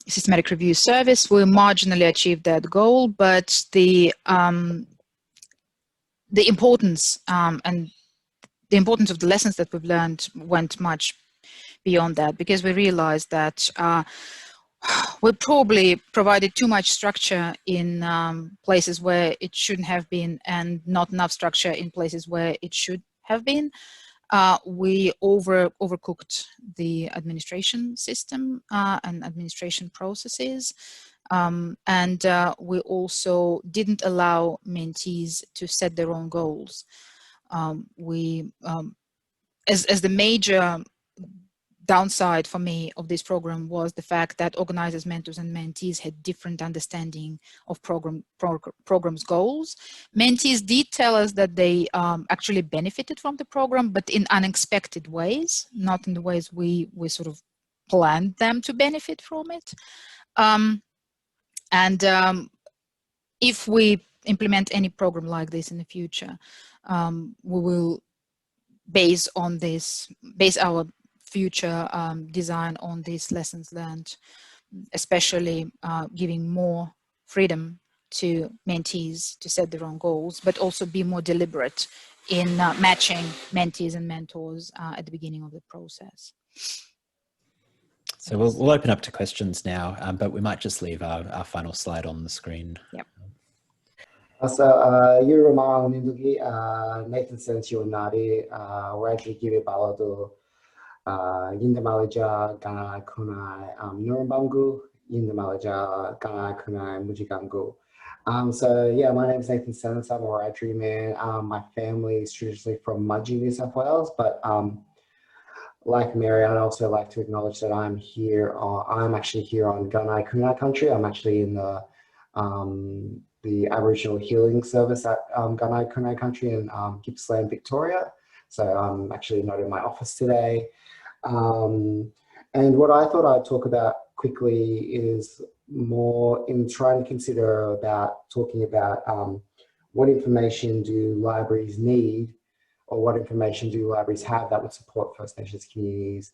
[SPEAKER 15] systematic review service. We marginally achieved that goal, but the importance and the importance of the lessons that we've learned went much beyond that, because we realized that we probably provided too much structure in places where it shouldn't have been, and not enough structure in places where it should have been. We overcooked the administration system and administration processes. And we also didn't allow mentees to set their own goals. As the major downside for me of this program was the fact that organizers, mentors, and mentees had different understanding of program's goals. Mentees did tell us that they actually benefited from the program, but in unexpected ways, not in the ways we sort of planned them to benefit from it. If we implement any program like this in the future, we will base our future design on these lessons learned, especially giving more freedom to mentees to set their own goals, but also be more deliberate in matching mentees and mentors at the beginning of the process.
[SPEAKER 13] So we'll open up to questions now, but we might just leave our final slide on the screen.
[SPEAKER 15] Yep.
[SPEAKER 16] So, Yuruma Nindugi, Nathan Sentance, we're actually giving Balado, Yindamalaja, Gana Kunai, Nurumbangu, Yindamalaja, Gana Kunai, Mujigangu. So yeah, my name is Nathan Sentance. I'm a Wiradjuri man. My family is traditionally from Mudgee, New South Wales, but like Mary, I'd also like to acknowledge that I'm here. I'm actually here on Gunai Kunai country. I'm actually in the the Aboriginal Healing Service at Gunai Kunai Country in Gippsland, Victoria. So I'm actually not in my office today. And what I thought I'd talk about quickly is more in trying to consider about talking about what information do libraries need, or what information do libraries have that would support First Nations communities.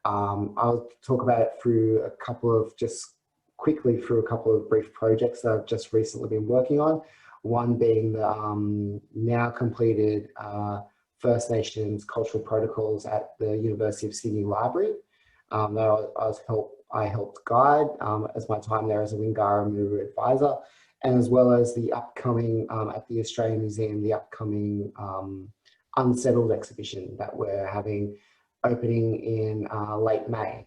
[SPEAKER 16] I'll talk about it through a couple of, just quickly through a couple of brief projects that I've just recently been working on. One being the now completed First Nations cultural protocols at the University of Sydney Library. That I helped guide as my time there as a Wingara Muru advisor, and as well as the upcoming, at the Australian Museum, the upcoming Unsettled exhibition that we're having opening in late May.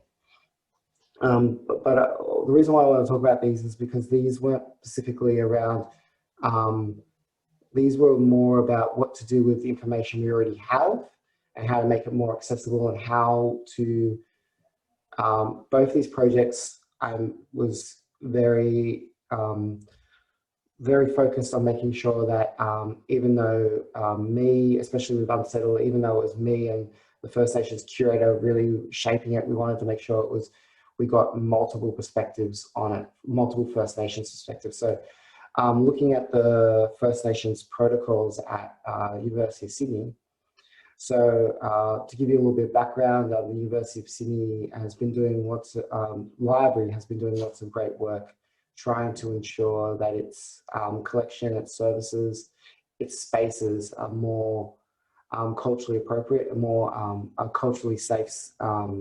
[SPEAKER 16] But the reason why I want to talk about these is because these weren't specifically around, these were more about what to do with the information we already have and how to make it more accessible, and how to, both these projects was very focused on making sure that even though me, especially with Unsettled, even though it was me and the First Nations curator really shaping it, we wanted to make sure it was, we got multiple perspectives on it, multiple First Nations perspectives. So looking at the First Nations protocols at University of Sydney. So to give you a little bit of background, the University of Sydney has been doing lots of, library has been doing lots of great work trying to ensure that its collection, its services, its spaces are more culturally appropriate and more culturally safe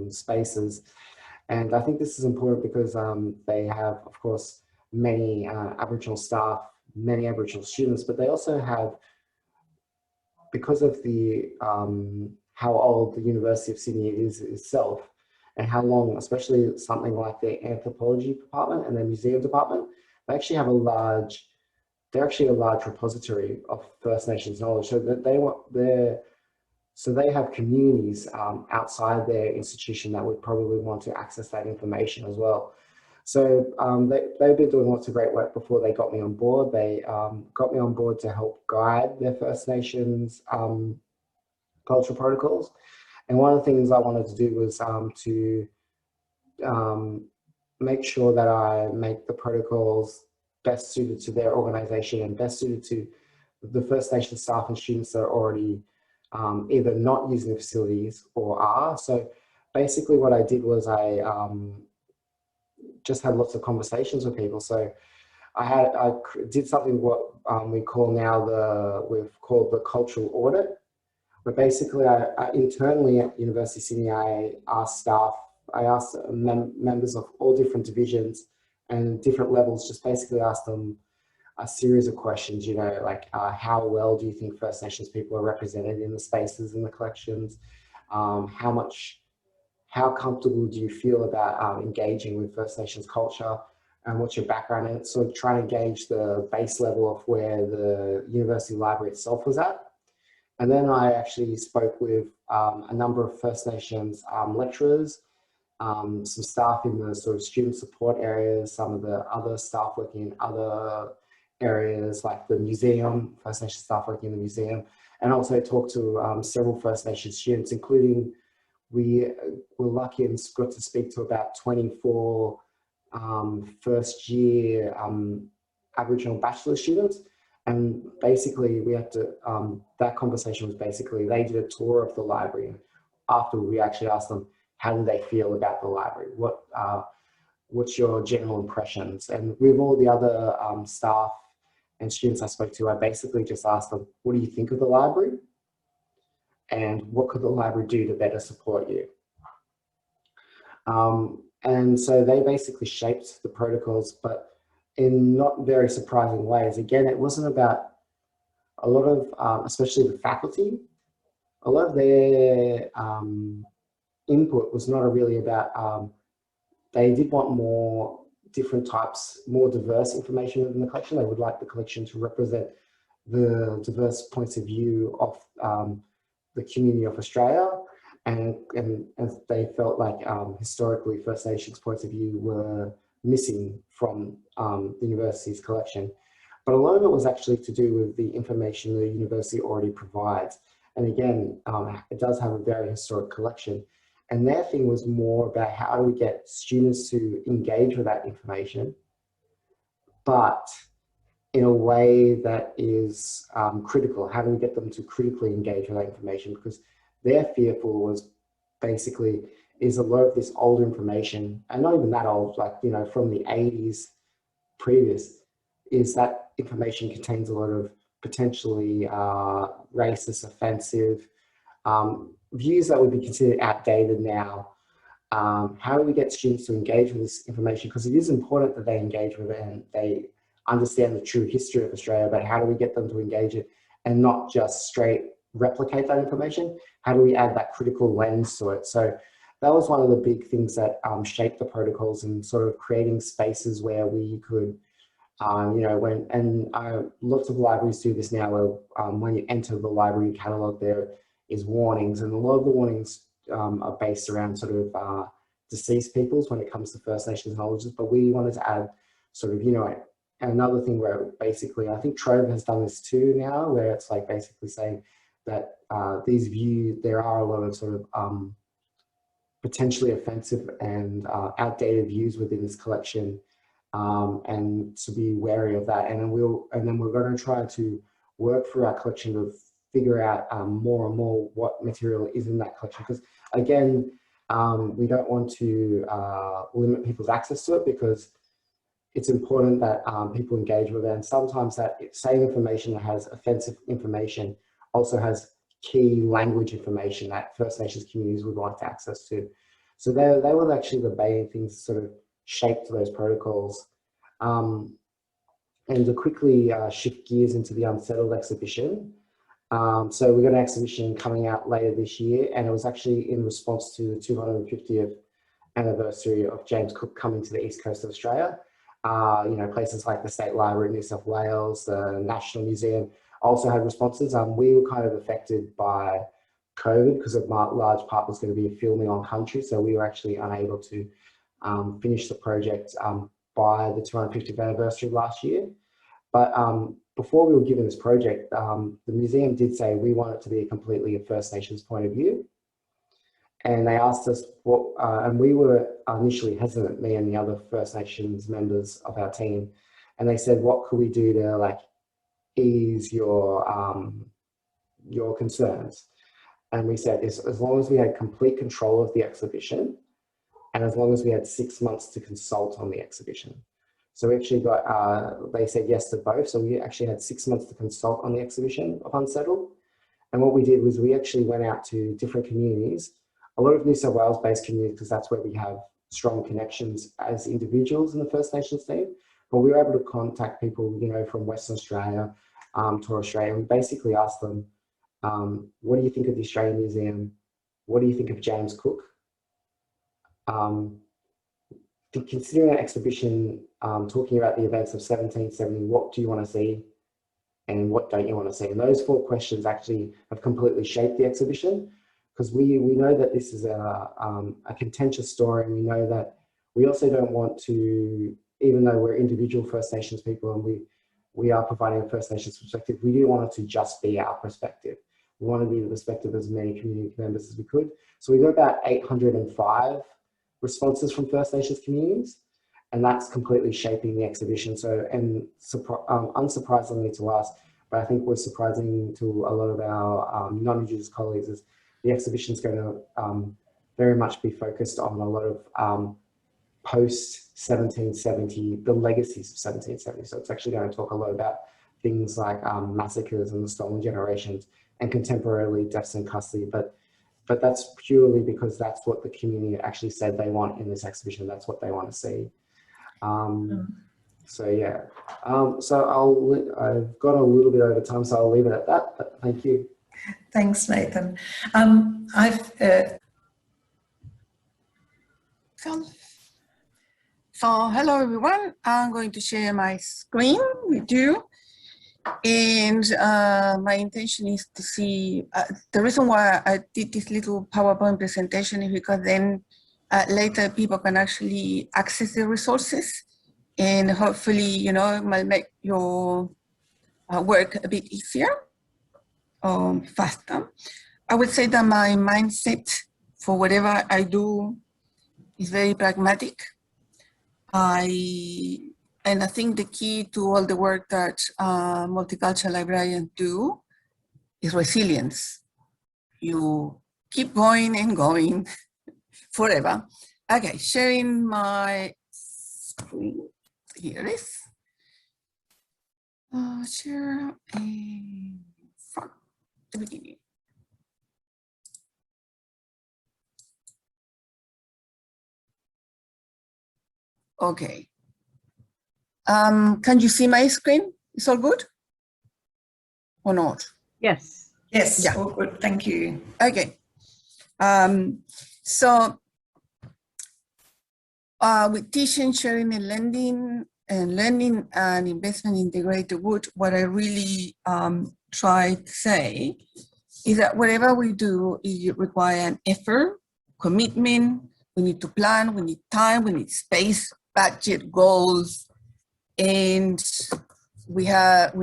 [SPEAKER 16] spaces. And I think this is important because they have, of course, many Aboriginal staff, many Aboriginal students, but they also have, because of the how old the University of Sydney is itself, and how long, especially something like their anthropology department and their museum department, they actually have a large, they're actually a large repository of First Nations knowledge. So that they have communities outside their institution that would probably want to access that information as well. So they've been doing lots of great work before they got me on board. They got me on board to help guide their First Nations cultural protocols. And one of the things I wanted to do was to make sure that I make the protocols best suited to their organisation and best suited to the First Nation staff and students that are already either not using the facilities or are. So basically what I did was I just had lots of conversations with people. So I did something what we call now we've called the cultural audit. But basically, I internally at University of Sydney, I asked staff, I asked members of all different divisions and different levels, just basically asked them a series of questions, you know, like how well do you think First Nations people are represented in the spaces in the collections? How comfortable do you feel about engaging with First Nations culture? And what's your background? And sort of trying to gauge the base level of where the university library itself was at. And then I actually spoke with a number of First Nations lecturers, some staff in the sort of student support areas, some of the other staff working in other areas like the museum, First Nations staff working in the museum, and also talked to several First Nations students, including we were lucky and got to speak to about 24 first year Aboriginal bachelor students. And basically we had to, that conversation was basically, they did a tour of the library. And after we actually asked them, how do they feel about the library? What's your general impressions? And with all the other staff and students I spoke to, I basically just asked them, what do you think of the library? And what could the library do to better support you? And so they basically shaped the protocols, but in not very surprising ways. Again, it wasn't about a lot of, especially the faculty, a lot of their input was not really about, they did want more different types, more diverse information in the collection. They would like the collection to represent the diverse points of view of the community of Australia. And they felt like historically First Nations points of view were missing from the university's collection. but a lot of it was actually to do with the information the university already provides. And again, it does have a very historic collection. And their thing was more about how do we get students to engage with that information, but in a way that is critical. How do we get them to critically engage with that information? Because their fearful was basically, is a lot of this old information, and not even that old, like, you know, from the 80s previous, is that information contains a lot of potentially racist, offensive views that would be considered outdated now. How do we get students to engage with this information? Because it is important that they engage with it and they understand the true history of Australia, but how do we get them to engage it and not just straight replicate that information? How do we add that critical lens to it? So that was one of the big things that shaped the protocols, and sort of creating spaces where we could, you know, lots of libraries do this now, where when you enter the library catalogue, there is warnings, and a lot of the warnings are based around sort of deceased peoples when it comes to First Nations knowledges, but we wanted to add sort of, you know, another thing where basically, I think Trove has done this too now, where it's like basically saying that these views, there are a lot of sort of potentially offensive and outdated views within this collection, and to be wary of that. And then we're going to try to work through our collection to figure out more and more what material is in that collection. Because again, we don't want to limit people's access to it, because it's important that people engage with it. And sometimes that same information that has offensive information also has key language information that First Nations communities would like to access to. So they were actually the main things that sort of shaped those protocols. And to quickly shift gears into the Unsettled exhibition. So we've got an exhibition coming out later this year, and it was actually in response to the 250th anniversary of James Cook coming to the east coast of Australia. You know, places like the State Library in New South Wales, the National Museum also had responses. We were kind of affected by COVID because a large part was going to be filming on country, so we were actually unable to finish the project by the 250th anniversary last year. But before we were given this project, the museum did say we want it to be completely a First Nations point of view. And they asked us what, and we were initially hesitant, me and the other First Nations members of our team. And they said, what could we do to like ease your concerns? And we said, as long as we had complete control of the exhibition, and as long as we had 6 months to consult on the exhibition. So we actually got, they said yes to both. So we actually had 6 months to consult on the exhibition of Unsettled. And what we did was we actually went out to different communities, a lot of New South Wales based communities, because that's where we have strong connections as individuals in the First Nations team. But we were able to contact people, you know, from Western Australia to Australia, and basically asked them, what do you think of the Australian Museum? What do you think of James Cook? Considering an exhibition talking about the events of 1770, what do you want to see and what don't you want to see? And those 4 questions actually have completely shaped the exhibition, because we know that this is a contentious story, and we know that we also don't want to, even though we're individual First Nations people and we are providing a First Nations perspective, we do want it to just be our perspective. We want to be the perspective of as many community members as we could. So we got about 805 responses from First Nations communities, and that's completely shaping the exhibition. So, and unsurprisingly to us, but I think was surprising to a lot of our non-Indigenous colleagues, is the exhibition is going to very much be focused on a lot of post-1770, the legacies of 1770. So it's actually going to talk a lot about things like massacres and the stolen generations, and contemporarily deaths in custody. But that's purely because that's what the community actually said they want in this exhibition. That's what they want to see. So yeah, so I've got a little bit over time, so I'll leave it at that, but thank you.
[SPEAKER 17] Thanks, Nathan. So hello everyone, I'm going to share my screen with you. And my intention is to see, the reason why I did this little PowerPoint presentation is because then later people can actually access the resources and hopefully, you know, it might make your work a bit easier, faster. I would say that my mindset for whatever I do is very pragmatic. And I think the key to all the work that multicultural librarians do is resilience. You keep going and going forever. Okay, sharing my screen. Here it is. Share from the beginning. Okay. Can you see my screen? It's all good or not?
[SPEAKER 12] Yes.
[SPEAKER 17] Yes, yeah.
[SPEAKER 18] All good, thank you.
[SPEAKER 17] Okay. So with teaching, sharing, and lending, and learning and investment integrated wood, what I really try to say is that whatever we do, it requires an effort, commitment. We need to plan, we need time, we need space, budget, goals, and we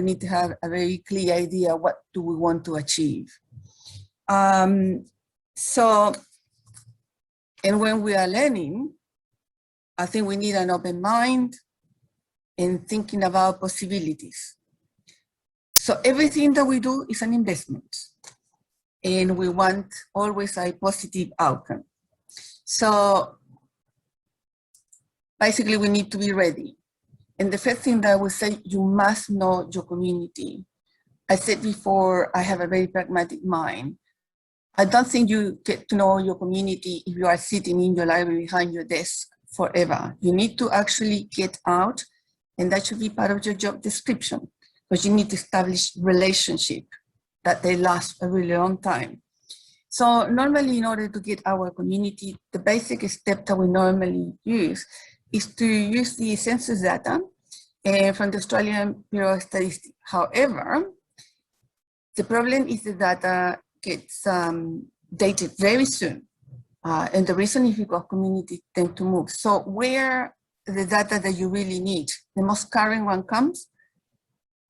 [SPEAKER 17] need to have a very clear idea what do we want to achieve. So, and when we are learning, I think we need an open mind and thinking about possibilities. So everything that we do is an investment, and we want always a positive outcome. So basically we need to be ready. And the first thing that I would say, you must know your community. I said before, I have a very pragmatic mind. I don't think you get to know your community if you are sitting in your library behind your desk forever. You need to actually get out, and that should be part of your job description, because you need to establish relationship that they last a really long time. So normally, in order to get our community, the basic step that we normally use is to use the census data from the Australian Bureau of Statistics. However, the problem is the data gets dated very soon. And the reason is because communities tend to move. So where the data that you really need, the most current one comes,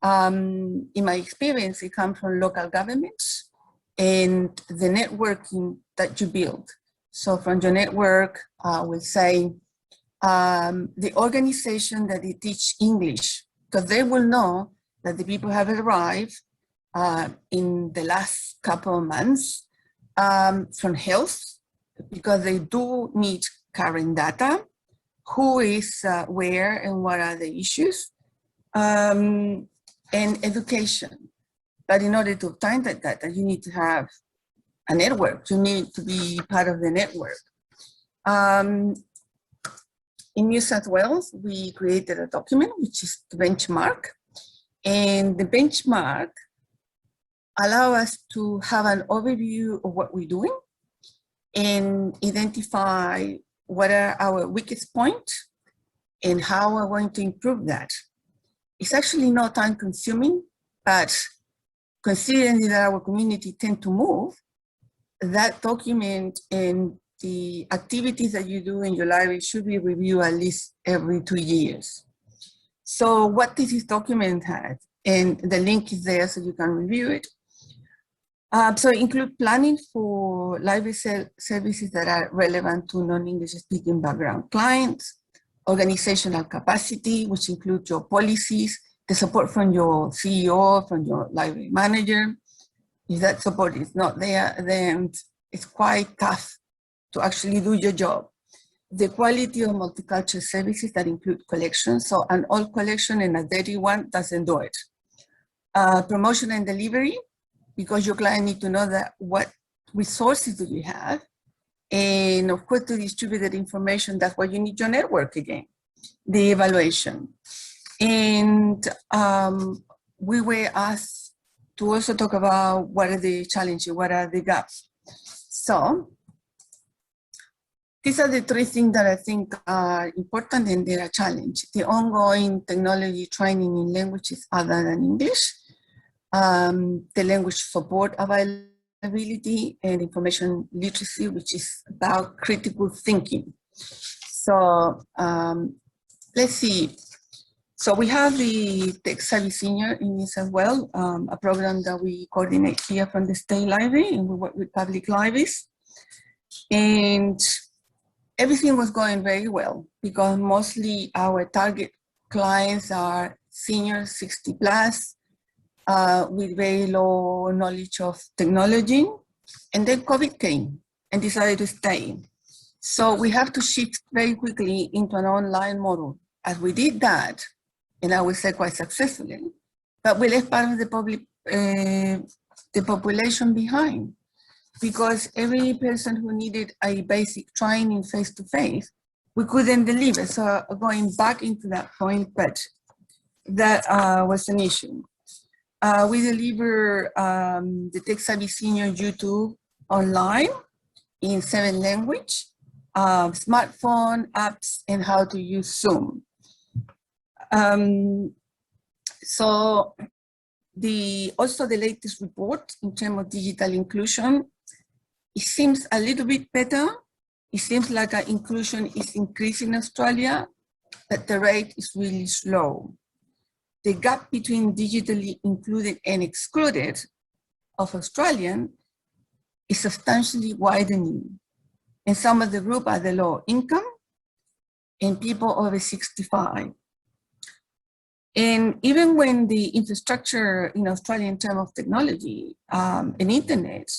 [SPEAKER 17] in my experience, it comes from local governments and the networking that you build. So from your network, we'll say the organization that they teach English, because they will know that the people have arrived in the last couple of months, from health, because they do need current data, who is where and what are the issues, and education. But in order to obtain that data, you need to have a network. You need to be part of the network. In New South Wales, we created a document, which is the benchmark. And the benchmark allows us to have an overview of what we're doing and identify what are our weakest points and how we're going to improve that. It's actually not time consuming, but considering that our community tend to move, that document and the activities that you do in your library should be reviewed at least every 2 years. So what does this document have? And the link is there so you can review it. So include planning for library services that are relevant to non-English speaking background clients, organizational capacity, which includes your policies, the support from your CEO, from your library manager. If that support is not there, then it's quite tough to actually do your job. The quality of multicultural services that include collections, so an old collection and a dirty one doesn't do it. Promotion and delivery, because your client need to know that what resources do you have, and of course to distribute that information, that's why you need your network again, the evaluation. And we were asked to also talk about what are the challenges, what are the gaps. So these are the three things that I think are important and they are a challenge. The ongoing technology training in languages other than English, the language support availability, and information literacy, which is about critical thinking. So let's see, So we have the tech-savvy senior in this as well, a program that we coordinate here from the State Library, and we work with public libraries. And everything was going very well because mostly our target clients are seniors, 60 plus, with very low knowledge of technology. And then COVID came and decided to stay. So we have to shift very quickly into an online model. As we did that, and I would say quite successfully, but we left part of the population behind, because every person who needed a basic training face-to-face, we couldn't deliver. So going back into that point, but that was an issue. We deliver the tech-savvy senior YouTube online in 7 languages, smartphone apps, and how to use Zoom. So also the latest report in terms of digital inclusion, it seems a little bit better. It seems like inclusion is increasing in Australia, but the rate is really slow. The gap between digitally included and excluded of Australian is substantially widening. And some of the group are the low income and people over 65. And even when the infrastructure in Australia in terms of technology and internet,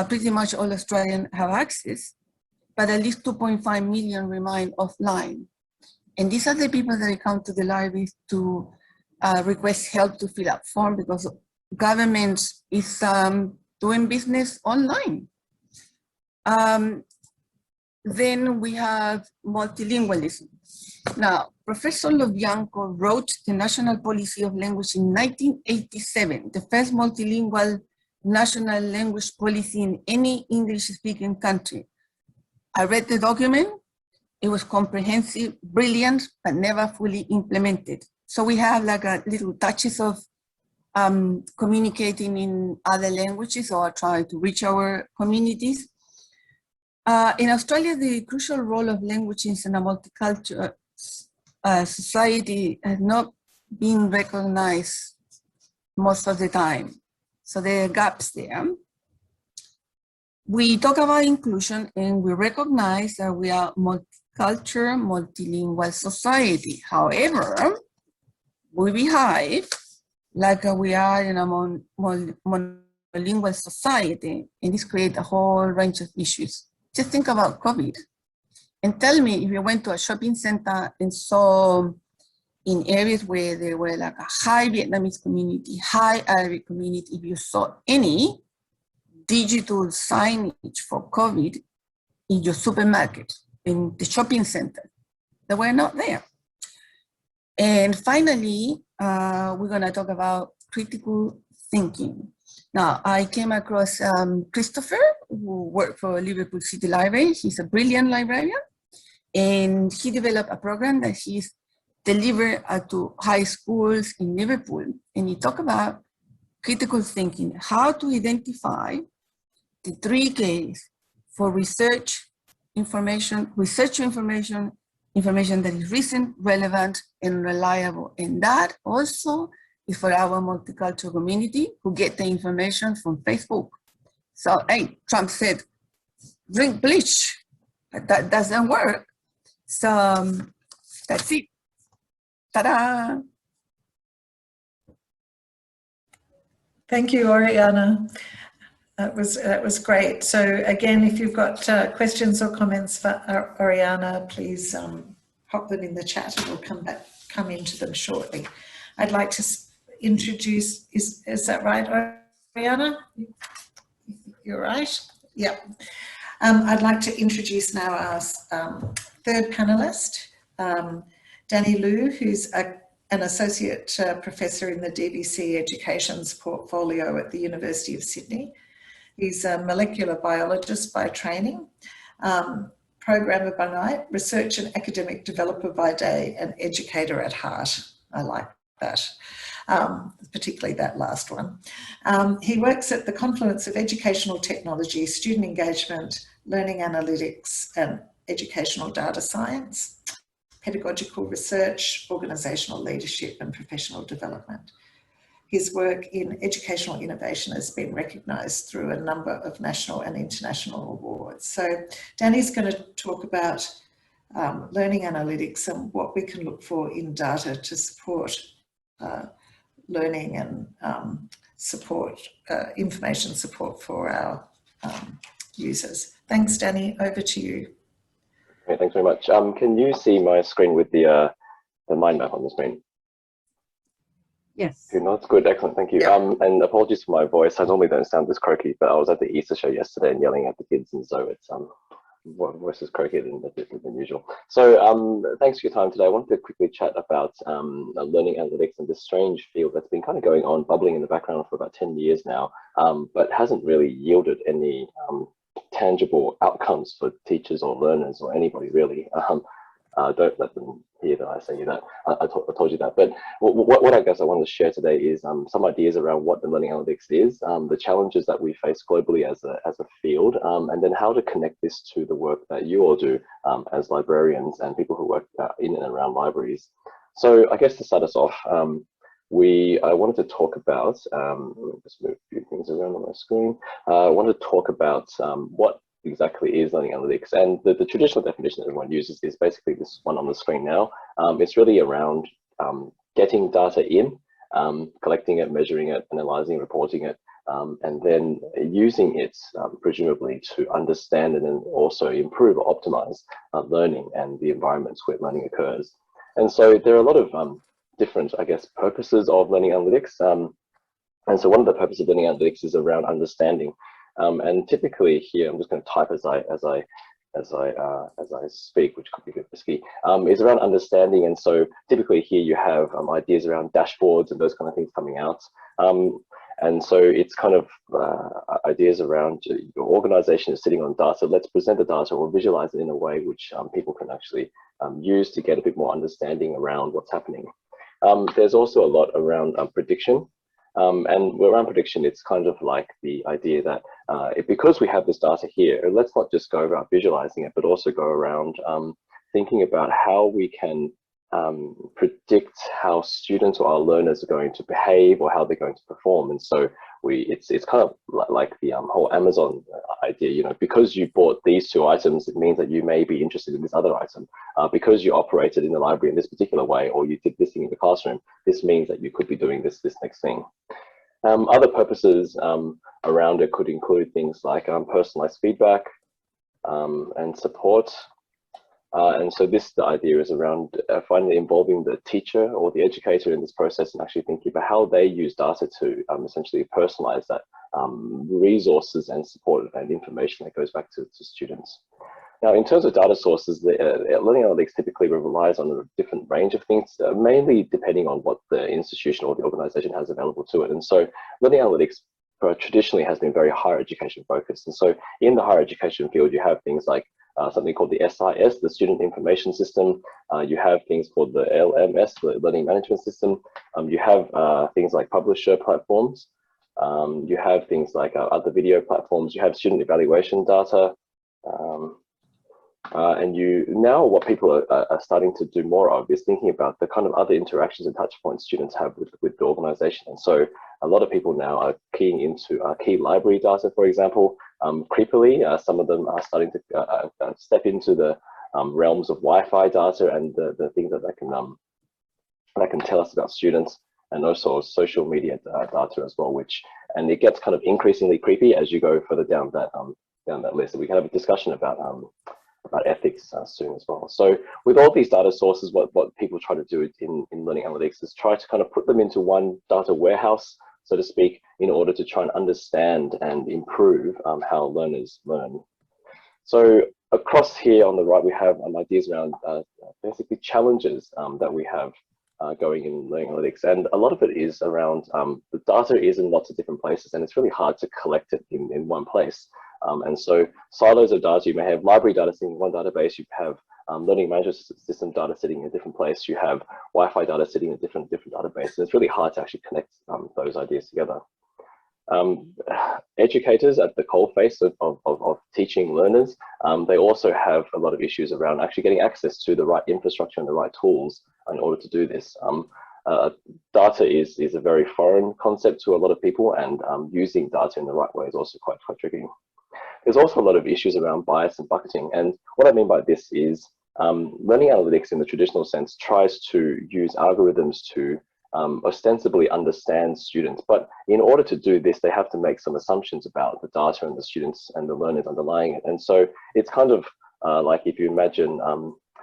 [SPEAKER 17] pretty much all Australians have access, but at least 2.5 million remain offline. And these are the people that come to the libraries to request help to fill up form because government is doing business online. Then we have multilingualism. Now, Professor Lobianco wrote the National Policy of Language in 1987, the first multilingual national language policy in any English-speaking country. I read the document. It was comprehensive, brilliant, but never fully implemented. So we have like a little touches of communicating in other languages or try to reach our communities. In Australia, the crucial role of languages in a multicultural society has not been recognized most of the time. So there are gaps there. We talk about inclusion and we recognize that we are multicultural, multilingual society. However, we behave like we are in a monolingual society, and this creates a whole range of issues. Just think about COVID and tell me if you went to a shopping center and saw in areas where there were like a high Vietnamese community, high Arabic community, if you saw any digital signage for COVID in your supermarket, in the shopping center, they were not there. And finally, we're gonna talk about critical thinking. Now, I came across Christopher, who worked for Liverpool City Library. He's a brilliant librarian, and he developed a program that he's delivered to high schools in Liverpool. And he talked about critical thinking, how to identify the 3 Ks for research information that is recent, relevant, and reliable. And that also is for our multicultural community who get the information from Facebook. So, hey, Trump said, drink bleach. But that doesn't work. So that's it. Ta-da!
[SPEAKER 18] Thank you, Oriana. That was great. So again, if you've got questions or comments for Oriana, please pop them in the chat and we'll come into them shortly. I'd like to introduce, is that right, Oriana? You're right? Yeah. I'd like to introduce now our third panelist, Danny Liu, who's an associate professor in the DBC Education's portfolio at the University of Sydney. He's a molecular biologist by training, programmer by night, research and academic developer by day, and educator at heart. I like that, particularly that last one. He works at the confluence of educational technology, student engagement, learning analytics, and educational data science. pedagogical research, organisational leadership and professional development. His work in educational innovation has been recognised through a number of national and international awards. So Danny's going to talk about learning analytics and what we can look for in data to support learning and support, information support for our users. Thanks, Danny. Over to you.
[SPEAKER 19] Okay, thanks very much. Can you see my screen with the mind map on the screen?
[SPEAKER 12] Yes.
[SPEAKER 19] No, that's good. Excellent. Thank you. And apologies for my voice. I normally don't sound this croaky, but I was at the Easter show yesterday and yelling at the kids, and so it's voice is croaky than usual. So thanks for your time today. I wanted to quickly chat about learning analytics and this strange field that's been kind of going on, bubbling in the background for about 10 years now, but hasn't really yielded any tangible outcomes for teachers or learners or anybody really. Don't let them hear that I say that. I told you that. But what I guess I wanted to share today is some ideas around what the learning analytics is, the challenges that we face globally as a field, and then how to connect this to the work that you all do as librarians and people who work in and around libraries. So I guess to start us off, I wanted to talk about, let me just move a few things around on my screen. I wanted to talk about what exactly is learning analytics, and the traditional definition that everyone uses is basically this one on the screen now. It's really around getting data in, collecting it, measuring it, analyzing, reporting it, and then using it presumably to understand and then also improve or optimize learning and the environments where learning occurs. And so there are a lot of different, I guess, purposes of learning analytics. And so one of the purposes of learning analytics is around understanding. And typically here, I'm just going to type as I speak, which could be a bit risky, is around understanding. And so typically here you have ideas around dashboards and those kind of things coming out. And so it's kind of ideas around your organization is sitting on data. Let's present the data or visualize it in a way which people can actually use to get a bit more understanding around what's happening. There's also a lot around prediction. And around prediction, it's kind of like the idea that because we have this data here, let's not just go about visualizing it, but also go around thinking about how we can predict how students or our learners are going to behave or how they're going to perform. And so it's kind of like the whole Amazon idea, you know, because you bought these two items, it means that you may be interested in this other item. Because you operated in the library in this particular way, or you did this thing in the classroom, this means that you could be doing this next thing. Other purposes around it could include things like personalized feedback and support. And so the idea is around finally involving the teacher or the educator in this process and actually thinking about how they use data to essentially personalize that resources and support and information that goes back to students. Now, in terms of data sources, learning analytics typically relies on a different range of things, mainly depending on what the institution or the organization has available to it. And so learning analytics traditionally has been very higher education focused. And so in the higher education field, you have things like something called the SIS, the Student Information System. You have things called the LMS, the Learning Management System. You have things like publisher platforms. You have things like other video platforms. You have student evaluation data. And now what people are starting to do more of is thinking about the kind of other interactions and touch points students have with the organization. And so a lot of people now are keying into key library data, for example. Creepily, some of them are starting to step into the realms of Wi-Fi data and the things that can tell us about students, and also social media data as well, and it gets kind of increasingly creepy as you go further down that list. We can have a discussion about ethics soon as well. So with all these data sources, what people try to do in learning analytics is try to kind of put them into one data warehouse, so to speak, in order to try and understand and improve how learners learn. So across here on the right, we have ideas around basically challenges that we have going in learning analytics. And a lot of it is around the data is in lots of different places, and it's really hard to collect it in one place. And so silos of data, you may have library data sitting in one database, you have learning management system data sitting in a different place, you have Wi-Fi data sitting in a different database. And it's really hard to actually connect those ideas together. Educators at the coalface of teaching learners they also have a lot of issues around actually getting access to the right infrastructure and the right tools in order to do this. Data is a very foreign concept to a lot of people, and using data in the right way is also quite tricky. There's also a lot of issues around bias and bucketing, and what I mean by this is learning analytics in the traditional sense tries to use algorithms to ostensibly understand students, but in order to do this, they have to make some assumptions about the data and the students and the learners underlying it. And so it's kind of like if you imagine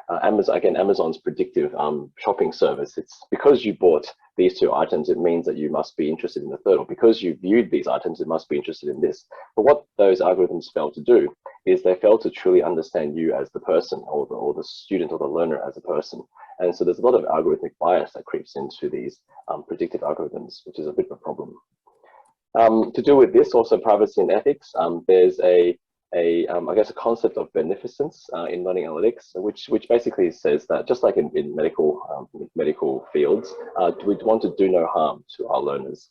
[SPEAKER 19] Amazon's predictive shopping service. It's because you bought these two items, it means that you must be interested in the third, or because you viewed these items, it must be interested in this. But what those algorithms fail to do is they fail to truly understand you as the person, or the student or the learner as a person. And so there's a lot of algorithmic bias that creeps into these predictive algorithms, which is a bit of a problem. To do with this, also privacy and ethics, there's I guess a concept of beneficence in learning analytics, which basically says that just like in medical fields, we want to do no harm to our learners.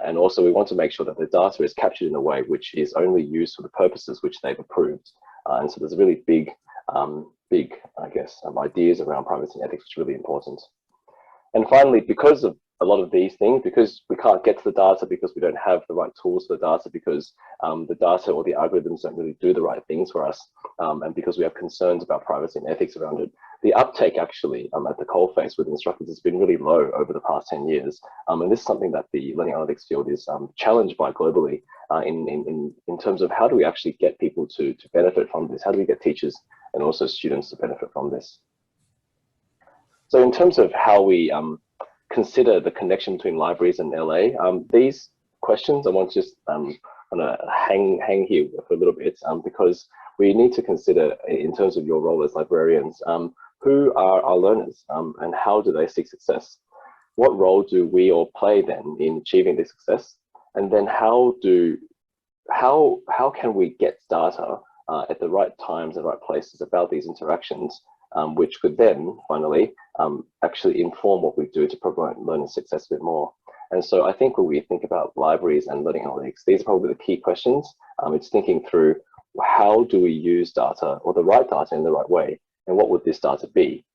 [SPEAKER 19] And also we want to make sure that the data is captured in a way which is only used for the purposes which they've approved. And so there's a really big, I guess, ideas around privacy and ethics, which is really important. And finally, because of a lot of these things, because we can't get to the data, because we don't have the right tools for the data, because the data or the algorithms don't really do the right things for us, and because we have concerns about privacy and ethics around it, the uptake actually at the coalface with instructors has been really low over the past 10 years. And this is something that the learning analytics field is challenged by globally in terms of how do we actually get people to benefit from this? How do we get teachers and also students to benefit from this? So in terms of how we consider the connection between libraries and LA, these questions I want to just hang here for a little bit, because we need to consider, in terms of your role as librarians, who are our learners and how do they seek success? What role do we all play then in achieving this success? And then how can we get data at the right times, the right places about these interactions, which could then finally actually inform what we do to promote learning success a bit more. And so I think when we think about libraries and learning analytics, these are probably the key questions. It's thinking through how do we use data, or the right data, in the right way, and what would this data be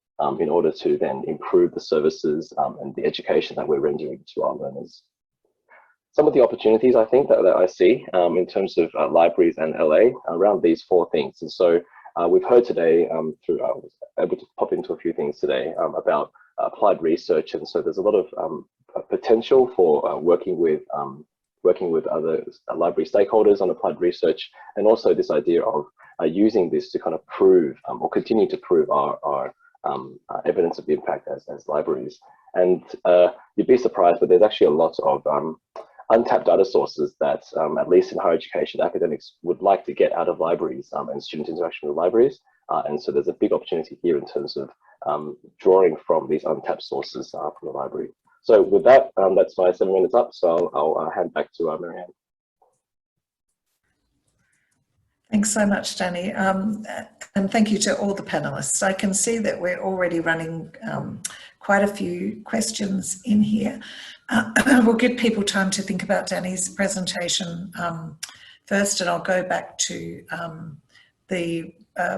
[SPEAKER 19] in order to then improve the services and the education that we're rendering to our learners. Some of the opportunities I think that I see in terms of libraries and LA around these four things. And so we've heard today, I was able to pop into a few things today about applied research, and so there's a lot of potential for working with other library stakeholders on applied research, and also this idea of using this to kind of prove or continue to prove our evidence of impact as libraries. And you'd be surprised, but there's actually a lot of untapped data sources that, at least in higher education, academics would like to get out of libraries and student interaction with libraries. And so there's a big opportunity here in terms of drawing from these untapped sources from the library. So with that, that's my 7 minutes up. So I'll hand back to Marianne.
[SPEAKER 18] Thanks so much, Danny. And thank you to all the panelists. I can see that we're already running quite a few questions in here. We'll give people time to think about Danny's presentation first, and I'll go back to the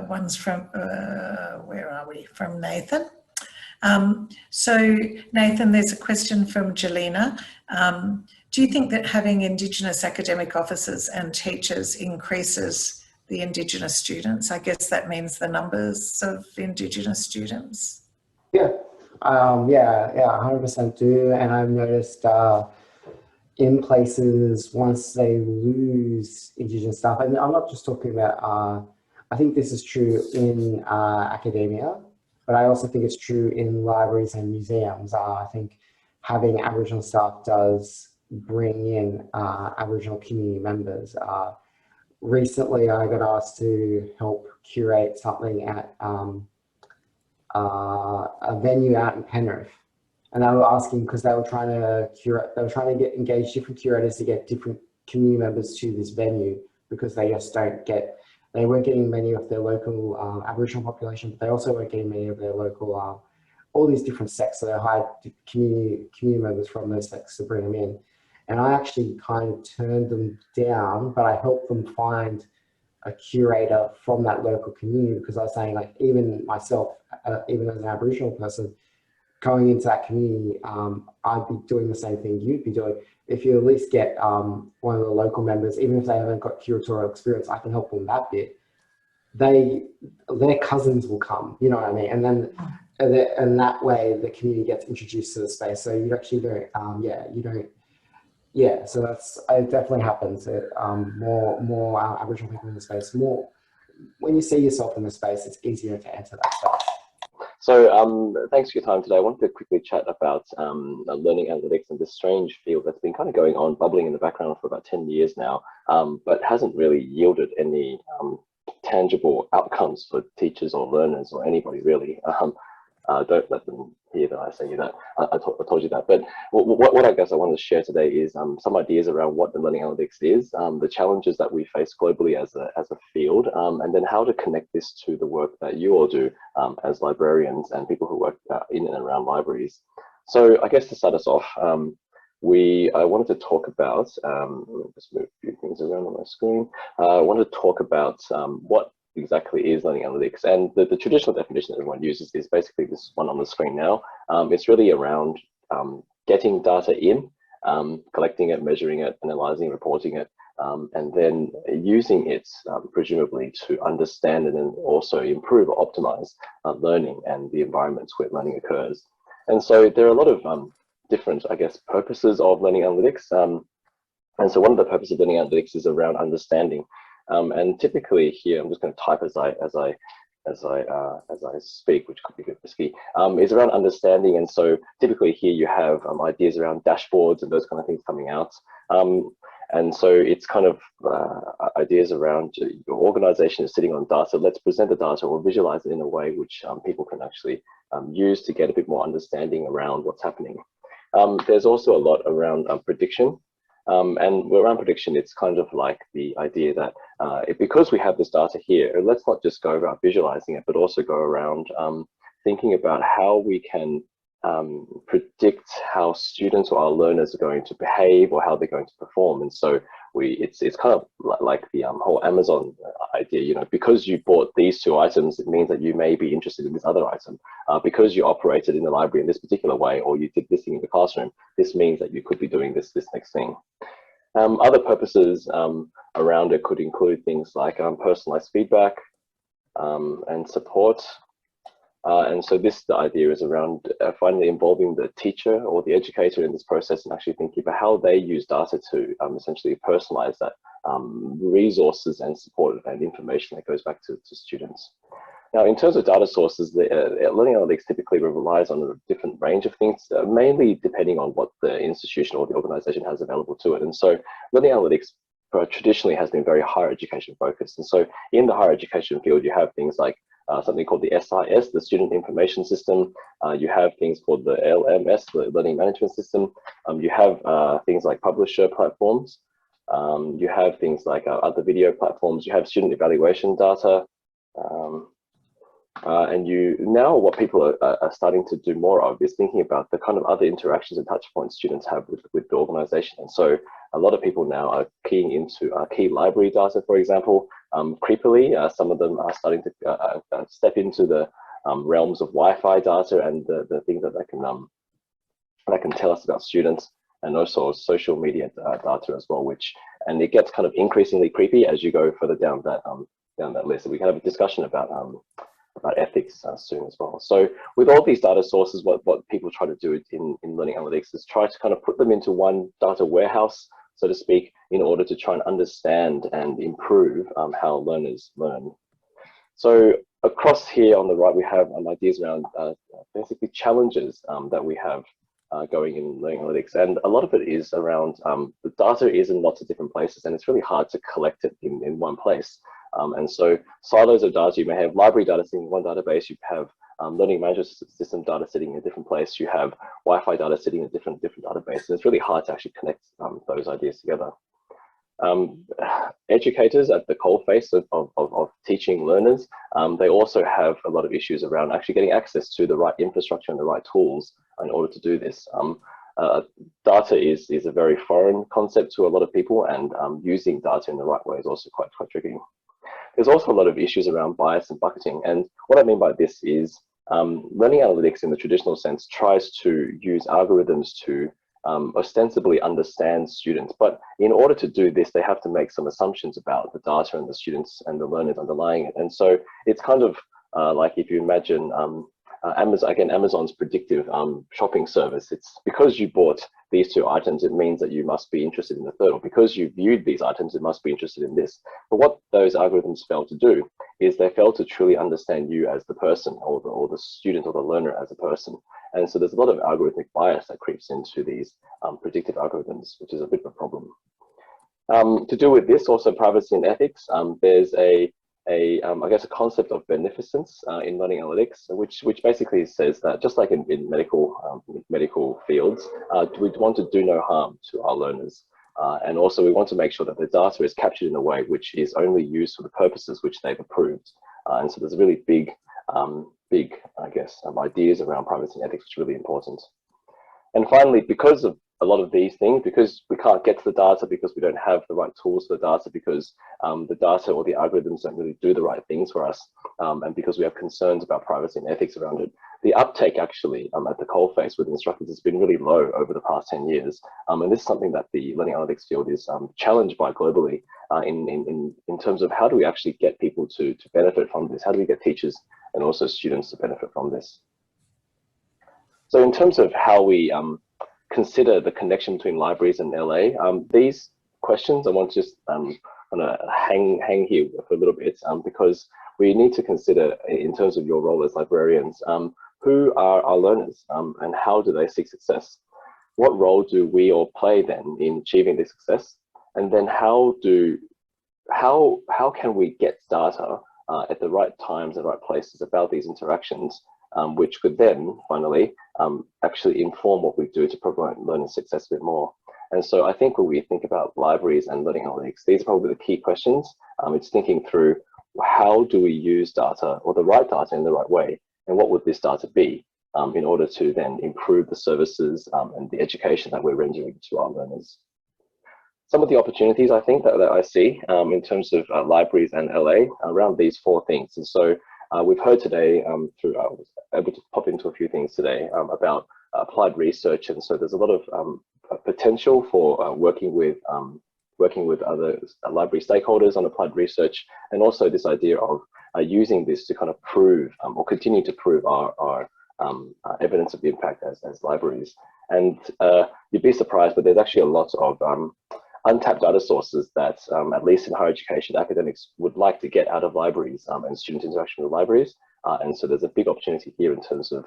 [SPEAKER 18] ones from, where are we? From Nathan. So Nathan, there's a question from Jelena. Do you think that having Indigenous academic officers and teachers increases the Indigenous students? I guess that means the numbers of Indigenous students.
[SPEAKER 16] Yeah, yeah, 100% do. And I've noticed in places, once they lose Indigenous staff, and I'm not just talking about, I think this is true in academia, but I also think it's true in libraries and museums. I think having Aboriginal staff does bring in Aboriginal community members. Recently, I got asked to help curate something at a venue out in Penrith, and they were asking because they were trying to curate, they were trying to engage different curators to get different community members to this venue, because they just don't get. They weren't getting many of their local Aboriginal population, but they also weren't getting many of their local, all these different sects. So they hired community members from those sects to bring them in. And I actually kind of turned them down, but I helped them find a curator from that local community, because I was saying, like, even myself, even as an Aboriginal person, going into that community, I'd be doing the same thing you'd be doing. If you at least get one of the local members, even if they haven't got curatorial experience, I can help them that bit. Their cousins will come, you know what I mean? And then, and that way the community gets introduced to the space. So you actually don't, yeah, so it definitely happens. More Aboriginal people in the space, when you see yourself in the space, it's easier to enter that space.
[SPEAKER 19] So thanks for your time today. I wanted to quickly chat about learning analytics and this strange field that's been kind of going on, bubbling in the background for about 10 years now, but hasn't really yielded any tangible outcomes for teachers or learners or anybody really. Don't let them hear that I say that. I told you that. But what I guess I wanted to share today is some ideas around what the learning analytics is, the challenges that we face globally as a field, and then how to connect this to the work that you all do as librarians and people who work in and around libraries. So I guess to start us off, I wanted to talk about, let me just move a few things around on my screen. I wanted to talk about what exactly is learning analytics, and the traditional definition that everyone uses is basically this one on the screen now. It's really around getting data in, collecting it, measuring it, analyzing, reporting it, and then using it presumably to understand and then also improve or optimize learning and the environments where learning occurs. And so there are a lot of different, I guess, purposes of learning analytics. And so one of the purposes of learning analytics is around understanding. And typically here, I'm just going to type as I speak, which could be a bit risky, is around understanding. And so typically here you have ideas around dashboards and those kind of things coming out. And so it's kind of ideas around your organization is sitting on data. Let's present the data or visualize it in a way which people can actually use to get a bit more understanding around what's happening. There's also a lot around prediction. And around prediction, it's kind of like the idea that because we have this data here, let's not just go about visualizing it, but also go around thinking about how we can predict how students or our learners are going to behave or how they're going to perform. And so it's kind of like the whole Amazon idea, you know, because you bought these two items, it means that you may be interested in this other item. Because you operated in the library in this particular way, or you did this thing in the classroom, this means that you could be doing this next thing. Other purposes around it could include things like personalized feedback and support. And so the idea is around finally involving the teacher or the educator in this process and actually thinking about how they use data to essentially personalize that resources and support and information that goes back to students. Now, in terms of data sources, learning analytics typically relies on a different range of things, mainly depending on what the institution or the organization has available to it. And so learning analytics traditionally has been very higher education focused. And so in the higher education field, you have things like something called the SIS, the Student Information System. You have things called the LMS, the Learning Management System. You have things like publisher platforms. You have things like other video platforms. You have student evaluation data. And now what people are starting to do more of is thinking about the kind of other interactions and touch points students have with the organization. And so a lot of people now are keying into key library data, for example. Creepily, some of them are starting to step into the realms of Wi-Fi data and the things that can tell us about students, and also social media data as well, and it gets kind of increasingly creepy as you go further down that list. And we can have a discussion about ethics soon as well. So with all these data sources, what people try to do in learning analytics is try to kind of put them into one data warehouse, so to speak, in order to try and understand and improve how learners learn. So across here on the right, we have ideas around basically challenges that we have going in learning analytics. And a lot of it is around the data is in lots of different places, and it's really hard to collect it in one place. And so silos of data, you may have library data sitting in one database, you have learning management system data sitting in a different place, you have Wi-Fi data sitting in a different database, and it's really hard to actually connect those ideas together. Educators at the coalface of teaching learners, they also have a lot of issues around actually getting access to the right infrastructure and the right tools in order to do this. Data is a very foreign concept to a lot of people, and using data in the right way is also quite tricky. there's also a lot of issues around bias and bucketing. And what I mean by this is learning analytics in the traditional sense tries to use algorithms to ostensibly understand students. But in order to do this, they have to make some assumptions about the data and the students and the learners underlying it. And so it's kind of like if you imagine Amazon's predictive shopping service. It's because you bought these 2 items, it means that you must be interested in the third, or because you viewed these items, it must be interested in this. But what those algorithms fail to do is they fail to truly understand you as the person, or the student or the learner as a person. And so there's a lot of algorithmic bias that creeps into these predictive algorithms, which is a bit of a problem. To do with this, also privacy and ethics, there's I guess a concept of beneficence in learning analytics, which basically says that just like in medical fields, we want to do no harm to our learners. And also we want to make sure that the data is captured in a way which is only used for the purposes which they've approved. And so there's a really big, I guess, ideas around privacy and ethics, which are really important. And finally, because of a lot of these things, because we can't get to the data, because we don't have the right tools for the data, because the data or the algorithms don't really do the right things for us, and because we have concerns about privacy and ethics around it, the uptake actually at the coalface with instructors has been really low over the past 10 years. And this is something that the learning analytics field is challenged by globally in terms of how do we actually get people to benefit from this? How do we get teachers and also students to benefit from this? So in terms of how we consider the connection between libraries and LA, these questions I want to just hang here for a little bit because we need to consider, in terms of your role as librarians, who are our learners and how do they seek success? What role do we all play then in achieving this success? And then how can we get data at the right times and right places about these interactions, which could then finally actually inform what we do to promote learning success a bit more. And so I think when we think about libraries and learning analytics, these are probably the key questions. It's thinking through how do we use data, or the right data in the right way, and what would this data be in order to then improve the services and the education that we're rendering to our learners. Some of the opportunities I think that I see in terms of libraries and LA around these 4 things. And so we've heard today I was able to pop into a few things today about applied research, and so there's a lot of potential for working with other library stakeholders on applied research, and also this idea of using this to kind of prove or continue to prove our evidence of impact as libraries. And you'd be surprised, but there's actually a lot of untapped data sources that, at least in higher education, academics would like to get out of libraries and student interaction with libraries. And so there's a big opportunity here in terms of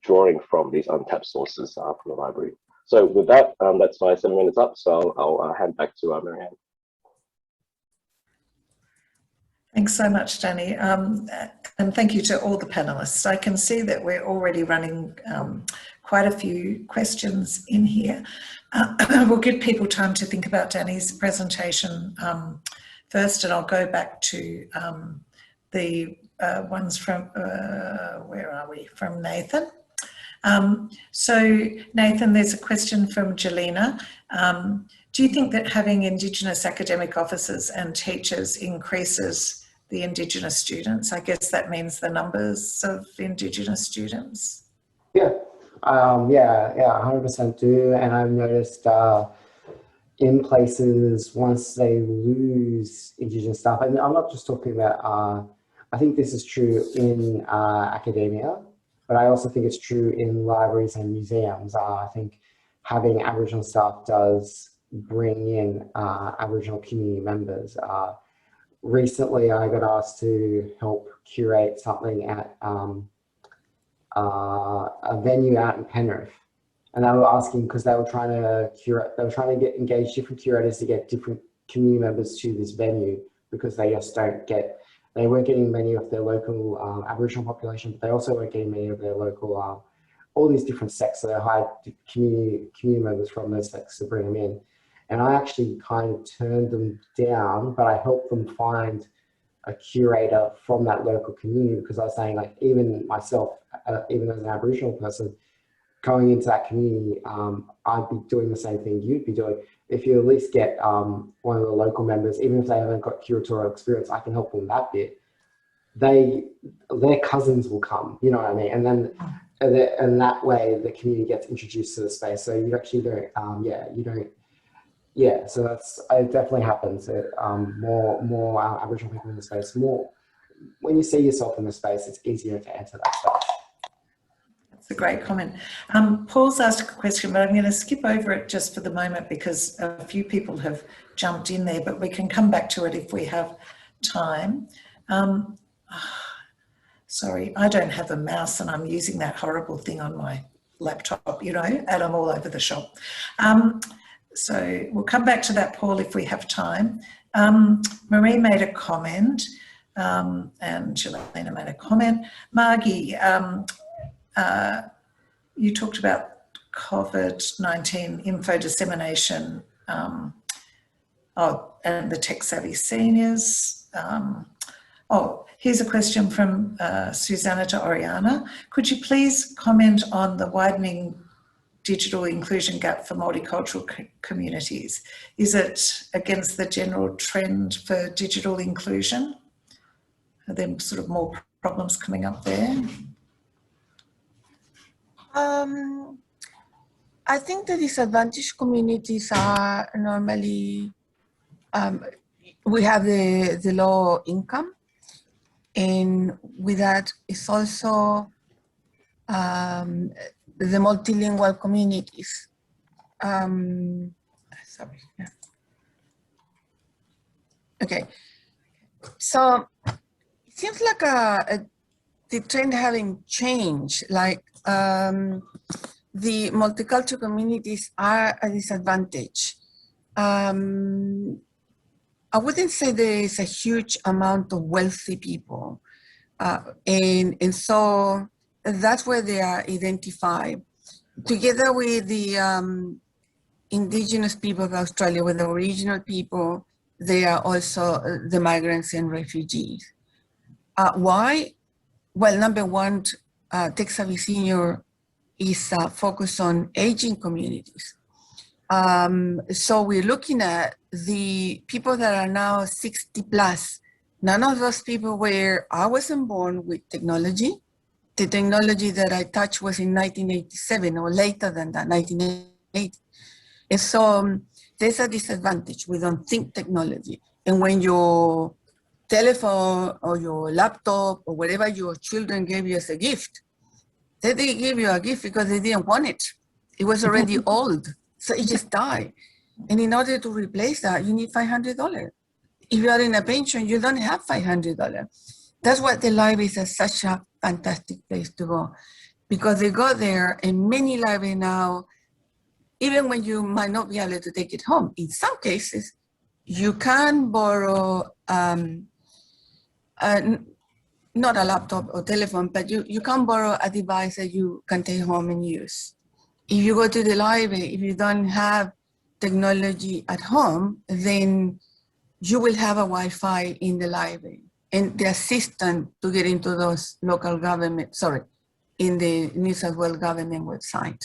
[SPEAKER 19] drawing from these untapped sources from the library. So with that, that's my 7 minutes up. So I'll hand back to Marianne.
[SPEAKER 18] Thanks so much, Danny. And thank you to all the panelists. I can see that we're already running quite a few questions in here. We'll give people time to think about Danny's presentation first, and I'll go back to the ones from, where are we? From Nathan. So Nathan, there's a question from Jelena. Do you think that having Indigenous academic officers and teachers increases the Indigenous students? I guess that means the numbers of Indigenous students.
[SPEAKER 16] Yeah, 100% do. And I've noticed in places, once they lose Indigenous staff, and I'm not just talking about, I think this is true in academia, but I also think it's true in libraries and museums. I think having Aboriginal staff does bring in Aboriginal community members. Recently, I got asked to help curate something at a venue out in Penrith, and they were asking because they were trying to curate. They were trying to engage different curators to get different community members to this venue because they just don't get. They weren't getting many of their local Aboriginal population, but they also weren't getting many of their local, all these different sects. So they hired community members from those sects to bring them in. And I actually kind of turned them down, but I helped them find a curator from that local community, because I was saying, like, even myself, even as an Aboriginal person, going into that community, I'd be doing the same thing you'd be doing, if you at least get one of the local members, even if they haven't got curatorial experience, I can help them that bit. Their cousins will come, you know what I mean? And then, and that way the community gets introduced to the space. So you actually don't, so it definitely happens. More Aboriginal people in the space, when you see yourself in the space, it's easier to enter that space.
[SPEAKER 18] That's a great comment. Paul's asked a question, but I'm going to skip over it just for the moment because a few people have jumped in there, but we can come back to it if we have time. Sorry, I don't have a mouse and I'm using that horrible thing on my laptop, you know, and I'm all over the shop. So we'll come back to that, Paul, if we have time. Marie made a comment and Jelena made a comment. Margie, you talked about COVID-19 info dissemination and the tech-savvy seniors. Here's a question from Susanna to Oriana. Could you please comment on the widening digital inclusion gap for multicultural communities? Is it against the general trend for digital inclusion? Are there sort of more problems coming up there?
[SPEAKER 17] I think the disadvantaged communities are normally, we have the low income, and with that is also the multilingual communities. Sorry. Yeah. Okay. So it seems like the trend having changed, like the multicultural communities are a disadvantage. I wouldn't say there is a huge amount of wealthy people. And so that's where they are identified. Together with the indigenous people of Australia, with the original people, they are also the migrants and refugees. Why? Well, number one, tech-savvy senior is focused on aging communities. So we're looking at the people that are now 60 plus. None of those people I wasn't born with technology. The technology that I touched was in 1987 or later than that, 1980. And so there's a disadvantage. We don't think technology. And when your telephone or your laptop or whatever your children gave you as a gift, they didn't give you a gift because they didn't want it. It was already old, so it just died. And in order to replace that, you need $500. If you are in a pension, you don't have $500. That's why the libraries are such a fantastic place to go, because they go there, and many libraries now, even when you might not be able to take it home, in some cases, you can borrow not a laptop or telephone, but you can borrow a device that you can take home and use. If you go to the library, if you don't have technology at home, then you will have a Wi-Fi in the library. And the assistant to get into those local government, in the New South Wales government website.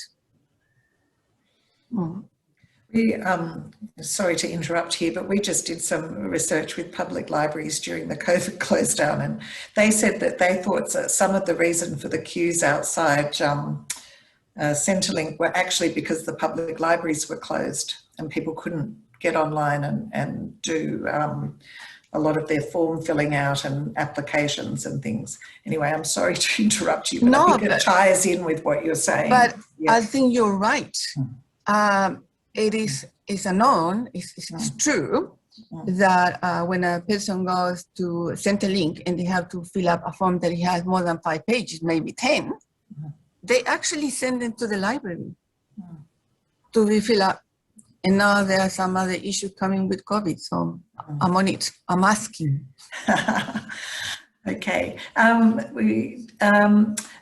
[SPEAKER 18] We, sorry to interrupt here, but we just did some research with public libraries during the COVID close down, and they said that they thought that some of the reason for the queues outside Centrelink were actually because the public libraries were closed and people couldn't get online and do a lot of their form filling out and applications and things. Anyway, I'm sorry to interrupt you, but I think it ties in with what you're saying.
[SPEAKER 17] But yeah. I think you're right. It's a known, it's true that when a person goes to Centrelink and they have to fill up a form that has more than 5 pages, maybe 10, they actually send them to the library to be filled up. And now there are some other issues coming with COVID, so I'm on it. I'm asking.
[SPEAKER 18] Okay.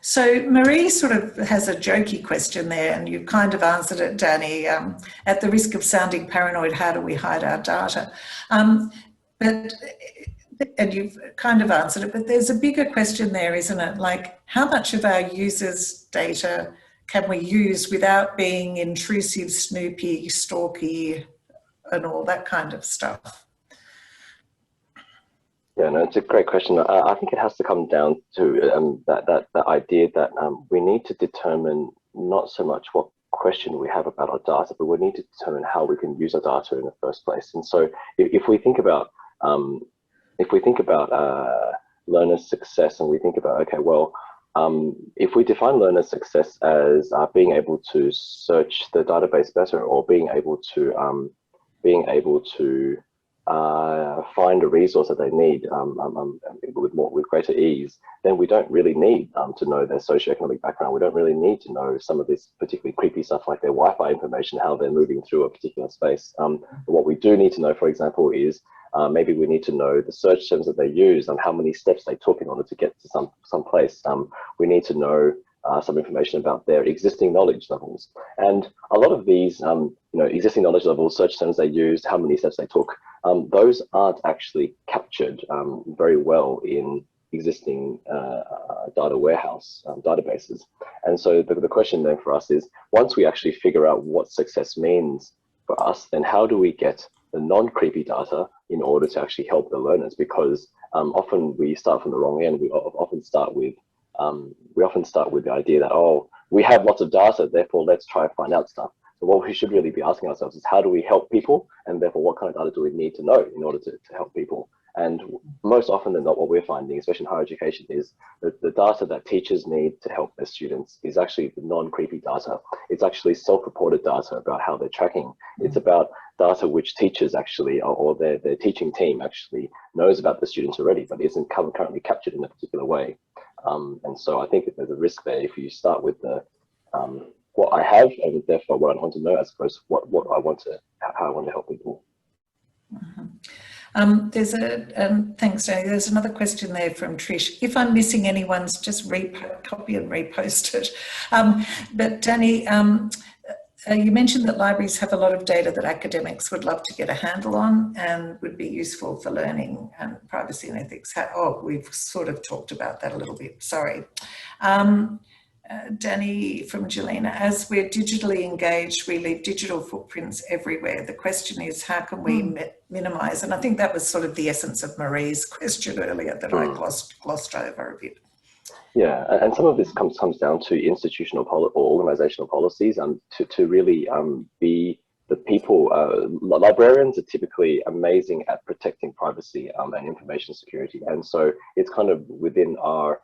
[SPEAKER 18] So Marie sort of has a jokey question there, and you kind of answered it, Danny. At the risk of sounding paranoid, how do we hide our data? And you've kind of answered it, but there's a bigger question there, isn't it? Like, how much of our users' data can we use without being intrusive, snoopy, stalky, and all that kind of stuff?
[SPEAKER 19] Yeah, no, it's a great question. I think it has to come down to that idea that we need to determine not so much what question we have about our data, but we need to determine how we can use our data in the first place. And so, if we think about learner success, and we think about, okay, well, if we define learner success as being able to search the database better, or being able to find a resource that they need with greater ease, then we don't really need to know their socioeconomic background. We don't really need to know some of this particularly creepy stuff like their Wi-Fi information, how they're moving through a particular space. What we do need to know, for example, is maybe we need to know the search terms that they use and how many steps they took in order to get to some place. We need to know some information about their existing knowledge levels. And a lot of these, existing knowledge levels, search terms they used, how many steps they took, those aren't actually captured very well in existing data warehouse databases. And so the question then for us is, once we actually figure out what success means for us, then how do we get the non-creepy data in order to actually help the learners? Because often we start from the wrong end. We often start with the idea that, oh, we have lots of data, therefore let's try and find out stuff. So what we should really be asking ourselves is, how do we help people? And therefore, what kind of data do we need to know in order to help people? And most often than not, what we're finding, especially in higher education, is that the data that teachers need to help their students is actually the non-creepy data. It's actually self-reported data about how they're tracking. It's about data which teachers actually, or their teaching team actually knows about the students already, but isn't currently captured in a particular way. And so I think that there's a risk there if you start with the what I have, and therefore what I want to know, as opposed to how I want to help people.
[SPEAKER 18] There's thanks, Danny. There's another question there from Trish. If I'm missing anyone's, just copy and repost it. But Danny, you mentioned that libraries have a lot of data that academics would love to get a handle on and would be useful for learning and privacy and ethics. We've sort of talked about that a little bit, sorry. Danny from Jelena, as we're digitally engaged, we leave digital footprints everywhere. The question is, how can we minimise? And I think that was sort of the essence of Marie's question earlier that I glossed over a bit.
[SPEAKER 19] Yeah, and some of this comes down to institutional or organisational policies, to really be the people. Librarians are typically amazing at protecting privacy and information security, and so it's kind of within our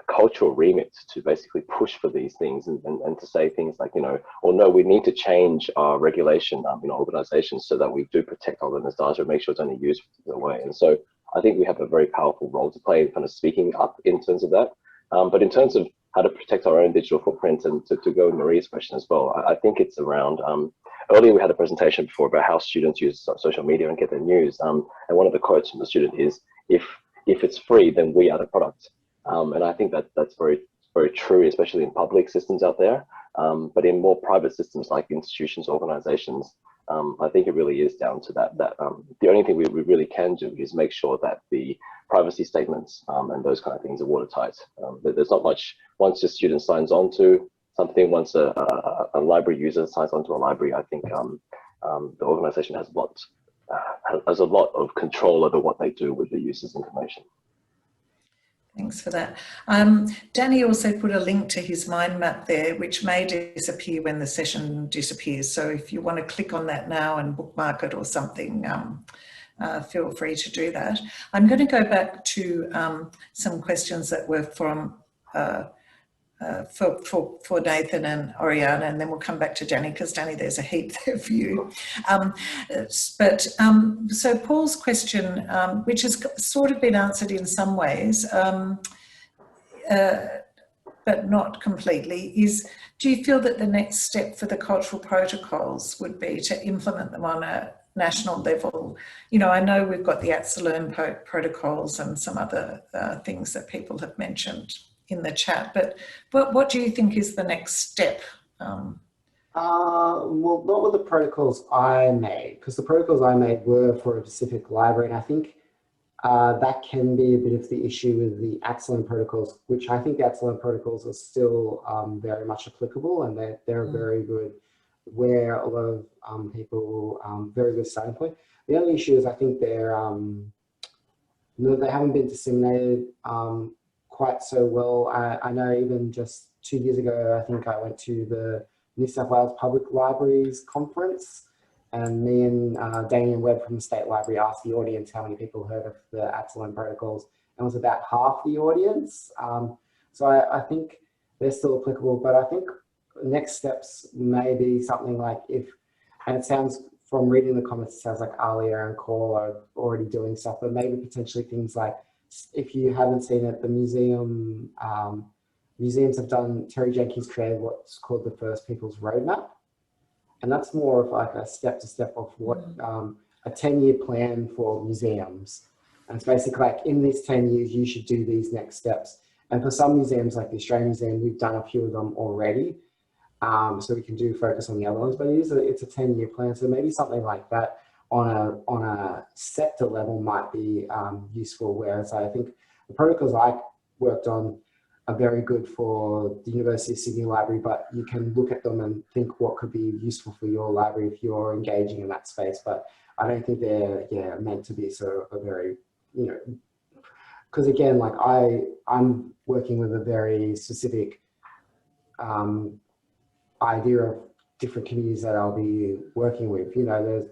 [SPEAKER 19] cultural remit to basically push for these things and to say things like, or no, we need to change our regulation in organizations so that we do protect our learners' data and make sure it's only used in a way. And so I think we have a very powerful role to play in kind of speaking up in terms of that. But in terms of how to protect our own digital footprint, and to go with Marie's question as well, I think it's around, earlier we had a presentation before about how students use social media and get their news. And one of the quotes from the student is, if it's free, then we are the product. And I think that's very, very true, especially in public systems out there. But in more private systems like institutions, organizations, I think it really is down to that the only thing we really can do is make sure that the privacy statements and those kind of things are watertight. There's not much, once a student signs on to something, once a library user signs on to a library, I think the organization has a lot of control over what they do with the user's information.
[SPEAKER 18] Thanks for that. Danny also put a link to his mind map there, which may disappear when the session disappears. So if you want to click on that now and bookmark it or something, feel free to do that. I'm going to go back to some questions that were from for Nathan and Oriana, and then we'll come back to Danny, because Danny, there's a heap there for you. So Paul's question, which has sort of been answered in some ways, but not completely, is, do you feel that the next step for the cultural protocols would be to implement them on a national level? I know we've got the ALIA LARK protocols and some other things that people have mentioned in the chat, but what do you think is the next step?
[SPEAKER 16] Well, not with the protocols I made, because the protocols I made were for a specific library, and I think that can be a bit of the issue with the ALIA protocols, which I think the ALIA protocols are still very much applicable, and they're a very good where a lot of people, very good starting point. The only issue is I think they're, no, they haven't been disseminated quite so well. I know even just 2 years ago, I think I went to the New South Wales Public Libraries Conference, and me and Damien Webb from the State Library asked the audience how many people heard of the ALIA protocols, and it was about half the audience. So I think they're still applicable, but I think next steps may be something like and it sounds from reading the comments, it sounds like ALIA and CALL are already doing stuff, but maybe potentially things like, if you haven't seen it, the museums have done, Terry Jenkins created what's called the First People's Roadmap. And that's more of like a step-to-step of what a 10-year plan for museums. And it's basically like, in these 10 years, you should do these next steps. And for some museums, like the Australian Museum, we've done a few of them already. So we can focus on the other ones, but it's a 10-year plan. So maybe something like that on a sector level might be useful. Whereas I think the protocols I worked on are very good for the University of Sydney Library, but you can look at them and think what could be useful for your library if you're engaging in that space. But I don't think they're meant to be sort of a very, because again, like I'm working with a very specific idea of different communities that I'll be working with. There's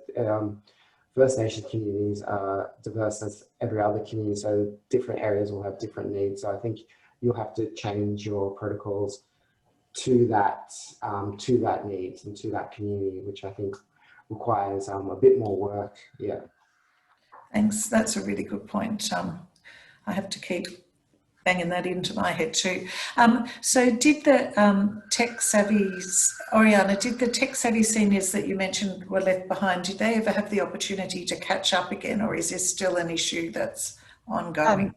[SPEAKER 16] First Nation communities are diverse as every other community, so different areas will have different needs. So I think you'll have to change your protocols to that needs and to that community, which I think requires a bit more work. Yeah.
[SPEAKER 18] Thanks. That's a really good point. I have to keep banging that into my head too. So did the tech savvies, Oriana, did the tech savvy seniors that you mentioned were left behind, did they ever have the opportunity to catch up again, or is this still an issue that's ongoing?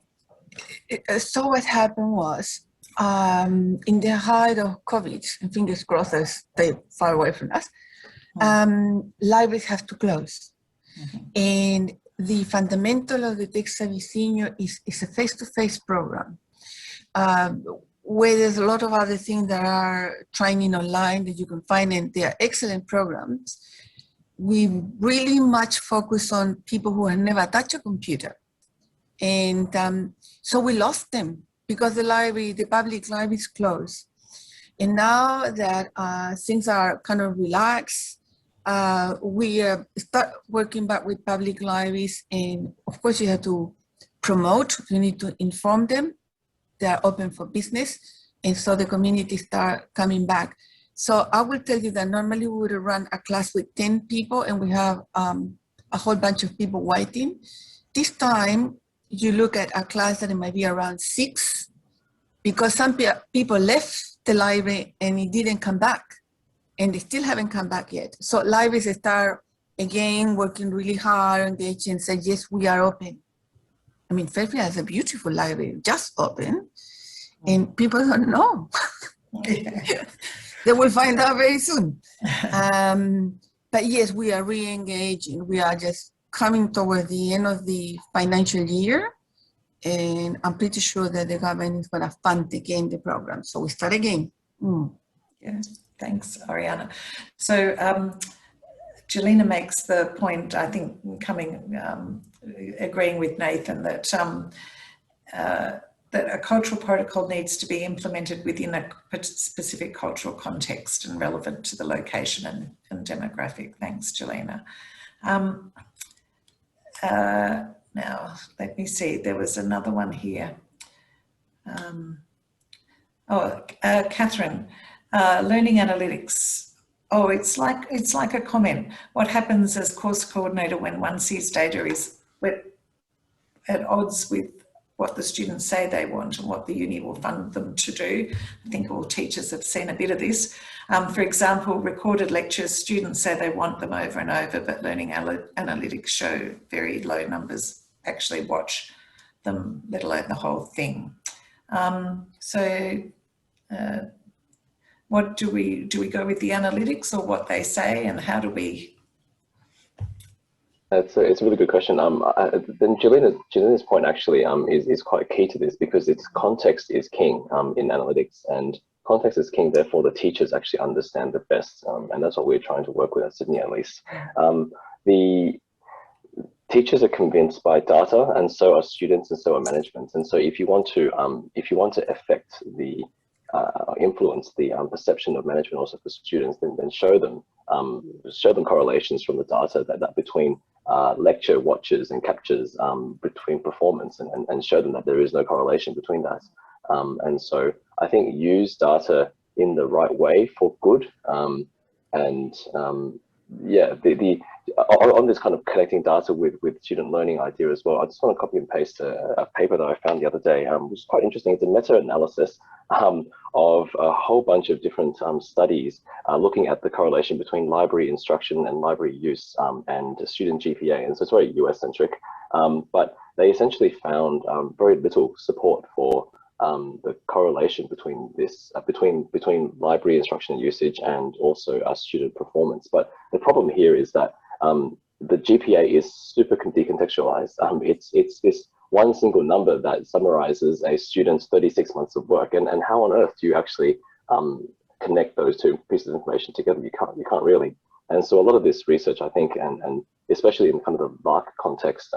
[SPEAKER 17] So what happened was, in the height of COVID, and fingers crossed they stay far away from us, libraries have to close. And the fundamental of the Tech Savvy Senior is a face-to-face program, where there's a lot of other things that are training online that you can find, and they are excellent programs. We really much focus on people who have never touched a computer. And so we lost them because the public library is closed. And now that things are kind of relaxed, we start working back with public libraries, and of course you have to promote, you need to inform them, they are open for business, and so the community start coming back. So I will tell you that normally we would run a class with 10 people and we have a whole bunch of people waiting. This time you look at a class that it might be around 6, because some people left the library and it didn't come back. And they still haven't come back yet. So libraries start again working really hard, engaged, and say, yes, we are open. I mean, Fairfield has a beautiful library, just open, and people don't know. They will find out very soon. But yes, we are re-engaging. We are just coming toward the end of the financial year, and I'm pretty sure that the government is going to fund again the program. So we start again.
[SPEAKER 18] Yeah. Thanks, Oriana. So Jelena makes the point, I think, agreeing with Nathan, that that a cultural protocol needs to be implemented within a specific cultural context and relevant to the location and demographic. Thanks, Jelena. Now, let me see, there was another one here. Catherine. Learning analytics. Oh, it's like a comment. What happens as course coordinator when one sees data is at odds with what the students say they want and what the uni will fund them to do? I think all teachers have seen a bit of this. For example, recorded lectures, students say they want them over and over, but learning analytics show very low numbers actually watch them, let alone the whole thing. What do we go with the analytics or what they say, and how do we?
[SPEAKER 19] It's a really good question. Then Jelena's point actually is quite key to this, because its context is king in analytics, and context is king, therefore the teachers actually understand the best, and that's what we're trying to work with at Sydney at least. The teachers are convinced by data, and so are students, and so are management. And so if you want to affect the influence the perception of management also for students, then show them correlations from the data that between lecture watches and captures, between performance, and show them that there is no correlation between that. And so I think use data in the right way for good. Yeah, on this kind of collecting data with student learning idea as well, I just want to copy and paste a paper that I found the other day, which is quite interesting. It's a meta-analysis of a whole bunch of different studies looking at the correlation between library instruction and library use and student GPA. And so it's very US-centric, but they essentially found very little support for the correlation between this, between library instruction and usage and also student performance. But the problem here is that the GPA is super decontextualized. It's this one single number that summarizes a student's 36 months of work, and how on earth do you actually connect those two pieces of information together? You can't really. And so a lot of this research, I think, and especially in kind of the LARK context,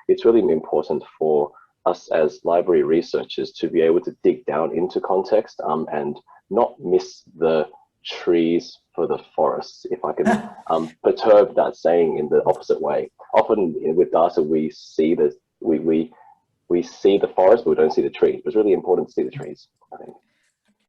[SPEAKER 19] it's really important for us as library researchers to be able to dig down into context and not miss the trees for the forests, if I can perturb that saying in the opposite way. Often with data, we see the forest, but we don't see the trees. But it's really important to see the trees, I think.